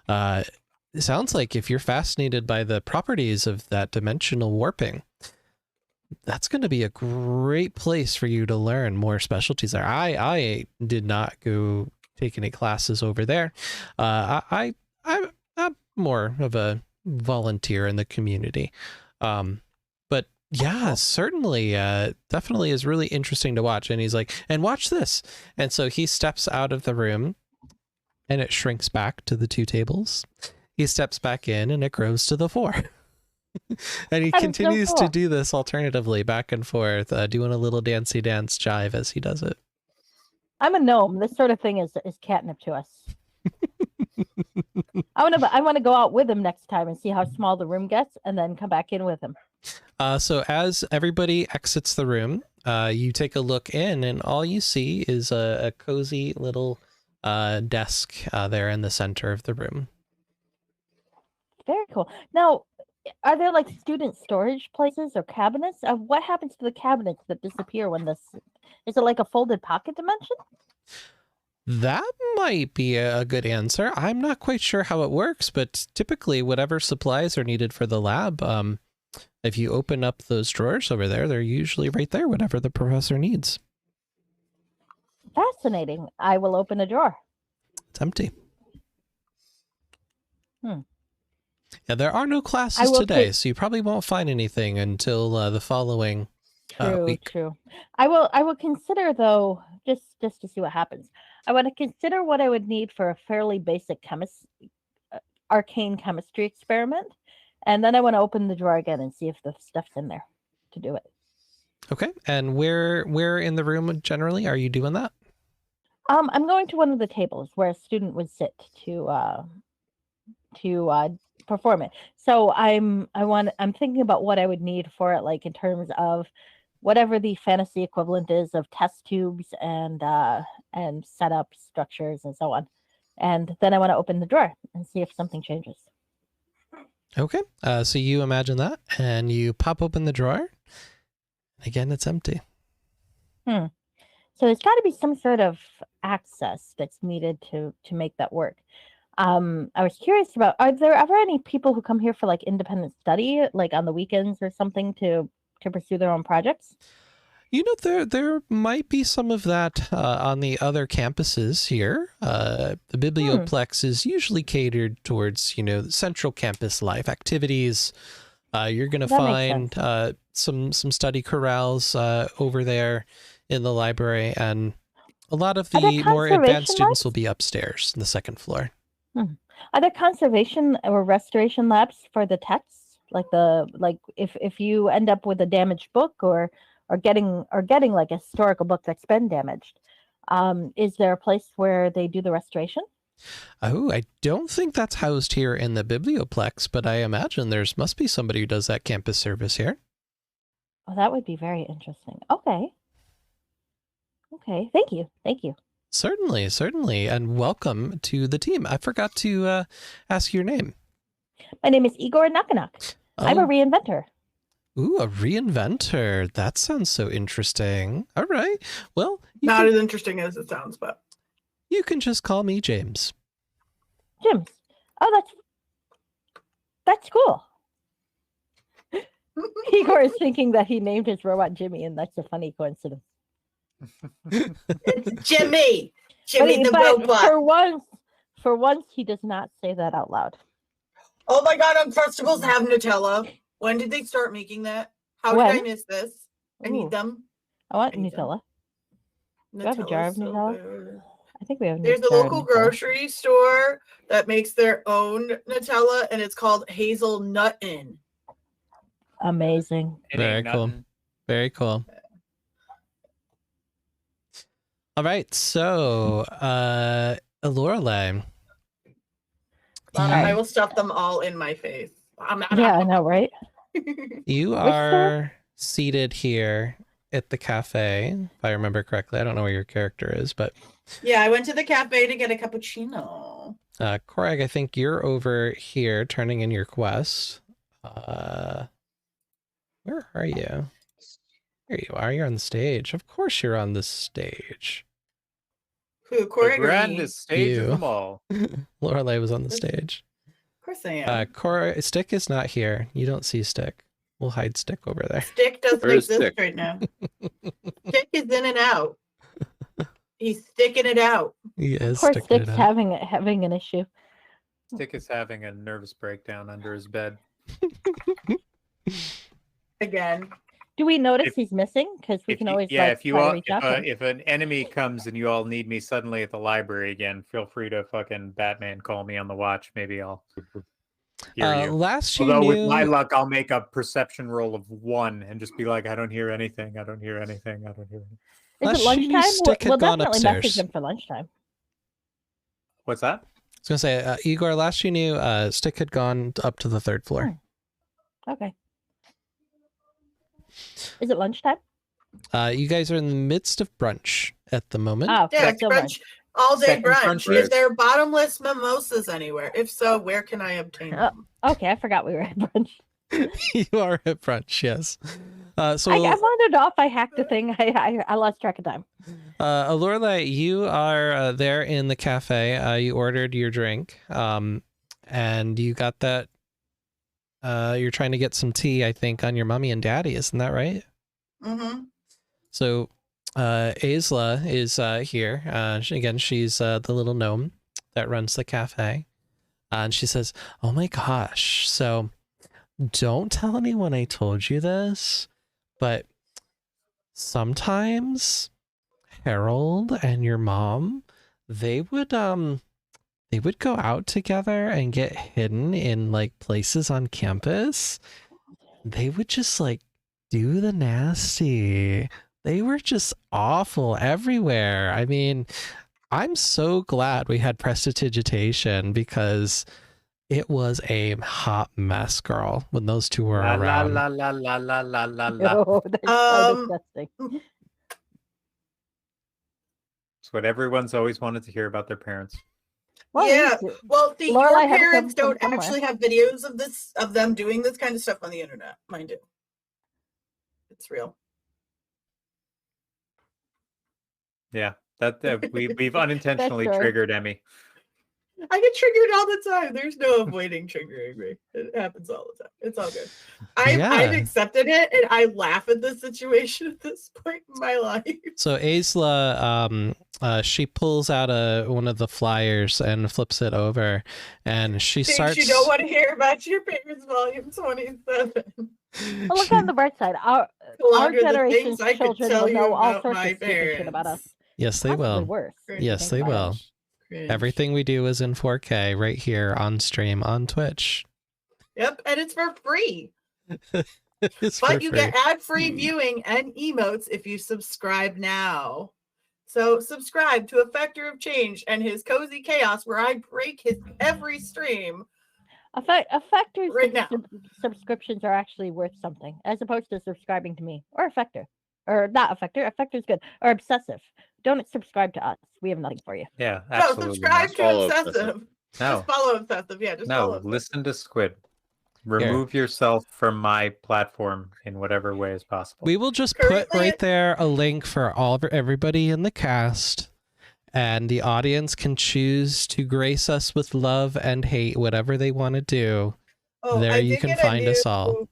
it sounds like if you're fascinated by the properties of that dimensional warping, that's going to be a great place for you to learn more specialties there. I did not go take any classes over there. I'm more of a volunteer in the community. But yeah, certainly, definitely is really interesting to watch. And he's like, and watch this. And so he steps out of the room and it shrinks back to the 2 tables. He steps back in and it grows to the 4. And he continues to do this alternatively back and forth, doing a little dancey dance jive as he does it. I'm a gnome. This sort of thing is catnip to us. I want to go out with him next time and see how small the room gets, and then come back in with him. So as everybody exits the room, you take a look in, and all you see is a cozy little desk there in the center of the room. Very cool. Now, are there like student storage places or cabinets? What happens to the cabinets that disappear when this? Is it like a folded pocket dimension? That might be a good answer. I'm not quite sure how it works, but typically whatever supplies are needed for the lab, if you open up those drawers over there, they're usually right there, whatever the professor needs. Fascinating. I will open a drawer. It's empty. Yeah, there are no classes today, so you probably won't find anything until the following week. True. I will consider, though, just to see what happens. I want to consider what I would need for a fairly basic arcane chemistry experiment, and then I want to open the drawer again and see if the stuff's in there to do it. Okay. And where in the room generally are you doing that? I'm going to one of the tables where a student would sit to perform it. So I'm thinking about what I would need for it, like in terms of whatever the fantasy equivalent is of test tubes and setup structures and so on. And then I want to open the drawer and see if something changes. Okay. So you imagine that and you pop open the drawer. Again, it's empty. So there's got to be some sort of access that's needed to make that work. I was curious about, are there ever any people who come here for like independent study, like on the weekends or something to pursue their own projects? You know, there might be some of that on the other campuses here. The Biblioplex is usually catered towards, you know, central campus life activities. You're going to That makes find some study corrals over there in the library, and a lot of Are there the more advanced conservation students will labs? be upstairs in the second floor. Are there conservation or restoration labs for the texts? Like if you end up with a damaged book or getting like a historical book that's been damaged, is there a place where they do the restoration? Oh, I don't think that's housed here in the Biblioplex, but I imagine must be somebody who does that campus service here. Oh, that would be very interesting. Okay. Okay. Thank you. Thank you. Certainly, certainly, and welcome to the team. I forgot to ask your name. My name is Igor Nakanak. I'm a Oh. reinventor. Ooh, a reinventor. That sounds so interesting. All right. Well, Not as interesting as it sounds, but you can just call me James. Jim's. Oh, that's cool. Igor is thinking that he named his robot Jimmy, and that's a funny coincidence. it's Jimmy. Jimmy the But robot. for once, he does not say that out loud. Oh my god, Uncrustables have Nutella. When did they start making that? How did I miss this? I Ooh, need them. I want I need them. Nutella. Do you have a jar of Nutella's so Nutella? good. I think we have. There's a jar of local Nutella. grocery store that makes their own Nutella, and it's called Hazelnutin. Amazing. Very cool. Very cool. All right, so Lorelei. I will stuff them all in my face. Yeah, I know, right? You are seated here at the cafe, if I remember correctly. I don't know where your character is, but yeah, I went to the cafe to get a cappuccino. Craig, I think you're over here turning in your quest. Where are you? Here you are. You're on the stage. Of course you're on the stage. Who? Corey The grandest stage of them all. Lorelei was on the stage. Of course I am. Stick is not here. You don't see Stick. We'll hide Stick over there. Stick doesn't Where's exist Stick? right now. Stick is in and out. He's sticking it out. He is Poor sticking it Stick's out. having an issue. Stick is having a nervous breakdown under his bed. Again. Do we notice he's missing? Because we can always if you try to all, reach out to him. if an enemy comes and you all need me suddenly at the library again, feel free to fucking Batman call me on the watch. Maybe I'll hear you. Last you Although knew, with my luck, I'll make a perception roll of 1 and just be like, I don't hear anything. I don't hear anything. I don't hear anything. Is last it you knew, lunchtime? Stick had We'll gone definitely upstairs. message him for lunchtime. What's that? I was gonna say, Igor, last you knew, Stick had gone up to the 3rd floor. Okay. Is it lunchtime? You guys are in the midst of brunch at the moment. Oh, Yeah, still brunch. All day Second brunch. brunch. Is there bottomless mimosas anywhere? If so, where can I obtain them? Okay, I forgot we were at brunch. You are at brunch, yes. So I wandered off. I hacked the thing. I lost track of time. Lorelei, you are there in the cafe. You ordered your drink, and you got that. You're trying to get some tea, I think, on your mommy and daddy. Isn't that right? Mm-hmm. So Aisla is here. Again, she's the little gnome that runs the cafe. And she says, oh my gosh, so don't tell anyone I told you this, but sometimes Harold and your mom, they would go out together and get hidden in like places on campus. They would just like do the nasty. They were just awful everywhere. I mean, I'm so glad we had prestidigitation because it was a hot mess, girl, when those two were around. La la la la la la la. Oh, that's so disgusting. It's what everyone's always wanted to hear about their parents. Well, Yeah. Well, see, Lorelei your had to come parents from don't somewhere. actually have videos of them doing this kind of stuff on the internet. Mine do. It's real. Yeah, that we've unintentionally That's right. triggered Emmy. I get triggered all the time. There's no avoiding triggering me. It happens all the time. It's all good. I've accepted it, and I laugh at the situation at this point in my life. So Aisla, she pulls out one of the flyers and flips it over, and she starts. You don't want to hear about your parents, volume 27. Well, look on the bright side. Our generation's children will know all sorts of stupid shit about us. Yes, they will. Worse. Yes, they will. Everything we do is in 4K right here on stream on Twitch. Yep, and it's for free. But you get ad-free viewing and emotes if you subscribe now. So subscribe to Affector of Change and his Cozy Chaos, where I break his every stream. Affector's right now. Subscriptions are actually worth something, as opposed to subscribing to me or Affector. Or not Affector. Affector's good. Or Obsessive. Don't subscribe to us. We have nothing for you. Yeah, absolutely. No, subscribe to Obsessive. No. Just follow Obsessive. Yeah, just follow Obsessive. Listen to Squid. Remove yourself from my platform in whatever way is possible. We will just put right there a link for everybody in the cast, and the audience can choose to grace us with love and hate, whatever they want to do. There you can find us all.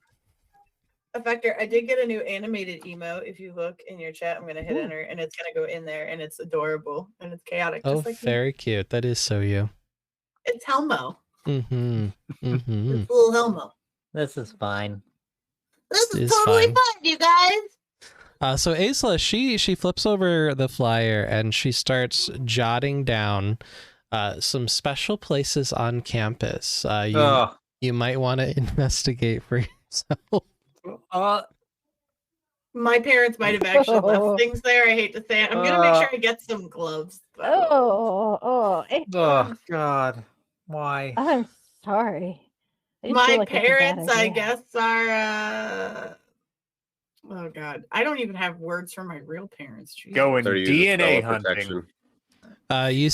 Affector, I did get a new animated emo. If you look in your chat, I'm going to hit enter, and it's going to go in there, and it's adorable, and it's chaotic. Oh, just like very cute. That is so you. It's Helmo. Mm-hmm. Mm-hmm. It's little Helmo. This is fine. This is totally fine, you guys. So Aisla, she flips over the flyer and she starts jotting down some special places on campus. You might want to investigate for yourself. My parents might have actually left things there. I hate to say it. I'm gonna make sure I get some gloves. Oh God. Why? I'm sorry. My parents, I guess, are oh God. I don't even have words for my real parents. Jeez. Going DNA hunting. You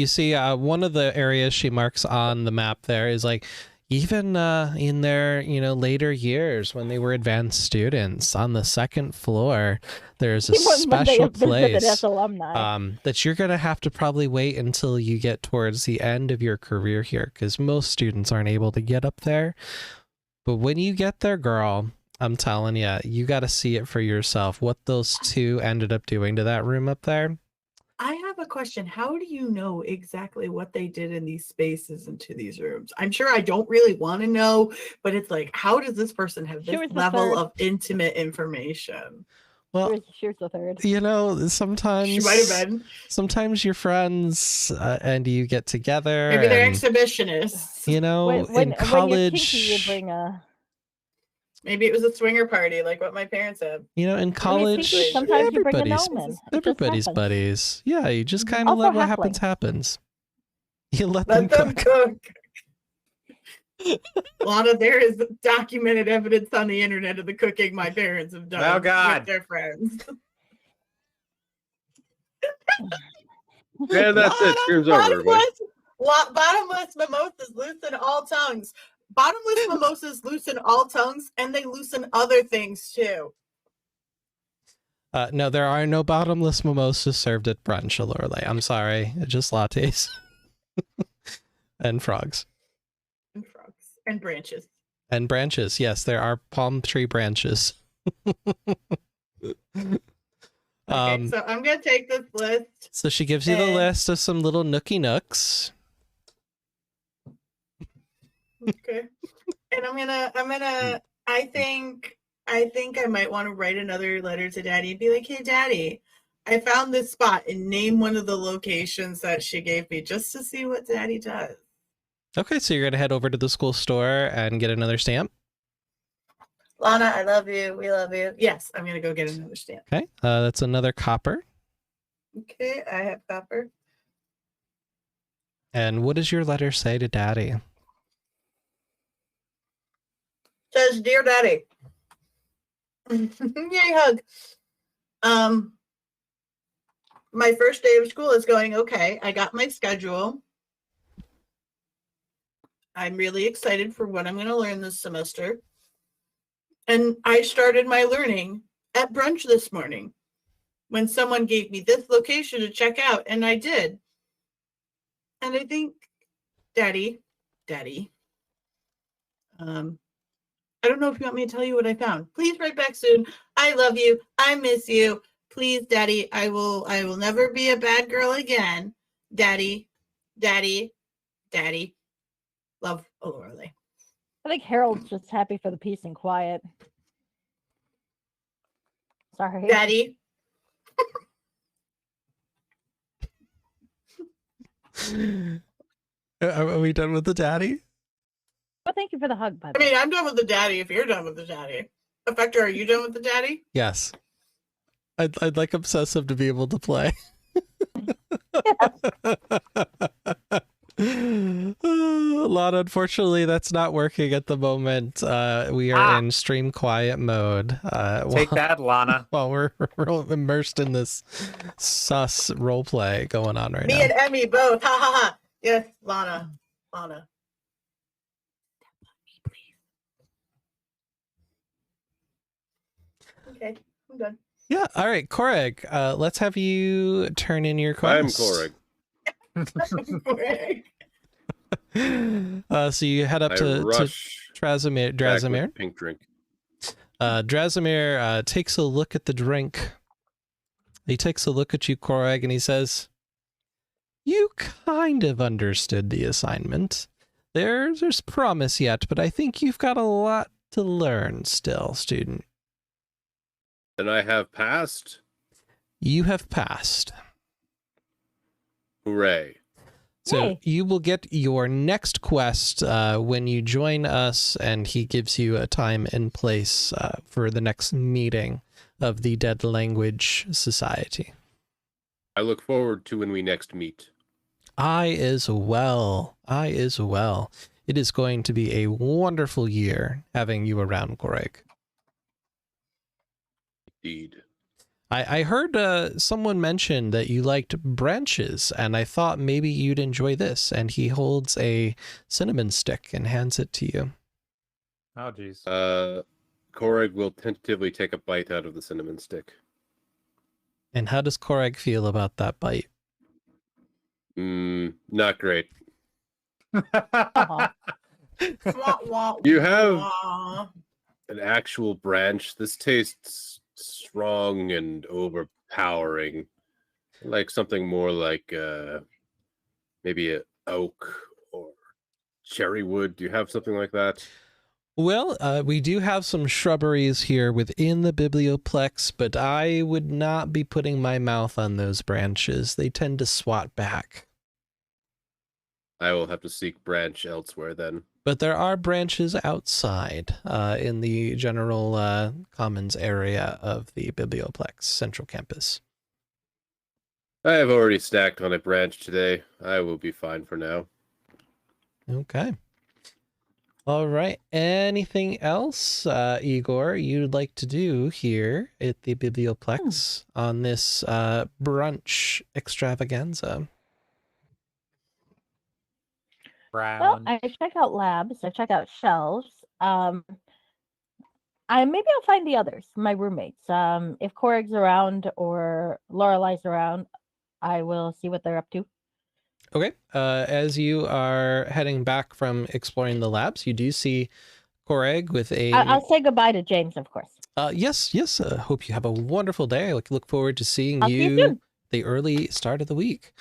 see one of the areas she marks on the map there is like even in their later years when they were advanced students, on the second floor there's a special place that you're gonna have to probably wait until you get towards the end of your career here, because most students aren't able to get up there. But when you get there, girl, I'm telling you, you got to see it for yourself what those two ended up doing to that room up there. I have a question. How do you know exactly what they did in these spaces into these rooms? I'm sure I don't really want to know, but it's like, how does this person have this level of intimate information? Well, she was the third. Sometimes she might have been. Sometimes you're friends and you get together. Maybe they're exhibitionists. In college, when you're kinky, you bring a. Maybe it was a swinger party, like what my parents had. In college, sometimes you bring a gnome. Everybody's buddies. Yeah, you just kind of let what happens. You let them cook. Lana, there is documented evidence on the internet of the cooking my parents have done with their friends. Yeah, that's it. Stream's over. Bottomless mimosas loosen all tongues. Bottomless mimosas loosen all tongues, and they loosen other things too. No, there are no bottomless mimosas served at brunch, Lorelei. I'm sorry, just lattes and frogs. And frogs and branches. And branches, yes, there are palm tree branches. So I'm gonna take this list. So she gives you the list of some little nookie nooks. Okay. And I think I might want to write another letter to Daddy and be like, hey Daddy, I found this spot, and name one of the locations that she gave me just to see what Daddy does. Okay, so you're gonna head over to the school store and get another stamp. Lana, I love you. We love you. Yes, I'm gonna go get another stamp. Okay, that's another copper. Okay, I have copper. And what does your letter say to Daddy? Says, dear Daddy. Yay, hug. My first day of school is going okay. I got my schedule. I'm really excited for what I'm going to learn this semester. And I started my learning at brunch this morning when someone gave me this location to check out, and I did. And I think, Daddy, I don't know if you want me to tell you what I found. Please write back soon. I love you. I miss you. Please, Daddy, I will never be a bad girl again. Daddy. Love, Lorelei. I think Harold's just happy for the peace and quiet. Sorry. Daddy. Are we done with the daddy? Well, thank you for the hug, by the I way. mean, I'm done with the daddy if you're done with the daddy. Affector, are you done with the daddy? Yes. I'd like Obsessive to be able to play. Lana, unfortunately, that's not working at the moment. We are in stream quiet mode. Take that, Lana. While we're immersed in this sus roleplay going on right now. Me and Emmy both. Ha ha ha. Yes, Lana. Okay, I'm done. Yeah, all right, Koreg, let's have you turn in your quest. I'm Koreg. So you head up to Drazimir. Pink drink. Drazimir takes a look at the drink. He takes a look at you, Koreg, and he says, "You kind of understood the assignment. There's promise yet, but I think you've got a lot to learn still, student." And I have passed. You have passed. Hooray. So Yay. you will get your next quest when you join us, and he gives you a time and place for the next meeting of the Dead Language Society. I look forward to when we next meet. I as well. It is going to be a wonderful year having you around, Koreg. Indeed. I heard someone mention that you liked branches, and I thought maybe you'd enjoy this. And he holds a cinnamon stick and hands it to you. Oh, jeez. Koreg will tentatively take a bite out of the cinnamon stick. And how does Koreg feel about that bite? Not great. Aw. You have an actual branch. This tastes strong and overpowering, like something more like maybe an oak or cherry wood. Do you have something like that? Well, we do have some shrubberies here within the biblioplex, but I would not be putting my mouth on those branches. They tend to swat back. I will have to seek branch elsewhere then. But there are branches outside in the general commons area of the biblioplex central campus. I have already stacked on a branch today. I will be fine for now. Okay. All right. Anything else, Igor, you'd like to do here at the biblioplex on this brunch extravaganza? Well, I check out labs. I check out shelves. Maybe I'll find the others, my roommates. If Koreg's around or Lorelei's around, I will see what they're up to. Okay. As you are heading back from exploring the labs, you do see Koreg with a... I'll say goodbye to James, of course. Yes. Hope you have a wonderful day. I look forward to seeing I'll see you soon. the early start of the week.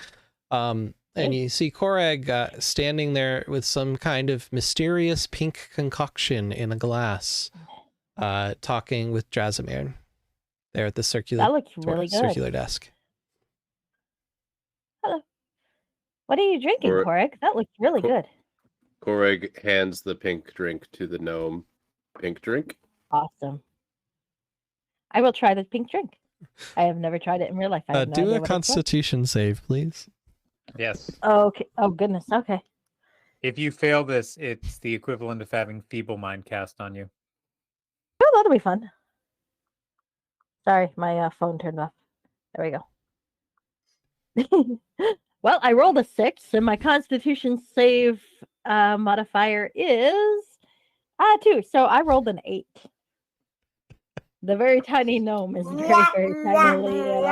And you see Koreg standing there with some kind of mysterious pink concoction in a glass, talking with Drazimir there at the That looks really good. circular desk. Hello. What are you drinking, Koreg? That looks really good. Koreg hands the pink drink to the gnome. Pink drink? Awesome. I will try the pink drink. I have never tried it in real life. I have no Do idea a what it's like. Constitution save, please. Yes. Okay. Oh, goodness. Okay. If you fail this, it's the equivalent of having feeble mind cast on you. Oh, that'll be fun. Sorry, my phone turned off. There we go. Well, I rolled a 6, and my Constitution save modifier is 2. So I rolled an 8. The very tiny gnome is very, very tinily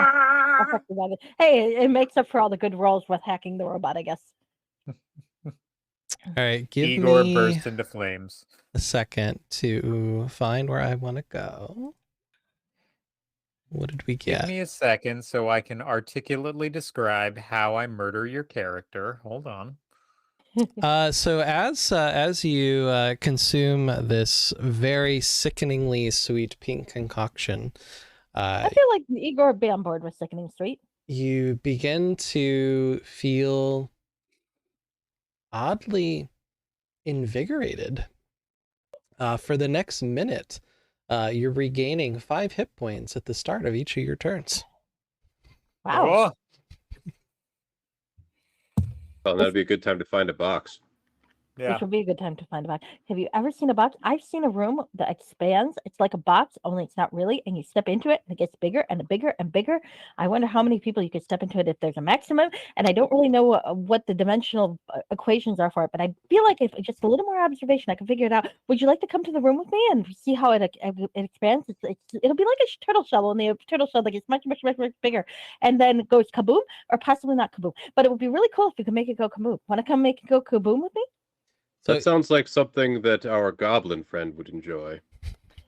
affected by it. Hey, it makes up for all the good rolls with hacking the robot, I guess. All right, give Igor me burst into flames. a second to find where I want to go. What did we Give get? me a second so I can articulately describe how I murder your character. Hold on. So as you consume this very sickeningly sweet pink concoction, I feel like Igor would be on board with sickening sweet. you begin to feel oddly invigorated. For the next minute, you're regaining 5 hit points at the start of each of your turns. Wow. Oh, that'd be a good time to find a box. Yeah. Which would be a good time to find a box. Have you ever seen a box? I've seen a room that expands. It's like a box, only it's not really. And you step into it, and it gets bigger and bigger and bigger. I wonder how many people you could step into it if there's a maximum. And I don't really know what the dimensional equations are for it. But I feel like if just a little more observation, I can figure it out. Would you like to come to the room with me and see how it expands? It'll be like a turtle shell, only a turtle shell that gets much, much, much, much bigger, and then goes kaboom, or possibly not kaboom. But it would be really cool if you could make it go kaboom. Want to come make it go kaboom with me? That sounds like something that our goblin friend would enjoy.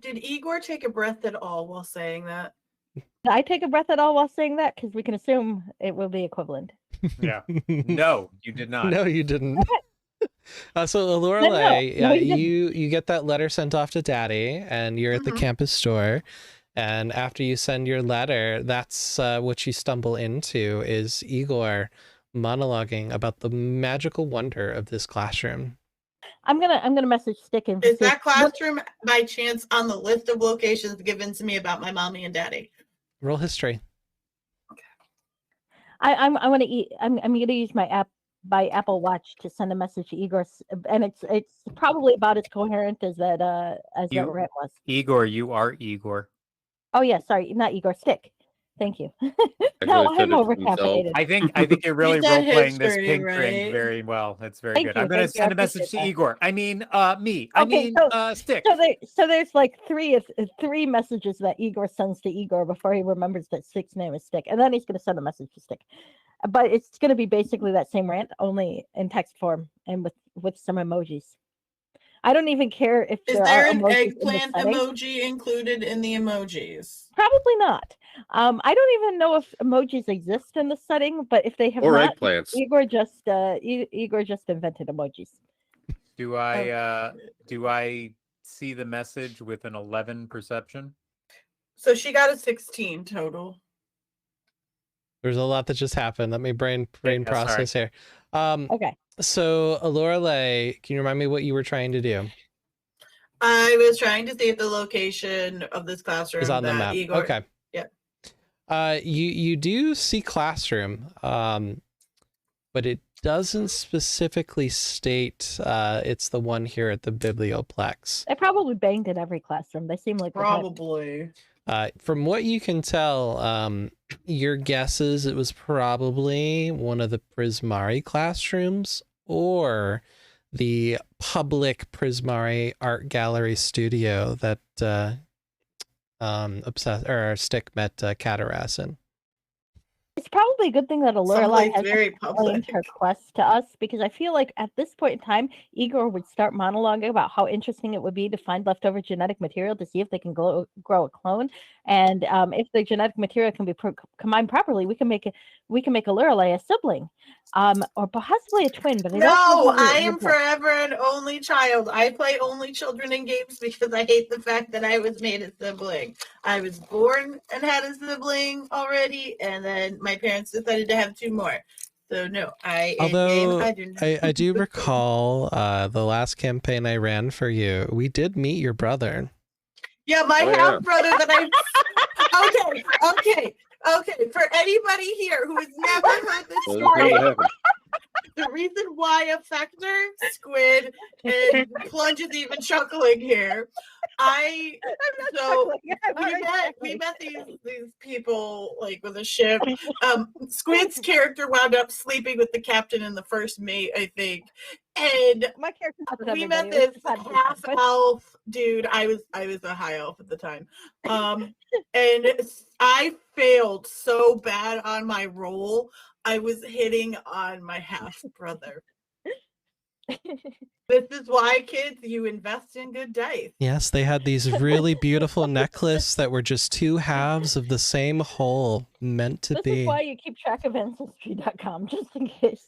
Did Igor take a breath at all while saying that? Did I take a breath at all while saying that? Because we can assume it will be equivalent. Yeah. No, you did not. No, you didn't. So Lorelei, No, he didn't. you get that letter sent off to Daddy, and you're at the campus store. And after you send your letter, that's what you stumble into is Igor monologuing about the magical wonder of this classroom. I'm gonna message Stick and Is that classroom by chance on the list of locations given to me about my mommy and daddy? Roll history. I'm gonna use my Apple Watch to send a message to Igor, and it's probably about as coherent as that that rant was. Igor, you are Igor. Oh yeah, sorry, not Igor. Stick. Thank you. No, I'm overcaffeinated. I think you're really did role playing this history, pink right? drink very well. That's very Thank good. you, I'm gonna thank you, I send a message to appreciate that. Igor. I mean me. Okay, Stick. So there's like three messages that Igor sends to Igor before he remembers that Stick's name is Stick, and then he's gonna send a message to Stick. But it's gonna be basically that same rant, only in text form and with some emojis. I don't even care if Is there there are an emojis eggplant in the setting. emoji included in the emojis? Probably not. I don't even know if emojis exist in the setting, but if they have Or not, eggplants. Igor just invented emojis. Do I see the message with an 11 perception? So she got a 16 total. There's a lot that just happened. Let me brain process here. Okay. So Lorelei, can you remind me what you were trying to do? I was trying to see if the location of this classroom Is on the that map. Igor. Okay. Yeah. You do see classroom, but it doesn't specifically state it's the one here at the Biblioplex. They probably banged in every classroom. They seem like Probably. From what you can tell, your guess is it was probably one of the Prismari classrooms or the public Prismari art gallery studio that Stick met Cataras in. It's probably a good thing that Lorelei Someplace has very explained public. her quest to us, because I feel like at this point in time, Igor would start monologuing about how interesting it would be to find leftover genetic material to see if they can grow a clone, and if the genetic material can be combined properly, we can make a Lorelei a sibling, or possibly a twin. But No, I am forever an only child. I play only children in games because I hate the fact that I was made a sibling. I was born and had a sibling already, and then my parents decided to have 2 more. So no, Although I do recall the last campaign I ran for you, we did meet your brother. Yeah, my half brother that Okay. For anybody here who has never heard this story, the reason why Affector, Squid, and Plunge is even chuckling here. We met these people like with a ship. Squid's character wound up sleeping with the captain and the first mate, I think. And my character we met this half elf dude. I was a high elf at the time. And I failed so bad on my roll. I was hitting on my half brother. This is why, kids, you invest in good dice. Yes, they had these really beautiful necklaces that were just two halves of the same whole, meant to This be. is why you keep track of Ancestry.com, just in case.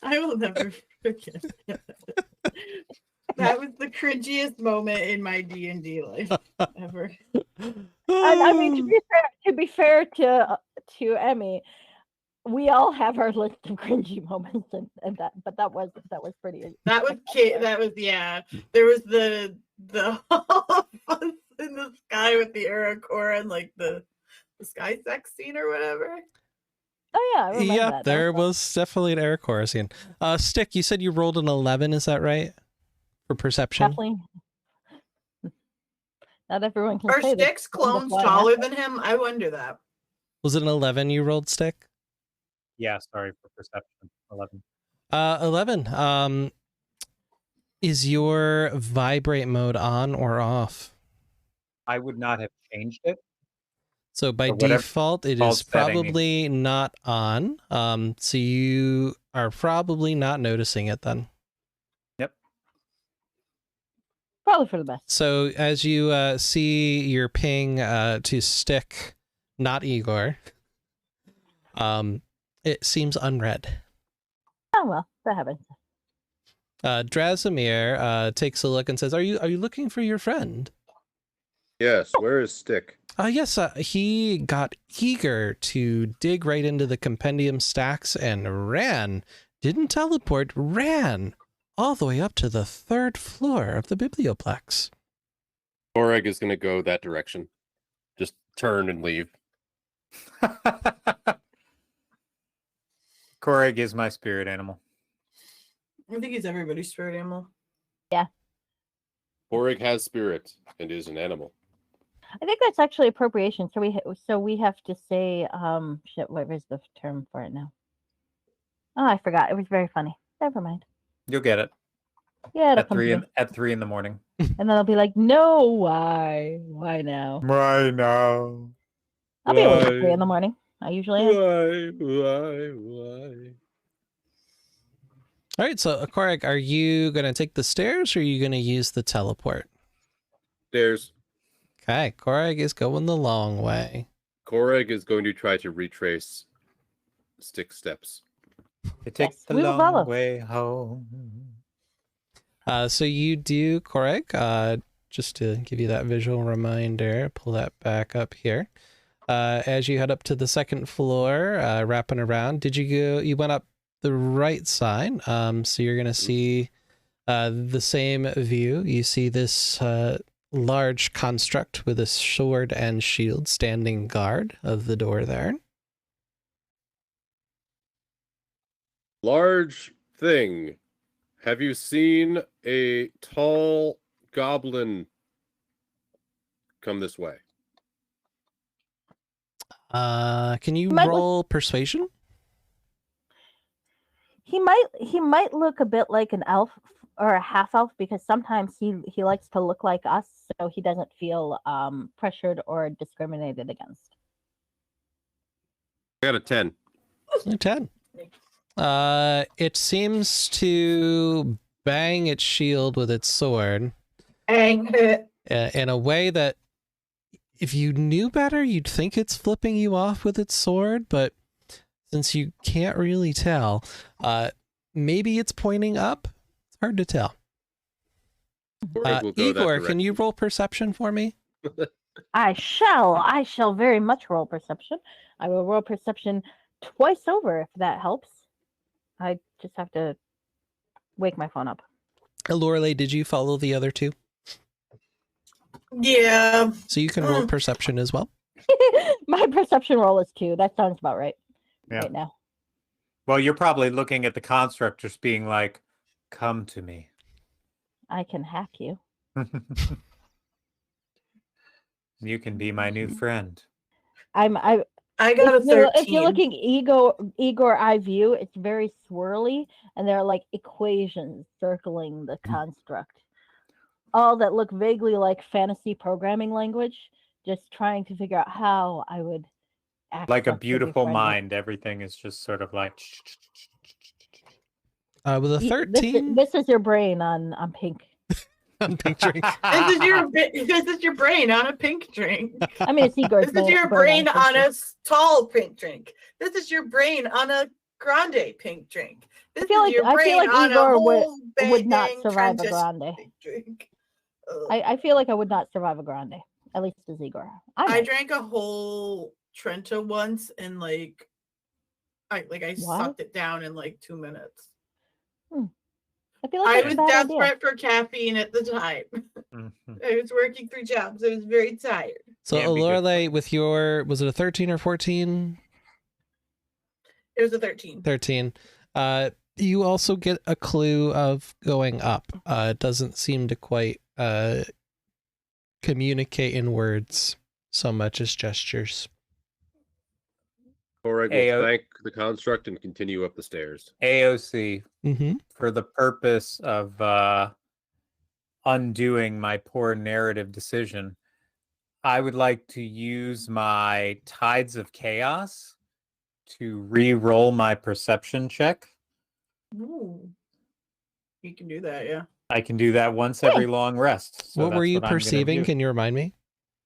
I will never forget that. That was the cringiest moment in my D&D life ever. I mean, to be fair to Emmy, we all have our list of cringy moments, and that was pretty. That was yeah. There was the us in the sky with the Aracora and like the sky sex scene or whatever. Oh yeah, I remember Yeah, that. there was definitely an Aracora scene. Stick, you said you rolled an 11, is that right? For perception? Definitely. Not everyone can Are say that. Stick's clones taller than him? I wonder that. Was it an 11 you rolled, Stick? Yeah, sorry for perception. 11. 11. Is your vibrate mode on or off? I would not have changed it. So by So whatever default, it default is setting probably not on. So you are probably not noticing it then. Yep. Probably for the best. So as you see your ping to Stick, not Igor, it seems unread. Oh well, that happens. Drasimir takes a look and says, "Are you looking for your friend?" Yes, where is Stick? Yes, he got eager to dig right into the compendium stacks and ran. Didn't teleport, ran all the way up to the 3rd floor of the biblioplex. Koreg is going to go that direction. Just turn and leave. Koreg is my spirit animal. I think he's everybody's spirit animal. Koreg has spirit and is an animal. I think that's actually appropriation. So we have to say shit. What is the term for it now? Oh, I forgot. It was very funny. Never mind. You'll get it. Yeah, it'll At come to me. at 3 in the morning. And then I'll be like, no, why now? Right now. I'll be awake at 3 in the morning. I usually am. Why? All right, so Korek, are you going to take the stairs or are you going to use the teleport? Stairs. Okay, Korek is going the long way. Koreg is going to try to retrace Stick steps. It takes Yes, the we will long follow. way home. So you do, Korek, just to give you that visual reminder, pull that back up here. As you head up to the 2nd floor, wrapping around, you went up the right side. So you're going to see the same view. You see this large construct with a sword and shield standing guard of the door there. Large thing. Have you seen a tall goblin come this way? Can you Might roll persuasion? He might look a bit like an elf or a half elf because sometimes he likes to look like us, so he doesn't feel pressured or discriminated against. I got a 10. 10. It seems to bang its shield with its sword in a way that if you knew better, you'd think it's flipping you off with its sword, but since you can't really tell, maybe it's pointing up. It's hard to tell. Koreg will go that Igor, can you direction. roll perception for me? I shall very much roll perception. I will roll perception twice over if that helps. I just have to wake my phone up. Lorelei, did you follow the other two? Yeah. So you can roll perception as well. My perception roll is 2. That sounds about right. Yeah. Right now. Well, you're probably looking at the construct just being like, come to me. I can hack you. You can be my new friend. I got a If you're 13. looking Igor eye view, it's very swirly, and there are like equations circling the construct, all that look vaguely like fantasy programming language. Just trying to figure out how I would act Like a beautiful mind, everything is just sort of like. With a 13 This is your brain on pink. on pink drink. This is your brain on a pink drink. I mean, it's Igor's This is your brain on a tall pink drink. This is your brain on a grande pink drink. This feel is like- your I feel brain like on Igor a whole would not bang survive a Trenta grande. pink drink. Ugh. I feel like I would not survive a grande. At least as Igor. I might. drank a whole Trenta once and I What? sucked it down in like 2 minutes. I feel like I it's was a bad desperate idea. for caffeine at the time. Mhm. I was working 3 jobs. I was very tired. So Can't be good Lorelei, for with your, was it a 13 or 14? It was a 13. 13. You also get a clue of going up. It doesn't seem to quite communicate in words so much as gestures. Koreg Ayo. will thank the construct and continue up the stairs. AOC, Mm-hmm. for the purpose of undoing my poor narrative decision, I would like to use my Tides of Chaos to re-roll my perception check. Ooh. You can do that, yeah. I can do that once every long rest. So What were that's you what I'm gonna perceiving? do. Can you remind me?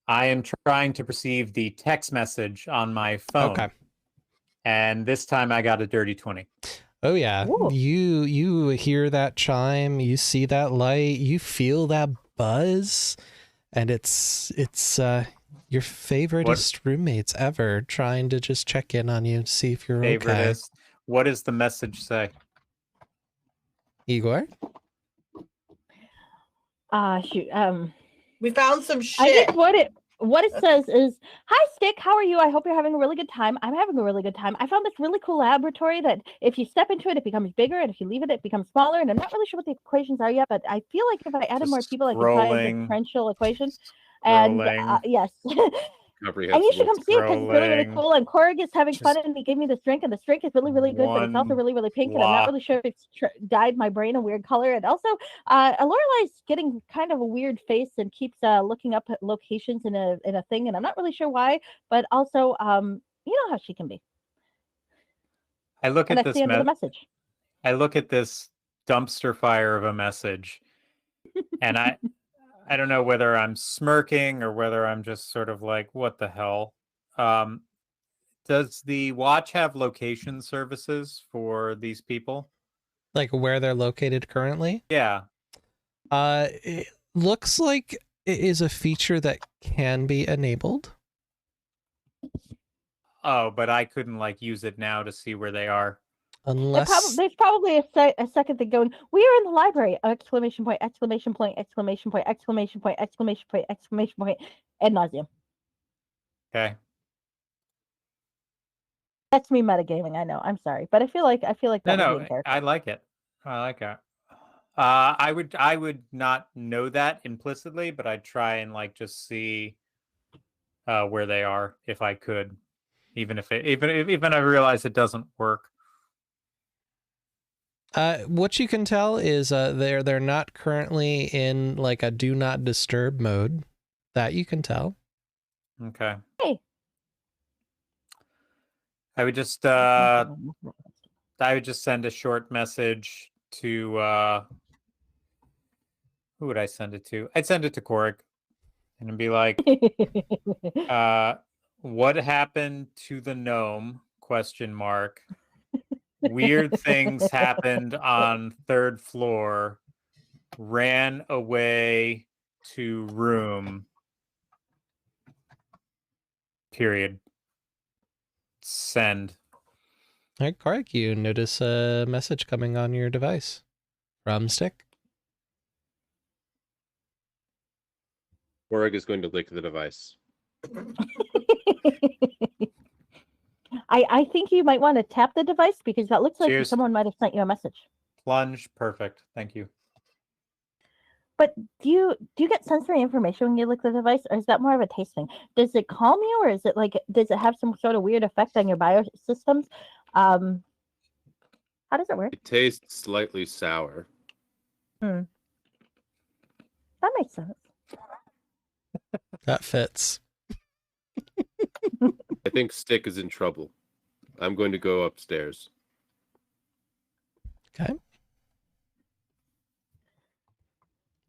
I am trying to perceive the text message on my phone. Okay. And this time I got a dirty 20. Oh yeah. Ooh. You hear that chime, you see that light, you feel that buzz, and it's your favoriteest roommates ever trying to just check in on you, see if you're okay. Favoriteest. What does the message say? Igor? Shoot. We found some I shit. think what it says is, "Hi Stick, how are you? I hope you're having a really good time. I'm having a really good time. I found this really cool laboratory that if you step into it, it becomes bigger, and if you leave it, it becomes smaller. And I'm not really sure what the equations are yet, but I feel like if I added more Just people, I could find the scrolling. differential equation." And Scrolling. yes, Comprehensible. and you should come see it because it's really, really Scrolling. cool. And Korg is having fun, Just and he gave me this drink, and this drink is really, really good, but it's also one really, really pink, and I'm not block. really sure if it's dyed my brain a weird color. And also, Lorelei's getting kind of a weird face and keeps looking up at locations in a thing, and I'm not really sure why. But also, you know how she can be. I look And at that's this the end of the message. I look at this dumpster fire of a message, and I don't know whether I'm smirking or whether I'm just sort of like, what the hell? Does the watch have location services for these people? Like where they're located currently? Yeah. It looks like it is a feature that can be enabled. Oh, but I couldn't like use it now to see where they are. Unless There's probably a second thing going, "We are in the library!" Exclamation point, exclamation point, exclamation point, exclamation point, exclamation point, exclamation point, ad nauseum. Okay. That's me metagaming, I know. I'm sorry. But I feel like that would be No, in character. I like it. I like it. I would not know that implicitly, but I'd try and like just see where they are if I could, even if I realize it doesn't work. what you can tell is they're not currently in like a do not disturb mode. That you can tell. Okay. Hey. I would just send a short message to who would I send it to? I'd send it to Korik and it'd be like, what happened to the gnome? ? Weird things happened on 3rd floor. Ran away to room. Period. Send. All right, Kark, you notice a message coming on your device from Stick. Koreg is going to lick the device. I think you might want to tap the device because that looks like Cheers. someone might have sent you a message. Plunge. Perfect. Thank you. But do you get sensory information when you lick the device, or is that more of a taste thing? Does it calm you, or is it like, does it have some sort of weird effect on your biosystems? How does it work? It tastes slightly sour. That makes sense. That fits. I think Stick is in trouble. I'm going to go upstairs. Okay.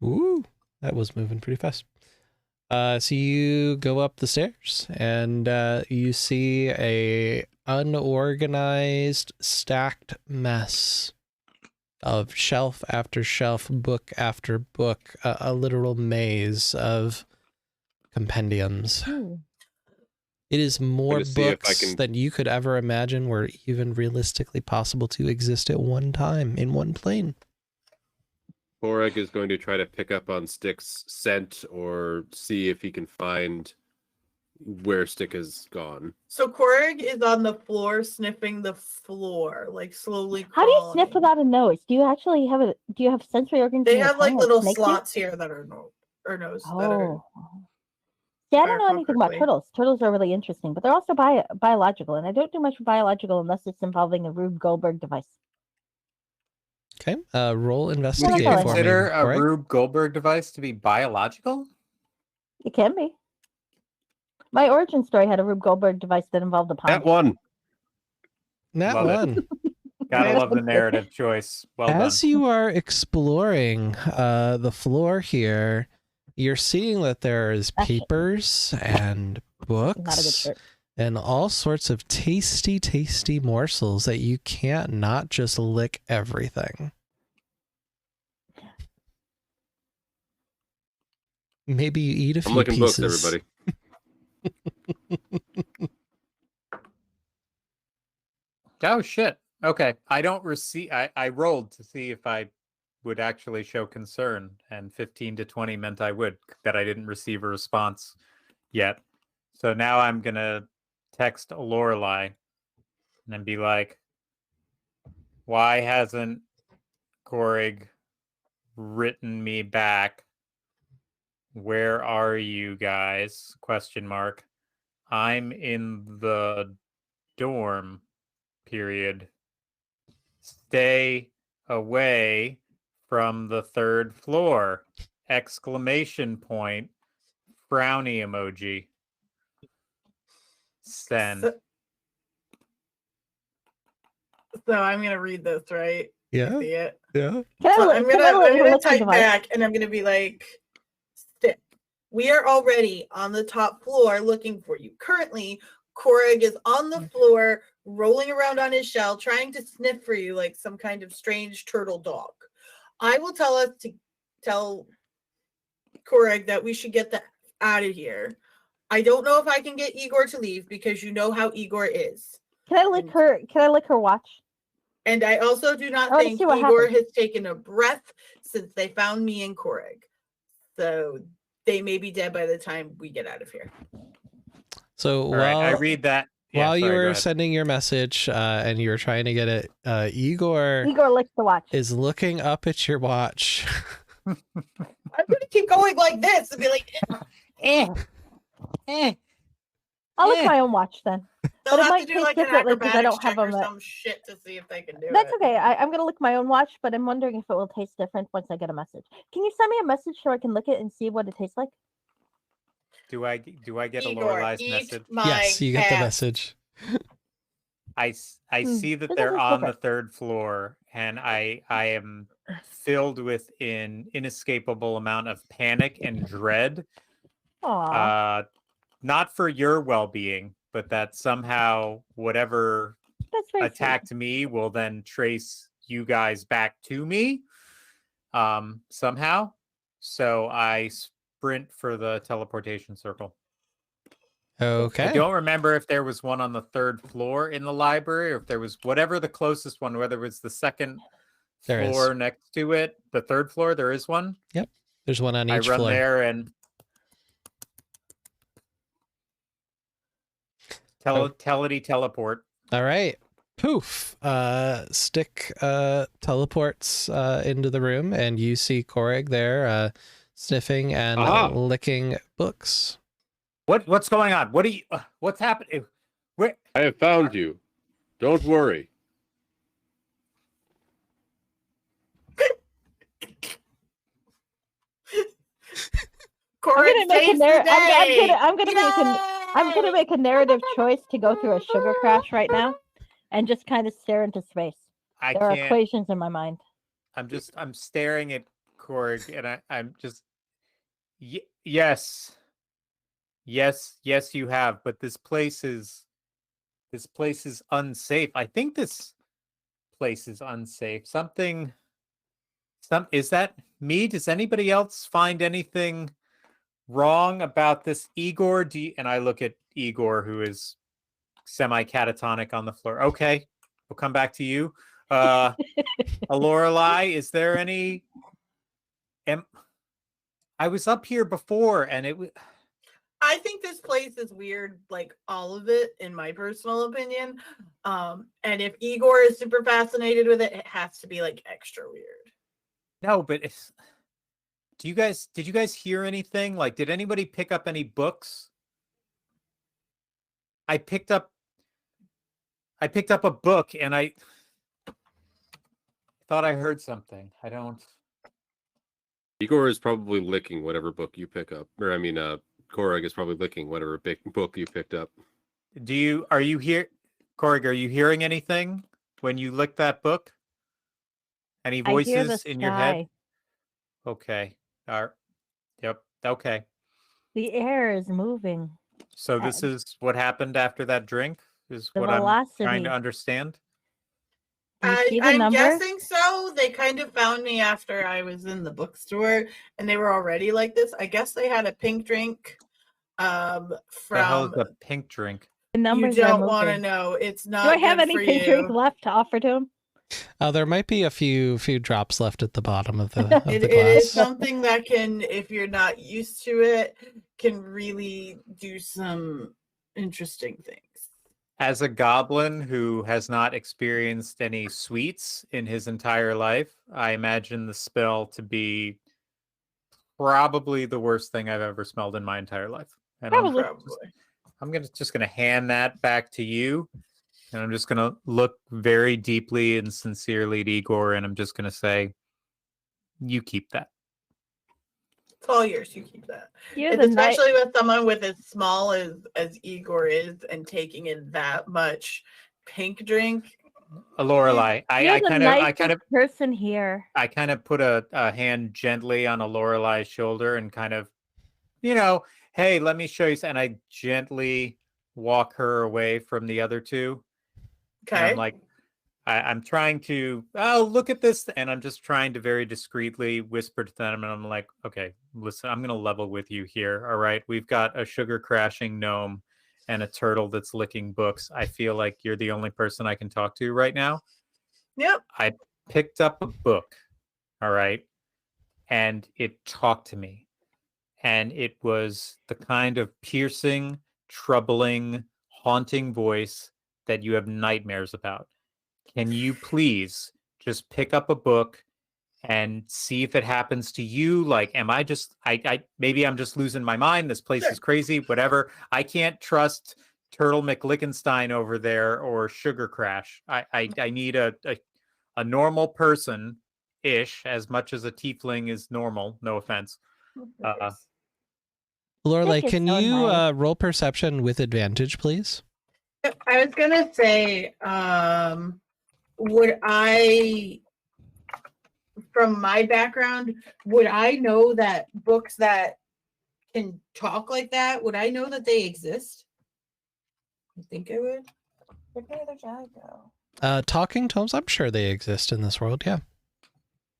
Ooh, that was moving pretty fast. So you go up the stairs and you see a unorganized, stacked mess of shelf after shelf, book after book, a literal maze of compendiums. Ooh. It is more to see if I books can- than you could ever imagine were even realistically possible to exist at one time in one plane. Korek is going to try to pick up on Stick's scent or see if he can find where Stick has gone. So Korg is on the floor sniffing the floor, like slowly How do you crawling. sniff without a nose? Do you actually have a? Do you have sensory organs? They in your have like tongue little snakes do? slots here that are nose that are. Oh. See, I if I don't know recall anything about correctly. turtles. Turtles are really interesting, but they're also biological, and I don't do much with biological unless it's involving a Rube Goldberg device. Okay, roll Would investigate you Investigate for me. consider a Correct? Rube Goldberg device to be biological? It can be. My origin story had a Rube Goldberg device that involved a pond. That one. Nat Love it. one. Gotta love the narrative choice. Well As done. you are exploring the floor here, you're seeing that there is That's it. papers and Not a good books shirt. and all sorts of tasty, tasty morsels that you can't not just lick everything. Maybe you eat a few I'm looking pieces. books, everybody. Oh shit. Okay. I don't receive I rolled to see if I would actually show concern, and 15 to 20 meant I would, that I didn't receive a response yet. So now I'm gonna text Lorelei and then be like, why hasn't Korig written me back? Where are you guys? Question mark. I'm in the dorm. Period. Stay away from the third floor. Exclamation point. Frowny emoji. Send. So I'm gonna read this, right? Yeah, See it? yeah. So I'm gonna lick the type device? back and I'm gonna be like, Stick, we are already on the top floor looking for you. Currently, Korrig is on the floor, rolling around on his shell, trying to sniff for you like some kind of strange turtle dog. I will tell Korrig that we should get the out of here. I don't know if I can get Igor to leave because you know how Igor is. Can I lick her? Can I lick her watch? And I also do not I wanna think see what Igor happens. has taken a breath since they found me and Korrig. So they may be dead by the time we get out of here. So All right, I read that. Yeah, while you sorry, go were ahead. sending your message and you were trying to get it, Igor Igor licks the watch. is looking up at your watch. I'm gonna keep going like this and be like, I'll lick my own watch then. they'll But it have might to do taste like an differently 'cause I acrobatics don't have check or them at- some shit to see if they can do That's it. okay. I'm gonna lick my own watch, but I'm wondering if it will taste different once I get a message. Can you send me a message so I can lick it and see what it tastes like? Do I get a Igor, Lorelei's eat message? my Yes, you get the ass. message. I see that This they're is on the different. third floor, and I am filled with an inescapable amount of panic and dread. Aw, Not for your well-being, but that somehow whatever that's very attacked me will then trace you guys back to me somehow. So I sprint for the teleportation circle. Okay. I don't remember if there was one on the third floor in the library, or if there was whatever the closest one, whether it was the second There is. floor next to it, the third floor, there is one. There's one on I each run floor. there and teleport. All right. Poof. Stick teleports into the room, and you see Korrig there sniffing and Aha. licking books. What's going on? What's happening? Where? I have found you. Don't worry. Korrig saves the day. I'm gonna make a narrative choice to go through a sugar crash right now, and just kind of stare into space. I There are can't. equations in my mind. I'm staring at Korg, and I'm just yes, you have, but this place is unsafe. I think this place is unsafe. Is that me? Does anybody else find anything wrong about this, Igor? And I look at Igor, who is semi-catatonic on the floor. Okay, we'll come back to you. Lorelei, is there any? I was up here before, and it was. I think this place is weird, like all of it, in my personal opinion. And if Igor is super fascinated with it, it has to be like extra weird. No, but did you guys hear anything? Like, did anybody pick up any books? I picked up a book, and I thought I heard something. I don't. Igor is probably licking whatever book you pick up, or I mean, Korag is probably licking whatever big book you picked up. Are you here, Korg? Are you hearing anything when you lick that book? Any voices in your head? Okay. Yep. Okay. The air is moving. So this is what happened after that drink? Is The what I'm trying velocity. to understand? I'm number? guessing so. They kind of found me after I was in the bookstore, and they were already like this. I guess they had a pink drink. The hell is From a pink drink? The you numbers don't are want to moving. know. It's not. Do I have good any for pink you. drink left to offer to him? There might be a few drops left at the bottom of the It glass. is something that can, if you're not used to it, can really do some interesting things. As a goblin who has not experienced any sweets in his entire life, I imagine the spell to be probably the worst thing I've ever smelled in my entire life. And Probably. I'm just gonna hand that back to you, and I'm just gonna look very deeply and sincerely at Igor, and I'm just gonna say, "You keep that." It's all yours. You keep that. You're It's the night. especially with someone with as small as Igor is, and taking in that much pink drink. Lorelei, You're I the kind nicest of person here. I kind of put a hand gently on a Lorelei's shoulder and kind of, hey, let me show you. And I gently walk her away from the other two. And Okay. I'm like, I'm trying to, look at this. And I'm just trying to very discreetly whisper to them. And I'm like, okay, listen, I'm going to level with you here. All right. We've got a sugar crashing gnome and a turtle that's licking books. I feel like you're the only person I can talk to right now. Yep. I picked up a book, all right, and it talked to me. And it was the kind of piercing, troubling, haunting voice that you have nightmares about. Can you please just pick up a book and see if it happens to you? Like, am I just, maybe I'm just losing my mind. This place is crazy, whatever. I can't trust Turtle McLickenstein over there or Sugar Crash. I need a normal person-ish, as much as a tiefling is normal. No offense. Lorelei, Think it's can so you nice. roll perception with advantage, please? I was gonna say, would I, from my background, would I know that books that can talk like that, would I know that they exist? I think I would. Where did the other guy go? Talking tomes, I'm sure they exist in this world, yeah.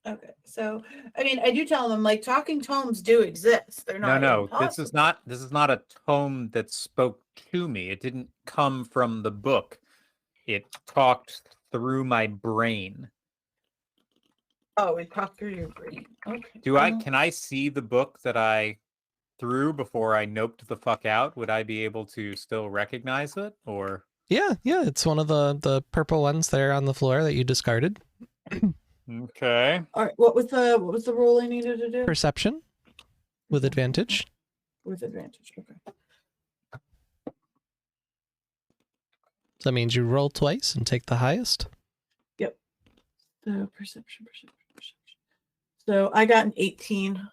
Okay, so I mean, I do tell them like talking tomes do exist. They're not. No, this is impossible. not a tome that spoke to me. It didn't come from the book. It talked through my brain. Oh, it talked through your brain. Okay. Can I see the book that I threw before I noped the fuck out? Would I be able to still recognize it, or? Yeah, it's one of the purple ones there on the floor that you discarded. Okay. All right. What was the role I needed to do? Perception with advantage. With advantage. Okay. So that means you roll twice and take the highest. Yep. So perception. So I got an 18.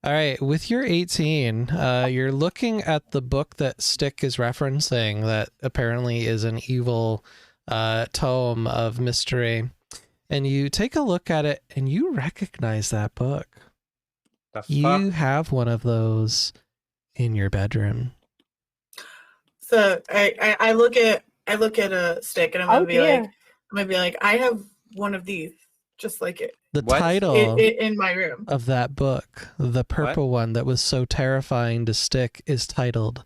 All right, with your 18, you're looking at the book that Stick is referencing that apparently is an evil tome of mystery. and you take a look at it and you recognize that book. The You fuck? have one of those in your bedroom. So I look at a stick and I'm gonna be like, I have one of these, just like it. The What? title In my room. of that book, the purple one that was so terrifying to Stick, is titled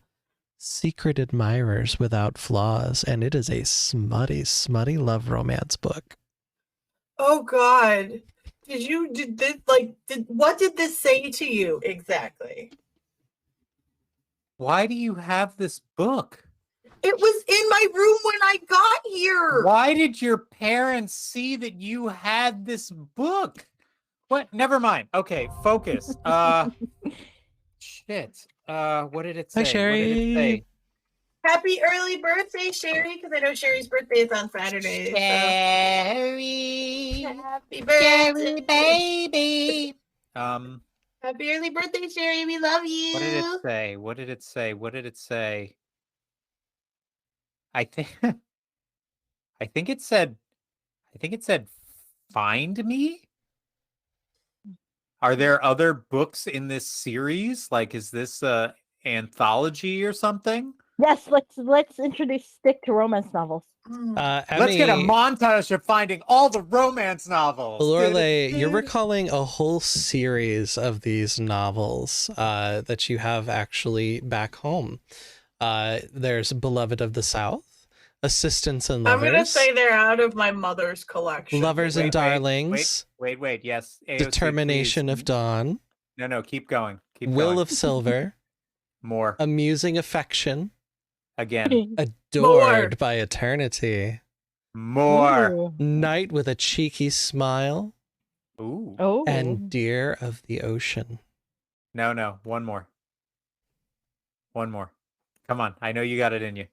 Secret Admirers Without Flaws, and it is a smutty, smutty love romance book. Oh God. What did this say to you exactly? Why do you have this book? It was in my room when I got here. Why did your parents see that you had this book? What? Never mind. Okay, focus. Shit. What did it say? Hi, Sherry. What did it say? Happy early birthday, Sherry, because I know Sherry's birthday is on Saturday. Sherry. So. Happy birthday, baby. Happy early birthday, Sherry. We love you. What did it say? What did it say? What did it say? I think it said find me. Are there other books in this series? Like, is this a anthology or something? Yes, let's introduce Stick to romance novels. Let's get a montage of finding all the romance novels. Lorelei, you're recalling a whole series of these novels that you have actually back home. There's Beloved of the South, Assistants and Lovers. I'm going to say they're out of my mother's collection. Lovers and Darlings. Wait. Yes. AOC, Determination please. of Dawn. No, keep going. Will of Silver. More. Amusing Affection. Again. Adored by Eternity. More. Ooh. Night with a Cheeky Smile. Ooh. Oh. And Deer of the Ocean. No. One more. Come on. I know you got it in you.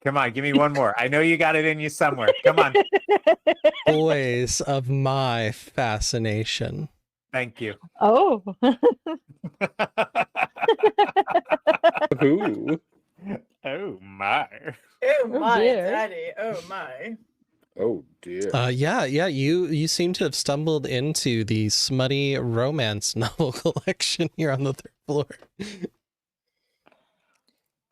Come on. Give me one more. I know you got it in you somewhere. Come on. Boys of My Fascination. Thank you. Oh. Ooh. Oh my. Oh my, dear. Daddy. Oh my. Oh dear. Yeah. You seem to have stumbled into the smutty romance novel collection here on the third floor.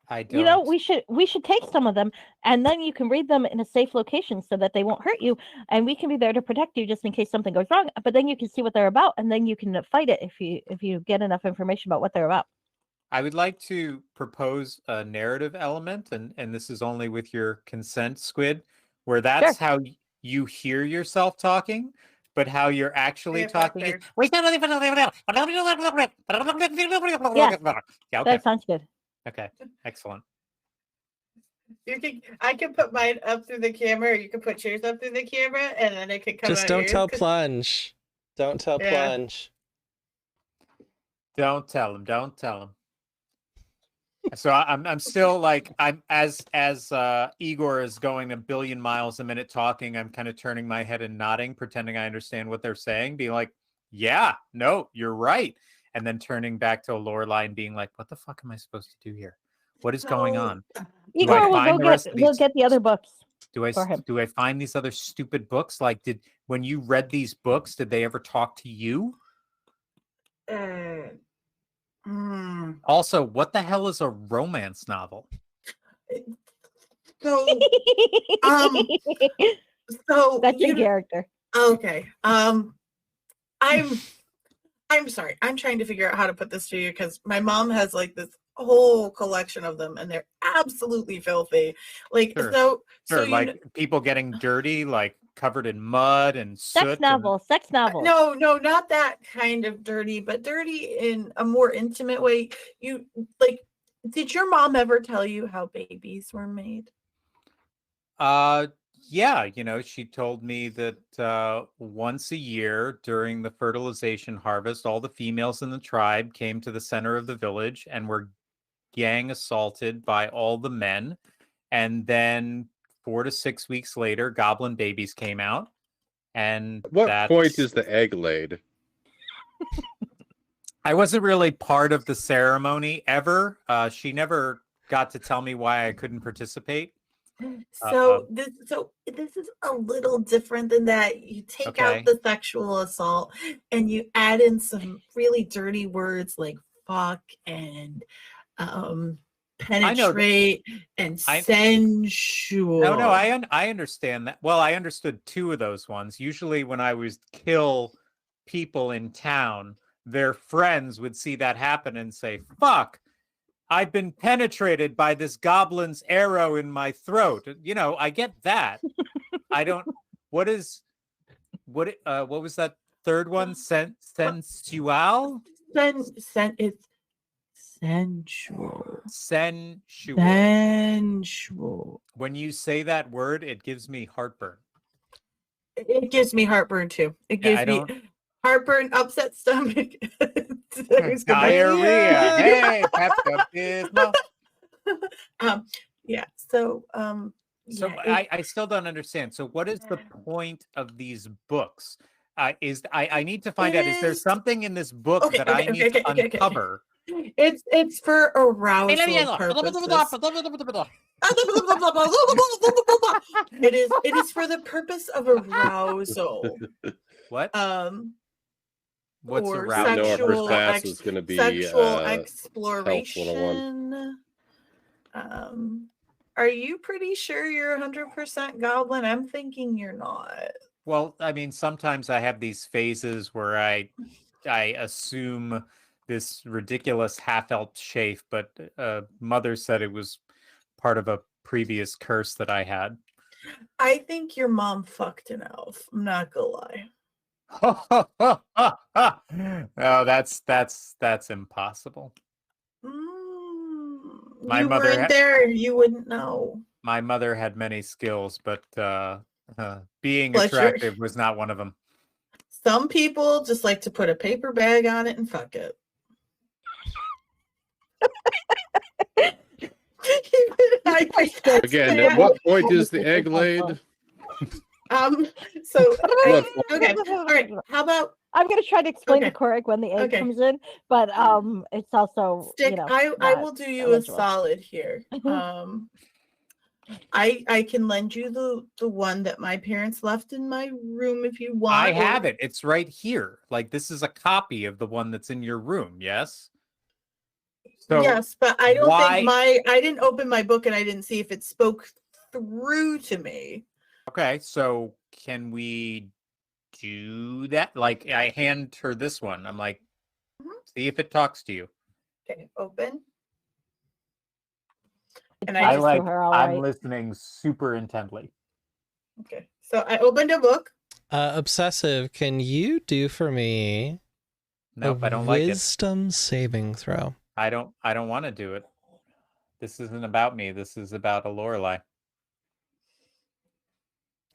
I don't. You know, we should take some of them, and then you can read them in a safe location so that they won't hurt you, and we can be there to protect you just in case something goes wrong. But then you can see what they're about, and then you can fight it if you get enough information about what they're about. I would like to propose a narrative element, and this is only with your consent, Squid, where that's how you hear yourself talking, but how you're actually talking. Yeah, Yeah, okay. that sounds good. Okay, excellent. I can put mine up through the camera, or you can put yours up through the camera, and then it can come Just out don't yours, tell 'cause- Plunge. Don't tell Yeah. Plunge. Don't tell him. So I'm still like, I'm as Igor is going a billion miles a minute talking, I'm kind of turning my head and nodding, pretending I understand what they're saying, being like, yeah, no, you're right. And then turning back to Lorelei and being like, what the fuck am I supposed to do here? What is going on? Igor will find go the rest of we'll these- get the other books. Do I for him. find these other stupid books? Like, when you read these books, did they ever talk to you? Also, what the hell is a romance novel? So, so that's your character. Okay. I'm sorry. I'm trying to figure out how to put this to you because my mom has like this whole collection of them and they're absolutely filthy. Like Sure, so like people getting dirty, like covered in mud and soot. Sex novel. No, not that kind of dirty, but dirty in a more intimate way. You like, did your mom ever tell you how babies were made? Yeah, she told me that once a year during the fertilization harvest, all the females in the tribe came to the center of the village and were gang assaulted by all the men. And then 4 to 6 weeks later, goblin babies came out. And At what point is the egg laid? I wasn't really part of the ceremony ever. She never got to tell me why I couldn't participate. So this is a little different than that. You take out Okay. the sexual assault and you add in some really dirty words like fuck and penetrate and sensual. No, I understand that. Well, I understood two of those ones. Usually when I was kill people in town, their friends would see that happen and say, fuck, I've been penetrated by this goblin's arrow in my throat. You know, I get that. I don't, what was that third one? Sensual? It's sensual. When you say that word, it gives me heartburn. It gives me heartburn too. It gives me heartburn, upset stomach, diarrhea. Hey, Pepto-Bismol. Yeah. So I still don't understand. So what is the point of these books? I need to find out, is there something in this book that I need to uncover? It's for arousal purposes. It is for the purpose of arousal. What? What's or arousal? Our first class is going to be sexual Health 101. exploration. Are you pretty sure you're 100% goblin? I'm thinking you're not. Well, I mean, sometimes I have these phases where I assume this ridiculous half-elf shape, but Mother said it was part of a previous curse that I had. I think your mom fucked an elf. I'm not gonna lie. No, that's impossible. My you mother weren't there. You wouldn't know. My mother had many skills, but being attractive was not one of them. Some people just like to put a paper bag on it and fuck it. Again, at what point is the egg laid? So okay, all right. How about I'm gonna try to explain to Corrick when the egg comes in, but it's also Stick. I will do you a solid here. I can lend you the one that my parents left in my room if you want. I have it. It's right here. Like, this is a copy of the one that's in your room. Yes. So yes, but I don't think I didn't open my book and I didn't see if it spoke through to me. Okay, so can we do that? Like, I hand her this one. I'm like, see if it talks to you. Okay, open. And I'm listening super intently. Okay, so I opened a book. Obsessive, can you do for me? Nope, I don't like it. Wisdom saving throw. I don't want to do it. This isn't about me. This is about a Lorelei.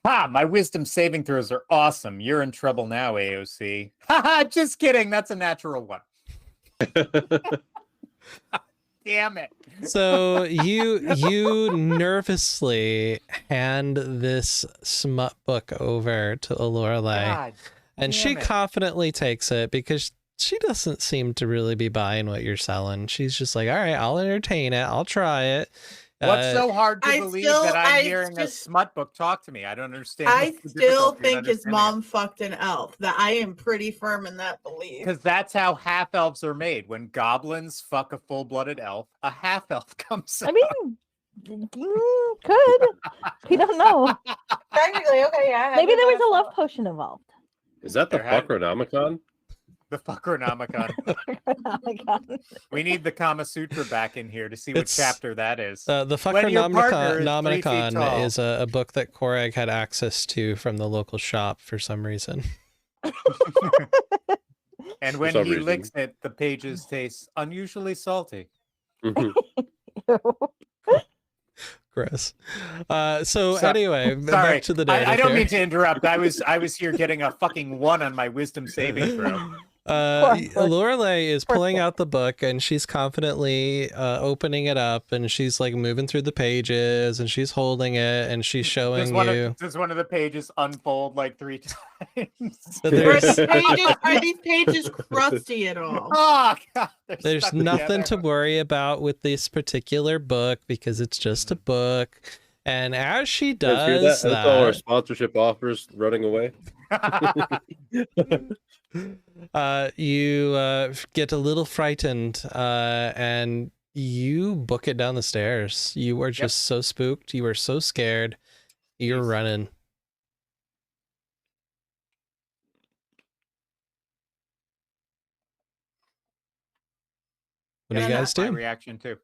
My wisdom saving throws are awesome. You're in trouble now, AOC. Haha, just kidding. That's a natural one. Damn it. So you nervously hand this smut book over to Lorelei, and she confidently takes it because she doesn't seem to really be buying what you're selling. She's just like, all right, I'll entertain it. I'll try it. What's so hard to believe that I'm hearing a smut book talk to me? I don't understand. I still think his mom fucked an elf. That I am pretty firm in that belief. Because that's how half elves are made. When goblins fuck a full-blooded elf, a half elf comes out. I mean, could. We don't know. Technically, okay, yeah. Maybe there was a love potion involved. Is that the Fuckronomicon? The Fuckronomicon. We need the Kama Sutra back in here to see what chapter that is. The Fuckronomicon is a book that Korag had access to from the local shop for some reason. And when he licks it, the pages taste unusually salty. Gross. Anyway, back to the day. I don't mean to interrupt. I was here getting a fucking 1 on my wisdom saving throw. Lorelei is pulling out the book and she's confidently opening it up and she's like moving through the pages and she's holding it and she's showing you. Does one of the pages unfold like 3 times? So are these pages crusty at all? Oh, God, there's nothing to worry about with this particular book because it's just a book. And as she Guys hear does that? That's all our that, sponsorship offers running away. you get a little frightened, and you book it down the stairs. You were just so spooked. You were so scared. You're Jeez. running. What do you Yeah, guys My do? reaction too.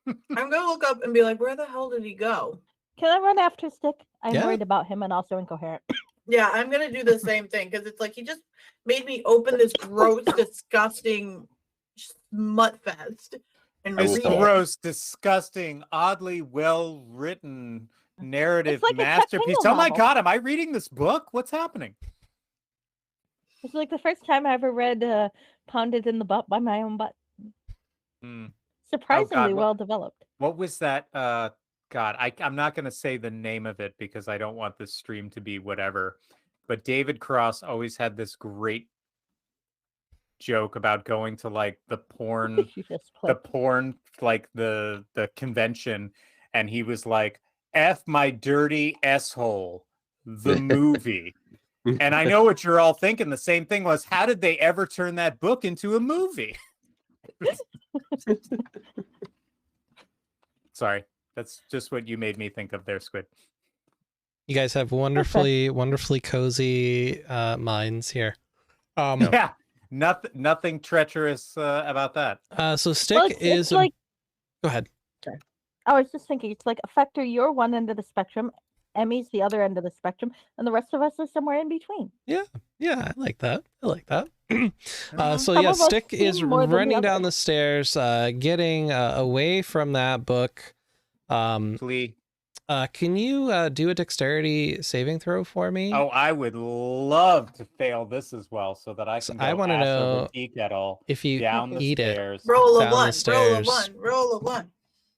I'm gonna look up and be like, where the hell did he go? Can I run after Stick? I'm Yeah. worried about him and also incoherent. Yeah, I'm gonna do the same thing because it's like he just made me open this gross, disgusting smut fest and I will read follow. it. Gross, disgusting, oddly well written narrative like a cut masterpiece. penguin Oh my novel. god, am I reading this book? What's happening? It's like the first time I ever read Pounded in the Butt by My Own Butt. Hmm. Surprisingly what- well developed. What was that? God, I'm not going to say the name of it because I don't want this stream to be whatever. But David Cross always had this great joke about going to like the porn, You just the played. porn, like the convention, and he was like, "F my dirty s-hole," the movie. And I know what you're all thinking. The same thing was, how did they ever turn that book into a movie? Sorry, that's just what you made me think of there, Squid. You guys have wonderfully cozy minds here. Yeah, nothing treacherous about that. So Stick Well, it's like, go ahead. I was just thinking, it's like Affector, you're one end of the spectrum, Emmy's the other end of the spectrum, and the rest of us are somewhere in between. Yeah, I like that. So Some yeah, of us Stick is seem more than the running down other. the stairs, getting away from that book. Flee. Can you do a dexterity saving throw for me? Oh, I would love to fail this as well, so that I So can go I wanna ass over know Geek at all if you down the eat it. stairs. Roll a Down the one, roll a stairs. one, roll a one.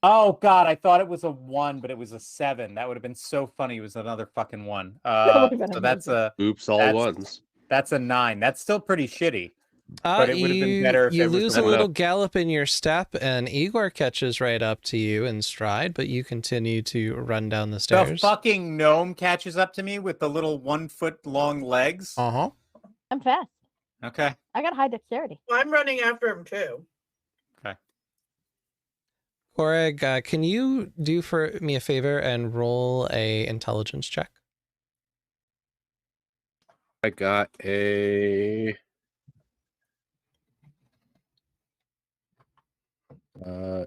Oh God, I thought it was a 1, but it was a 7. That would have been so funny. It was another fucking 1. would've been So that's a Oops, all That's- ones. 9. That's still pretty shitty. But it would have been better if you it was lose the a one. little gallop in your step, and Igor catches right up to you in stride, but you continue to run down the The stairs. fucking gnome catches up to me with the little 1 foot long legs. Uh-huh. I'm fast. Okay. I got high dexterity. Well, I'm running after him too. Koreg, can you do for me a favor and roll a intelligence check? I got a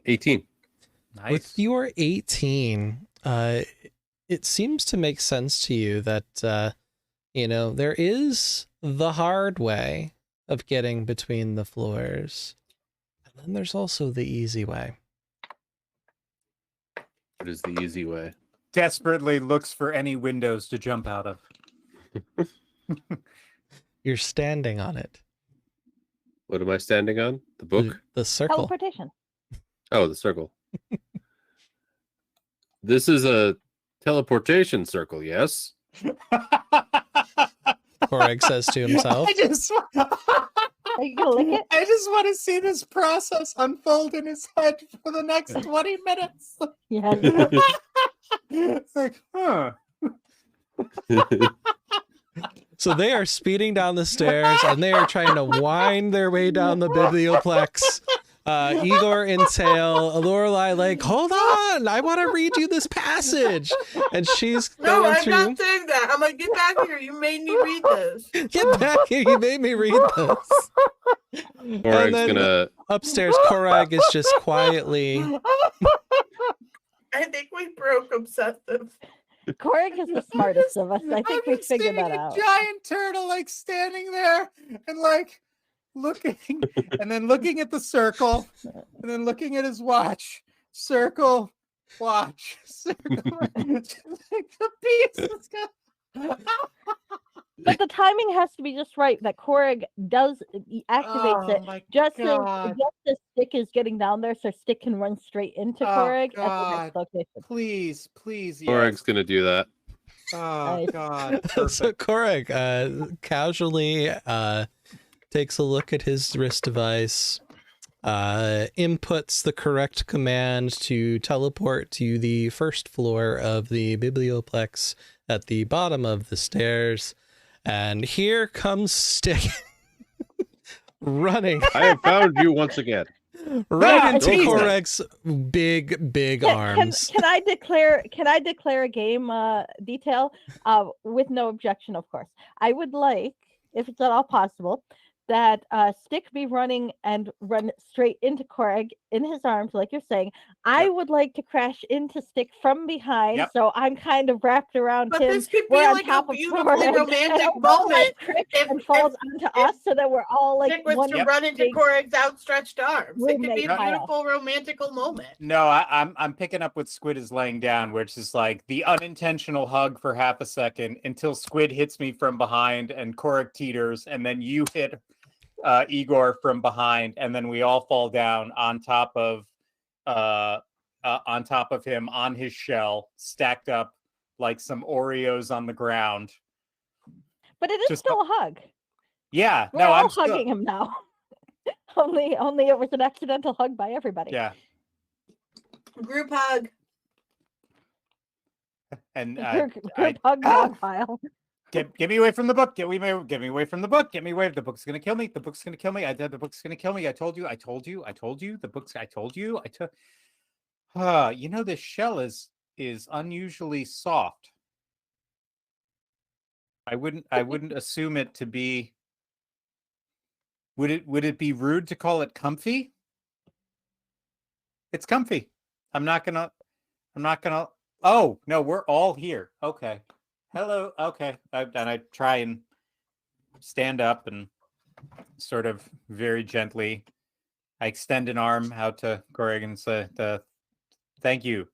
18. Nice. With your 18, it seems to make sense to you that, there is the hard way of getting between the floors. And then there's also the easy way. What is the easy way? Desperately looks for any windows to jump out of. You're standing on it. What am I standing on? The book? The circle. Teleportation. Oh, the circle. This is a teleportation circle, yes? Koreg says to himself. I just Are you gonna lick it? I just want to see this process unfold in his head for the next 20 minutes. Yeah. It's like, huh. So they are speeding down the stairs and they are trying to wind their way down the biblioplex. Igor and Tail, Lorelai, like, hold on, I want to read you this passage. And she's No, going I'm through. not saying that. I'm like, get back here. You made me read this. Get back here, you made me read this. Koreg's then- gonna Upstairs, Korag is just quietly. I think we broke obsessive. Korg is the smartest of us. I think I'm we just figured seeing that a out. giant turtle like standing there and like looking and then looking at the circle and then looking at his watch. Circle, watch, circle. Just like the piece is But the timing has to be just right. That Korg does activates it my just God. as Stick is getting down there, so Stick can run straight into Oh, Korg at the God. next location. Please, yes. Koreg's gonna do that. Oh Nice. God. So Perfect. Korag casually takes a look at his wrist device, inputs the correct command to teleport to the first floor of the biblioplex at the bottom of the stairs. And here comes Stick running I have found you once again. right into Jesus. Korek's big arms. Can I declare a game detail? With no objection, of course. I would like, if it's at all possible, that Stick be running and run straight into Koreg in his arms, like you're saying. I would like to crash into Stick from behind, Yep. so I'm kind of wrapped around But him. this could be We're on like a top of beautifully Koreg, romantic and moment and falls onto us, so that we're all like Nick was one to run into big Koreg's outstretched arms. It could be roommate a pile. beautiful romantical moment. No, I'm picking up what Squid is laying down, which is like the unintentional hug for half a second until Squid hits me from behind and Korek teeters, and then you hit Igor from behind, and then we all fall down on top of him on his shell, stacked up like some Oreos on the ground. But it is Just- still a hug. Yeah, We're no, all I'm still, hugging him now. only it was an accidental hug by everybody. yeah, Group hug. and Group hug dog pile. Get me away from the book. Get me away from the book. Get me away. The book's gonna kill me. The book's gonna kill me. The book's gonna kill me. I told you. The book's. I told you. You know, this shell is unusually soft. I wouldn't assume it to be. Would it be rude to call it comfy? It's comfy. I'm not gonna. Oh no, we're all here. Okay. Hello. Okay. And I try and stand up and sort of very gently, I extend an arm out to Koreg and say, thank you.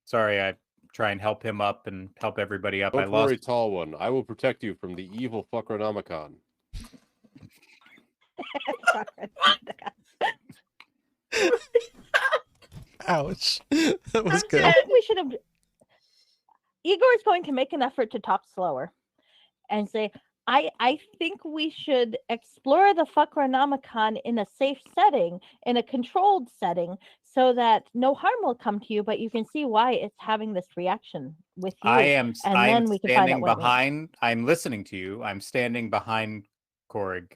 Sorry, I try and help him up and help everybody up. Don't worry, tall one. I will protect you from the evil Fuckronomicon. Ouch. That was I'm good. I think we should have. Igor is going to make an effort to talk slower and say, I think we should explore the Fuckronomicon in a safe setting, in a controlled setting, so that no harm will come to you, but you can see why it's having this reaction with you. I'm then we can find out standing what it means. behind. I'm listening to you. I'm standing behind Koreg,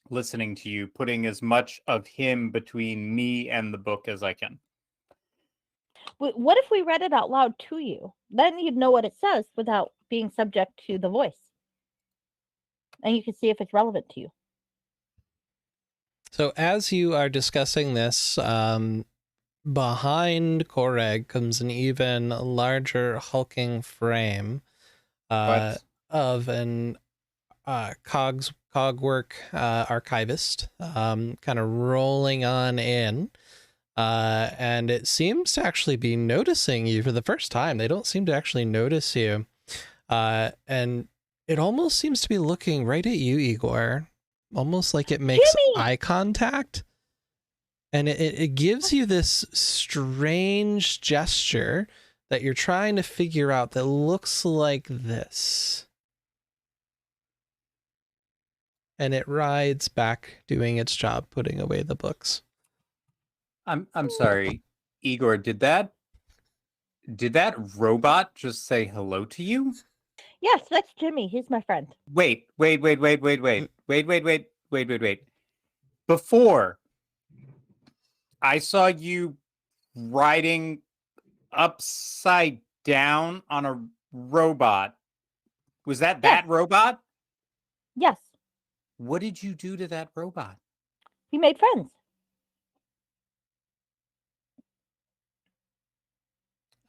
listening to you, putting as much of him between me and the book as I can. What if we read it out loud to you? Then you'd know what it says without being subject to the voice. And you can see if it's relevant to you. So as you are discussing this, behind Koreg comes an even larger hulking frame of an cogwork archivist, kind of rolling on in. And it seems to actually be noticing you for the first time. They don't seem to actually notice you. And it almost seems to be looking right at you, Igor. Almost like it makes Jimmy! eye contact. And it gives you this strange gesture that you're trying to figure out that looks like this. And it rides back doing its job, putting away the books. I'm sorry, Igor, did that robot just say hello to you? Yes, that's Jimmy. He's my friend. Wait. Before I saw you riding upside down on a robot. Was that robot? Yes, What did you do to that robot? we made friends.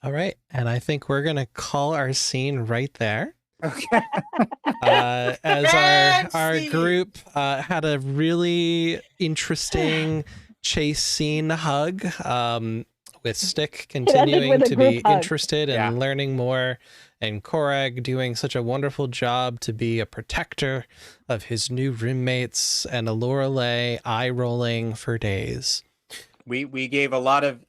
All right. And I think we're going to call our scene right there. Okay. As our Fancy. group had a really interesting chase scene hug, with Stick continuing with a to be group hug. interested in Yeah. learning more, and Korag doing such a wonderful job to be a protector of his new roommates, and a Lorelei eye rolling for days. We gave a lot of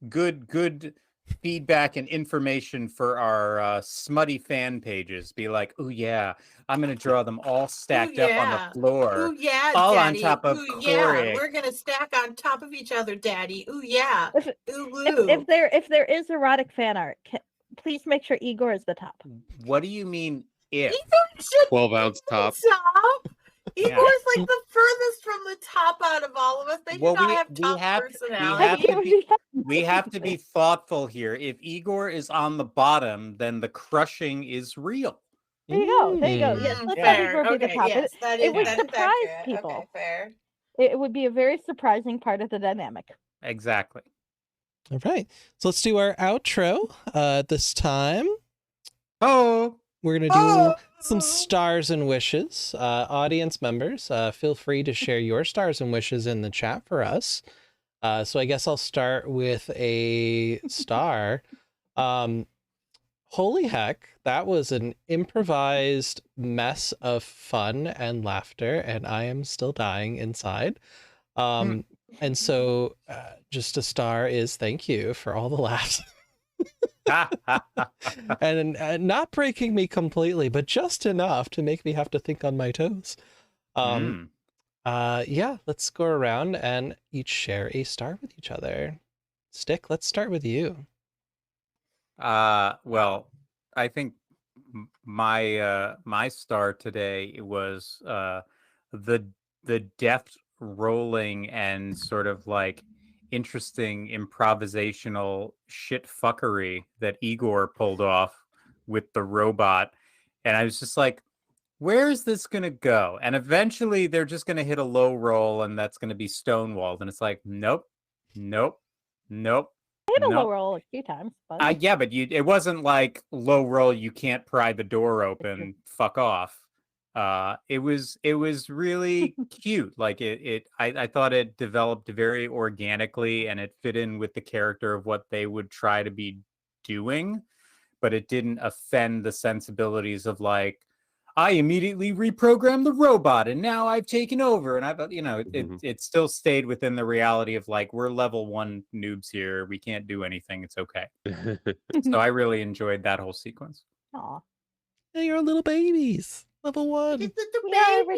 good feedback and information for our smutty fan pages. Be like, oh yeah, I'm gonna draw them all stacked up on the floor, Ooh yeah, all Daddy. on top of Ooh yeah, Corey. we're gonna stack on top of each other, Daddy. Ooh yeah. If, Ooh woo. if there is erotic fan art, please make sure Igor is the top. What do you mean if? Igor should 12-ounce top. Igor's like the furthest from the top out of all of us. They do not have top personality. We have to be thoughtful here. If Igor is on the bottom, then the crushing is real. There you go. There you go. Yes, let's have Igor be the top. Yes, it would surprise people. Okay, fair. It would be a very surprising part of the dynamic. Exactly. All right. So let's do our outro this time. Oh, we're going to do some stars and wishes. Audience members, feel free to share your stars and wishes in the chat for us. So I guess I'll start with a star. Holy heck, that was an improvised mess of fun and laughter, and I am still dying inside. And so just a star is thank you for all the laughs. and not breaking me completely, but just enough to make me have to think on my toes. Yeah, let's go around and each share a star with each other. Stick, let's start with you. Well, I think my star today was the deft rolling and sort of like interesting improvisational shit fuckery that Igor pulled off with the robot. And I was just like, where is this going to go? And eventually they're just going to hit a low roll and that's going to be stonewalled. And it's like, nope. I hit a low roll a few times. But... yeah, but it wasn't like low roll, you can't pry the door open, fuck off. It was really cute. Like I thought it developed very organically and it fit in with the character of what they would try to be doing, but it didn't offend the sensibilities of like, I immediately reprogrammed the robot and now I've taken over. And I thought, it still stayed within the reality of like, we're level 1 noobs here. We can't do anything. It's okay. So I really enjoyed that whole sequence. Aw. Hey, you're little babies. Level 1. We're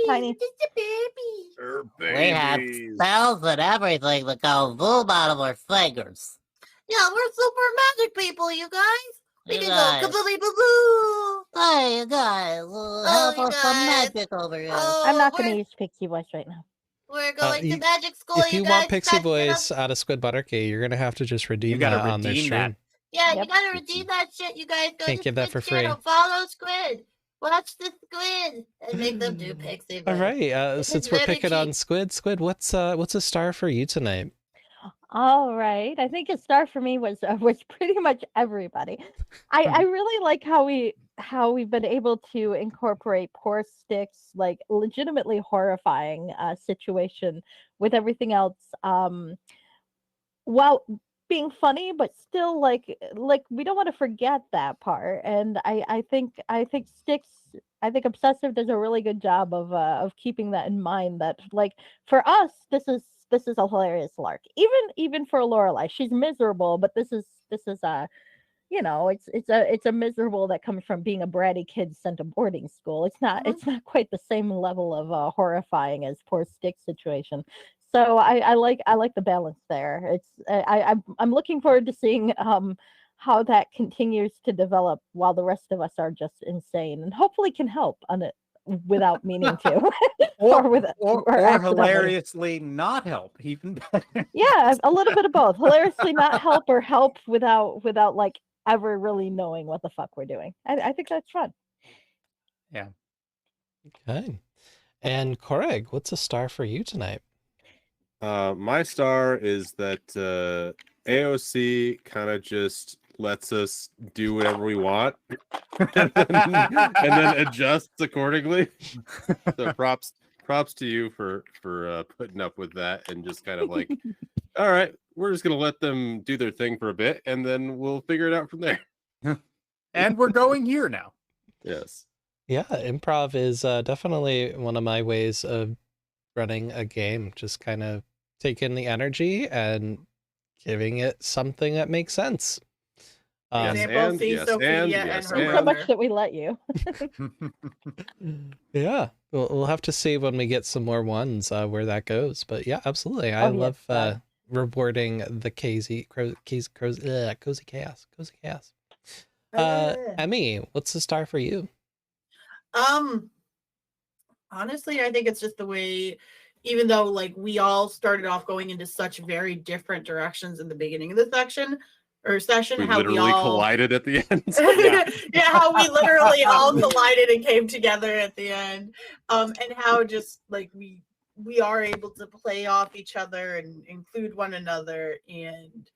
tiny. Just a baby. We have spells and everything that go boom out of our fingers. Yeah, we're super magic people, you guys. We You can guys. go kaboom boo. Hey, you guys, help you us some guys. magic over here. I'm not going to use pixie voice right now. We're going to you- magic school. If you guys. want Pixie Catch it up. Voice out of Squid Butterkey, you're going to have to just redeem You gotta that on their redeem stream. that. Yeah, Yep. you gotta redeem that shit. You guys go Can't to give that Squid's for free. channel, follow Squid. Watch the Squid and make them do Pixie Voice. All right, This since is we're very picking on Squid, what's a star for you tonight? All right. I think a star for me was pretty much everybody. I really like how we've been able to incorporate poor Stick's like legitimately horrifying situation with everything else while being funny, but still like we don't want to forget that part. And I think Obsessive does a really good job of keeping that in mind, that like for us this is a hilarious lark. Even for Lorelai, she's miserable, but this is it's a miserable that comes from being a bratty kid sent to boarding school. It's not quite the same level of horrifying as poor Stick's situation. So I like the balance there. It's I'm looking forward to seeing how that continues to develop while the rest of us are just insane, and hopefully can help on it without meaning to, or hilariously not help, even better. Yeah, a little bit of both. Hilariously not help, or help without like ever really knowing what the fuck we're doing. I think that's fun. Yeah. Okay. And Koreg, what's a star for you tonight? My star is that AOC kind of just lets us do whatever we want and then adjusts accordingly. So props to you for putting up with that and just kind of like, all right, we're just gonna let them do their thing for a bit and then we'll figure it out from there. And we're going here now. Yes. Yeah, improv is definitely one of my ways of running a game. Just kind of taking the energy and giving it something that makes sense. Example, see Sophia and her So brother. much that we let you. Yeah, we'll have to see when we get some more ones where that goes. But yeah, absolutely. I love rewarding the cozy chaos. Emmy, what's the star for you? Honestly, I think it's just the way, even though like we all started off going into such very different directions in the beginning of the session, We how literally we all collided at the end. yeah, how we literally all collided and came together at the end. And how just like we are able to play off each other and include one another. And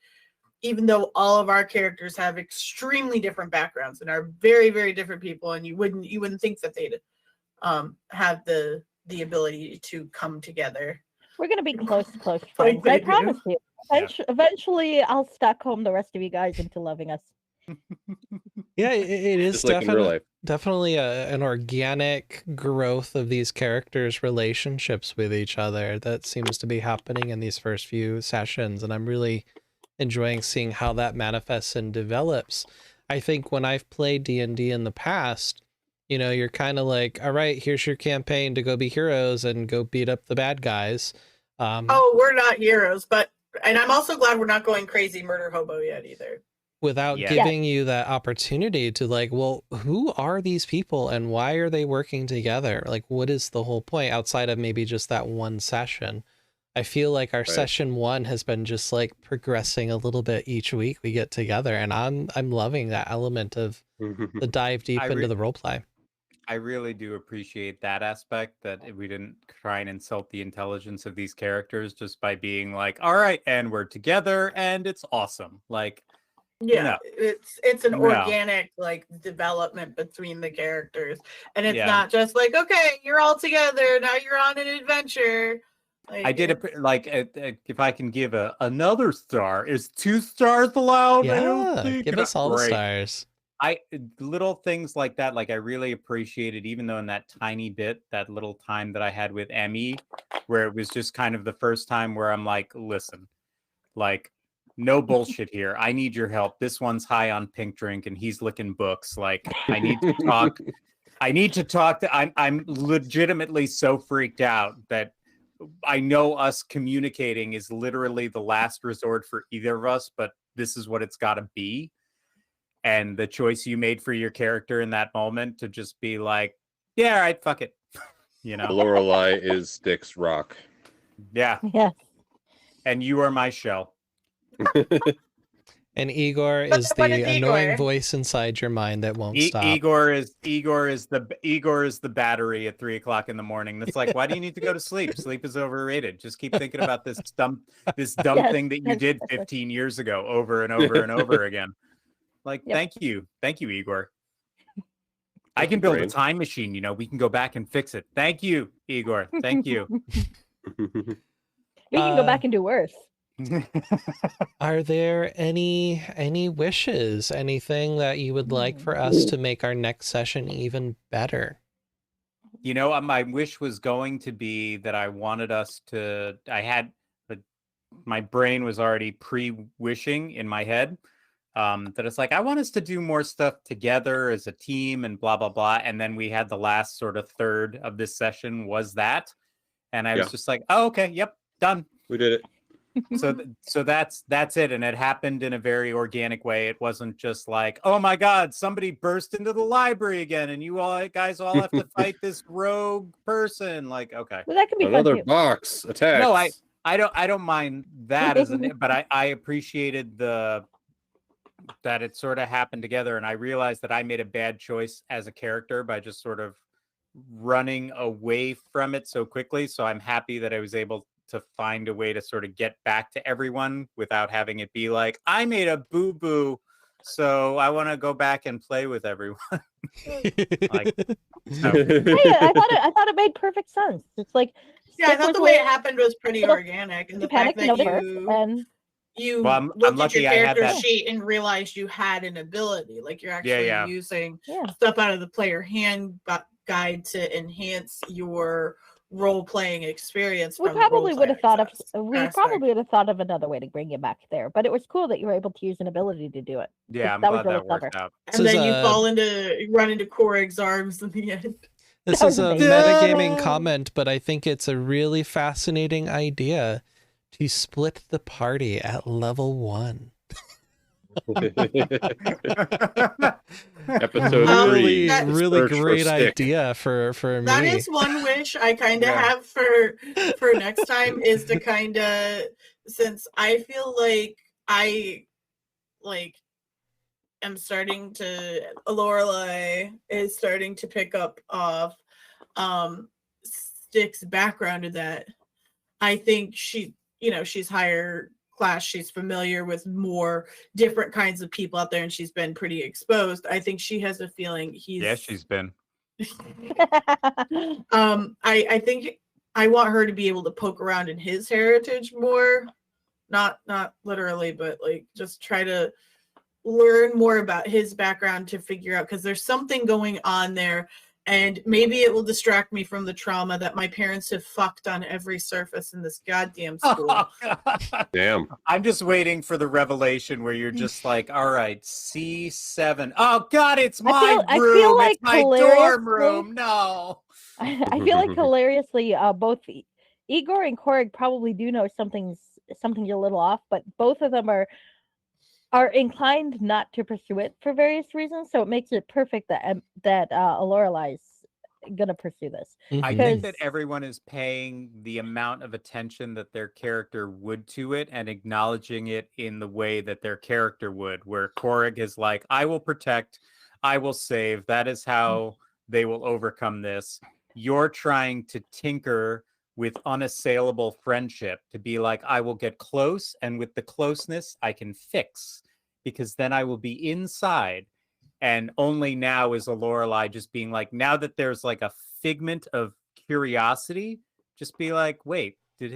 even though all of our characters have extremely different backgrounds and are very, very different people, and you wouldn't think that they'd have the ability to come together. We're gonna be close friends. I promise you. Eventually, I'll Stockholm the rest of you guys into loving us. Yeah, it is Just like in real life. definitely an organic growth of these characters' relationships with each other that seems to be happening in these first few sessions, and I'm really enjoying seeing how that manifests and develops. I think when I've played D&D in the past, you know, you're kind of like, all right, here's your campaign to go be heroes and go beat up the bad guys. We're not heroes, and I'm also glad we're not going crazy murder hobo yet either. Without giving you that opportunity to like, well, who are these people and why are they working together? Like, what is the whole point outside of maybe just that one session? I feel like our session 1 has been just like progressing a little bit each week we get together, and I'm loving that element of the dive deep into the roleplay. I really do appreciate that aspect, that we didn't try and insult the intelligence of these characters just by being like, all right, and we're together and it's awesome. Like, it's an organic like development between the characters, and it's not just like, okay, you're all together now, you're on an adventure. Like, I did if I can give another star, is 2 stars allowed? Yeah, give us all the stars. Little things like that, like I really appreciated, even though in that tiny bit, that little time that I had with Emmy, where it was just kind of the first time where I'm like, listen, like, no bullshit here. I need your help. This one's high on pink drink and he's licking books. Like, I need to talk. I'm legitimately so freaked out that I know us communicating is literally the last resort for either of us, but this is what it's got to be. And the choice you made for your character in that moment to just be like, yeah, all right, fuck it. You know, Lorelei is Stick's rock. Yeah. And you are my shell. And Igor is the annoying voice inside your mind that won't stop. Igor is the battery at 3 o'clock in the morning. That's like, why do you need to go to sleep? Sleep is overrated. Just keep thinking about this dumb thing that you did 15 years ago over and over and over again. Like, thank you, Igor. I can build a time machine. You know, we can go back and fix it. Thank you, Igor. Thank you. You can go back and do worse. Are there any wishes, anything that you would like for us to make our next session even better? You know, my wish was going to be that I wanted us to, my brain was already pre-wishing in my head, that it's like, I want us to do more stuff together as a team and blah, blah, blah. And then we had the last sort of third of this session was that. And I was just like, oh, okay, yep, done. We did it. So that's it, and it happened in a very organic way. It wasn't just like, oh my god, somebody burst into the library again and you guys all have to fight this rogue person. Like, okay, well, that could be another box attack. No, I don't mind that but I appreciated that it sort of happened together, and I realized that I made a bad choice as a character by just sort of running away from it so quickly. So I'm happy that I was able to find a way to sort of get back to everyone without having it be like, I made a boo-boo, so I want to go back and play with everyone. Like, so. Hey, I thought it made perfect sense. It's like, I thought the way it happened was pretty organic, and the fact that you looked at your character sheet and realized you had an ability, like you're actually using stuff out of the player hand guide to enhance your role-playing experience. We from the probably would have thought of aspect. probably would have thought of another way to bring you back there, but it was cool that you were able to use an ability to do it. Yeah, I'm That was glad really that worked clever. out. And then you run into Korig's arms in the end. This That is was a amazing. metagaming comment, but I think it's a really fascinating idea to split the party at level 1. Episode Really, 3. really Search for great stick. idea for me. That is one wish I kind of Yeah. have for next time, is to kind of, since I feel like I am starting to, Lorelai is starting to pick up off Stick's background to that. I think she's higher class, she's familiar with more different kinds of people out there, and she's been pretty exposed. I think she has a feeling he's Yeah, she's been. I think I want her to be able to poke around in his heritage more, not literally, but like just try to learn more about his background to figure out, because there's something going on there, and maybe it will distract me from the trauma that my parents have fucked on every surface in this goddamn school. Damn. I'm just waiting for the revelation where you're just like, all right, C7. Oh God, it's my I feel room. like It's my dorm hilariously- room. No. I feel like hilariously, both Igor and Korig probably do know something's a little off, but both of them are inclined not to pursue it for various reasons. So it makes it perfect that Lorelai's gonna pursue this. I Mhm. think that Because- everyone is paying the amount of attention that their character would to it and acknowledging it in the way that their character would, where Korig is like, I will protect, I will save. That is how they will overcome this. You're trying to tinker with unassailable friendship to be like, I will get close, and with the closeness, I can fix, because then I will be inside. And only now is a Lorelai just being like, now that there's like a figment of curiosity, just be like, wait, did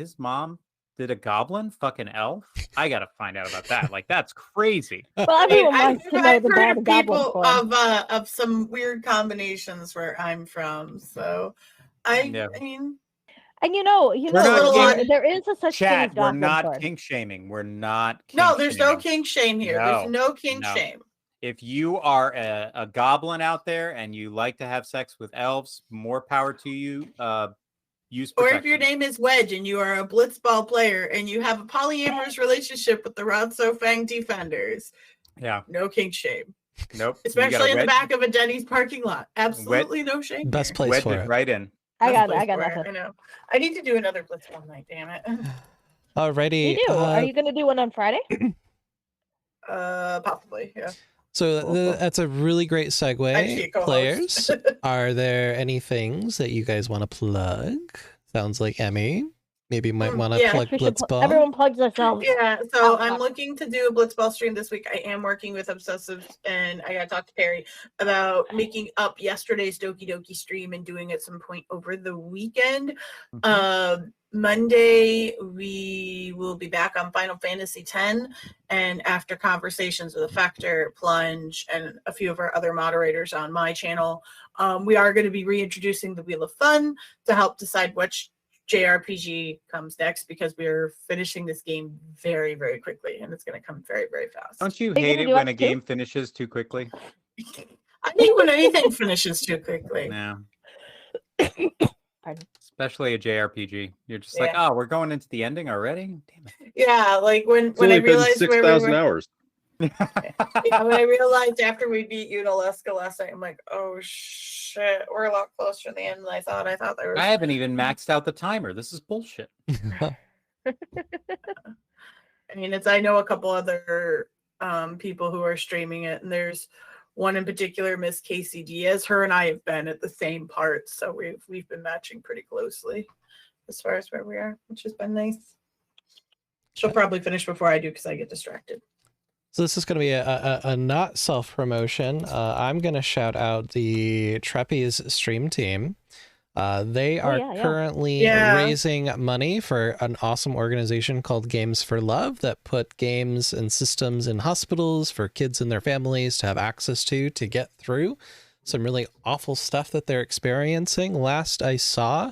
a goblin fuck an elf? I gotta find out about that. Like, that's crazy. Well, everyone I've wants to know the heard bad of goblin people form. of some weird combinations where I'm from, so I mean, And We're not there is a such thing as Chat, we're goblin not form. kink shaming. We're not kink no, there's no shaming. kink shame here. No, There's no kink no. shame. If you are a goblin out there and you like to have sex with elves, more power to you. Use Or protection. if your name is Wedge and you are a blitzball player and you have a polyamorous relationship with the Rod So Fang Defenders, Yeah, no kink shame. nope. You Especially gotta in the wedge- back of a Denny's parking lot. Absolutely no shame. Best here. place wedge for it it. right in. I Best got place for it, nothing. I know. I need to do another blitzball night, damn it. Alrighty. You do. Are you gonna do one on Friday? Possibly, yeah. So that's a really great Actually, a segue. co-host. Players, are there any things that you guys want to plug? Sounds like Emmy maybe might want to yeah. plug We should Blitzball. everyone plugs themselves. Yeah, so Oh, I'm fuck. looking to do a blitzball stream this week. I am working with Obsessive, and I gotta talk to Perry about making up yesterday's Doki Doki stream and doing it some point over the weekend. Monday we will be back on Final Fantasy X, and after conversations with Affector, Plunge, and a few of our other moderators on my channel, we are going to be reintroducing the Wheel of Fun to help decide which JRPG comes next, because we're finishing this game very, very quickly, and it's going to come very, very fast. Don't you Are you hate gonna it do when us a too? game finishes too quickly? I hate when anything finishes too quickly. No. Pardon. Especially a JRPG. You're just like, oh, we're going into the ending already? Damn it. Yeah, like when It's I only been realized where we 6,000 were. hours. Yeah, when I realized after we beat Unalesca last night, I'm like, oh shit, we're a lot closer to the end than I thought. I thought there was. I haven't even maxed out the timer. This is bullshit. I mean, I know a couple other people who are streaming it, and there's one in particular, Miss Casey Diaz. Her and I have been at the same part, so we've been matching pretty closely as far as where we are, which has been nice. She'll probably finish before I do because I get distracted. So this is going to be a not self-promotion. I'm going to shout out the Trapeze stream team. They are currently raising money for an awesome organization called Games for Love that put games and systems in hospitals for kids and their families to have access to get through some really awful stuff that they're experiencing. Last I saw,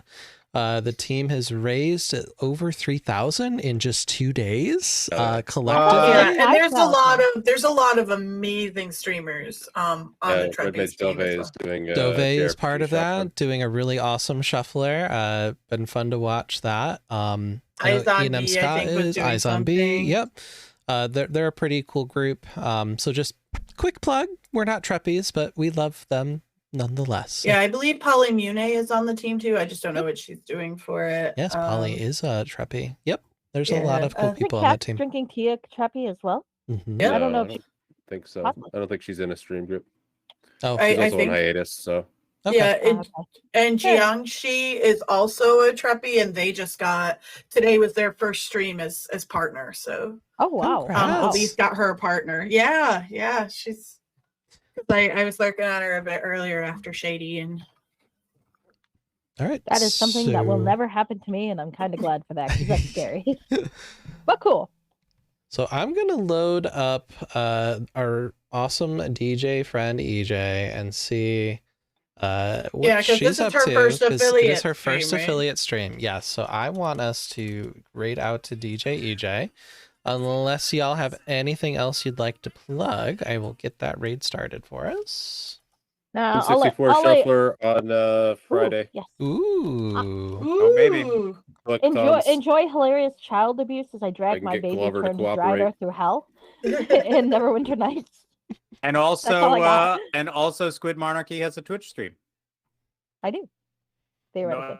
The team has raised over 3,000 in just 2 days collectively. Yeah, and $5,000. there's a lot of amazing streamers on the Red Trepe's Mage team Dove as well. is doing Dove is part JRPG of that, shuffler. doing a really awesome shuffler. Been fun to watch that. I know Eyes on E&M B, I Scott think, was is doing Eyes on B. something. Yep. They're a pretty cool group. So just quick plug. We're not Treppies, but we love them nonetheless. Yeah, I believe Polly Mune is on the team too. I just don't know what she's doing for it. Yes, Polly is a Treppy. Yep. There's a yeah, lot of cool I Isn't people on that Cat team. drinking tea at Trappy as well? Mhm. Yep. I don't know. No, If I she, don't think so. Possibly. I don't think she's in a stream group. Oh, I- She's also on think- hiatus, so okay. Yeah, okay. and Fair. Jiangxi is also a Treppy, and they just got today was their first stream as partner. So Oh wow. Congrats. Elise got her a partner. Yeah, she's. I was lurking on her a bit earlier after Shady, and All right. That is something that will so- never happen to me, and I'm kind of glad for that because that's scary. But cool. So I'm gonna load up our awesome DJ friend EJ and see what Yeah, 'cause she's this is up her to. first 'cause it is affiliate her first stream, right? affiliate stream. Yes. So I want us to raid out to DJ EJ. Unless y'all have anything else you'd like to plug, I will get that raid started for us. Now, 264 I'll let- shuffler on Ooh, Friday. yes. Ooh. Oh, baby. Ooh. Click Enjoy thumbs. hilarious child abuse as I drag can my get baby Glover to turned cooperate. driver through hell in Neverwinter Nights. And all I got. also Squid Monarchy has a Twitch stream. I do. Theoretically.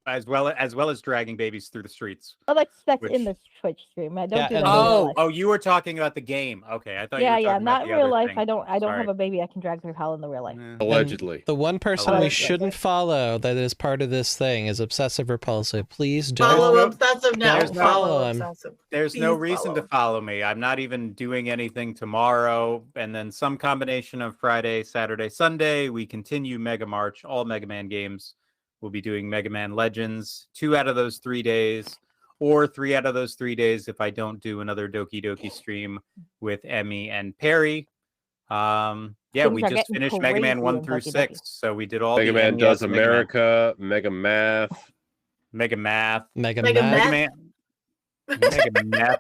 As well as dragging babies through the streets. Oh, that's which- in the Twitch stream. I don't Yeah, do that and in real life. Oh, you were talking about the game. Okay, I thought Yeah, you were talking not about in the real other life. thing. I don't Sorry. have a baby I can drag through hell in the real life. Allegedly. The one person we Allegedly. shouldn't follow that is part of this thing is Obsessive Repulsive. Please don't. Follow no- obsessive now. there's no- Follow um, obsessive. There's no Please reason to follow me. I'm not even doing anything tomorrow. And then some combination of Friday, Saturday, Sunday, we continue Mega March, all Mega Man games. We'll be doing Mega Man Legends 2 out of those 3 days, or 3 out of those 3 days if I don't do another Doki Doki stream with Emmy and Perry. Yeah, Things we are just getting finished Mega Man crazy 1 in through Doki Doki. 6. So we did all Mega the Man NES Does Mega Man- America, Mega Math. Mega Math. Mega Mega Man. Mega Math? Man. Mega Math.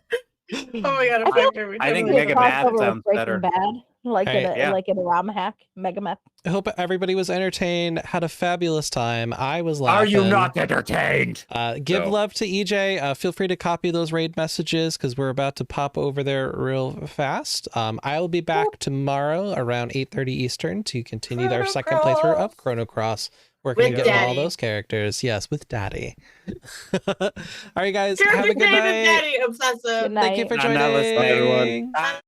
Oh my god, I feel- I think Maybe a Mega Math crossover with sounds Breaking better. Bad, like Hey, in a yeah. like in a ROM hack, Mega Meth. I hope everybody was entertained, had a fabulous time. I was laughing. Are you not entertained? Give No. love to EJ. Feel free to copy those raid messages because we're about to pop over there real fast. I will be back tomorrow around 8:30 Eastern to continue our second playthrough of Chrono Cross. We're going to With get all Daddy. those characters. Yes, with Daddy. All right, guys. Character Have a good name is night. Daddy Obsessive. Good Thank you night. for I'm not listening. joining. Bye, everyone.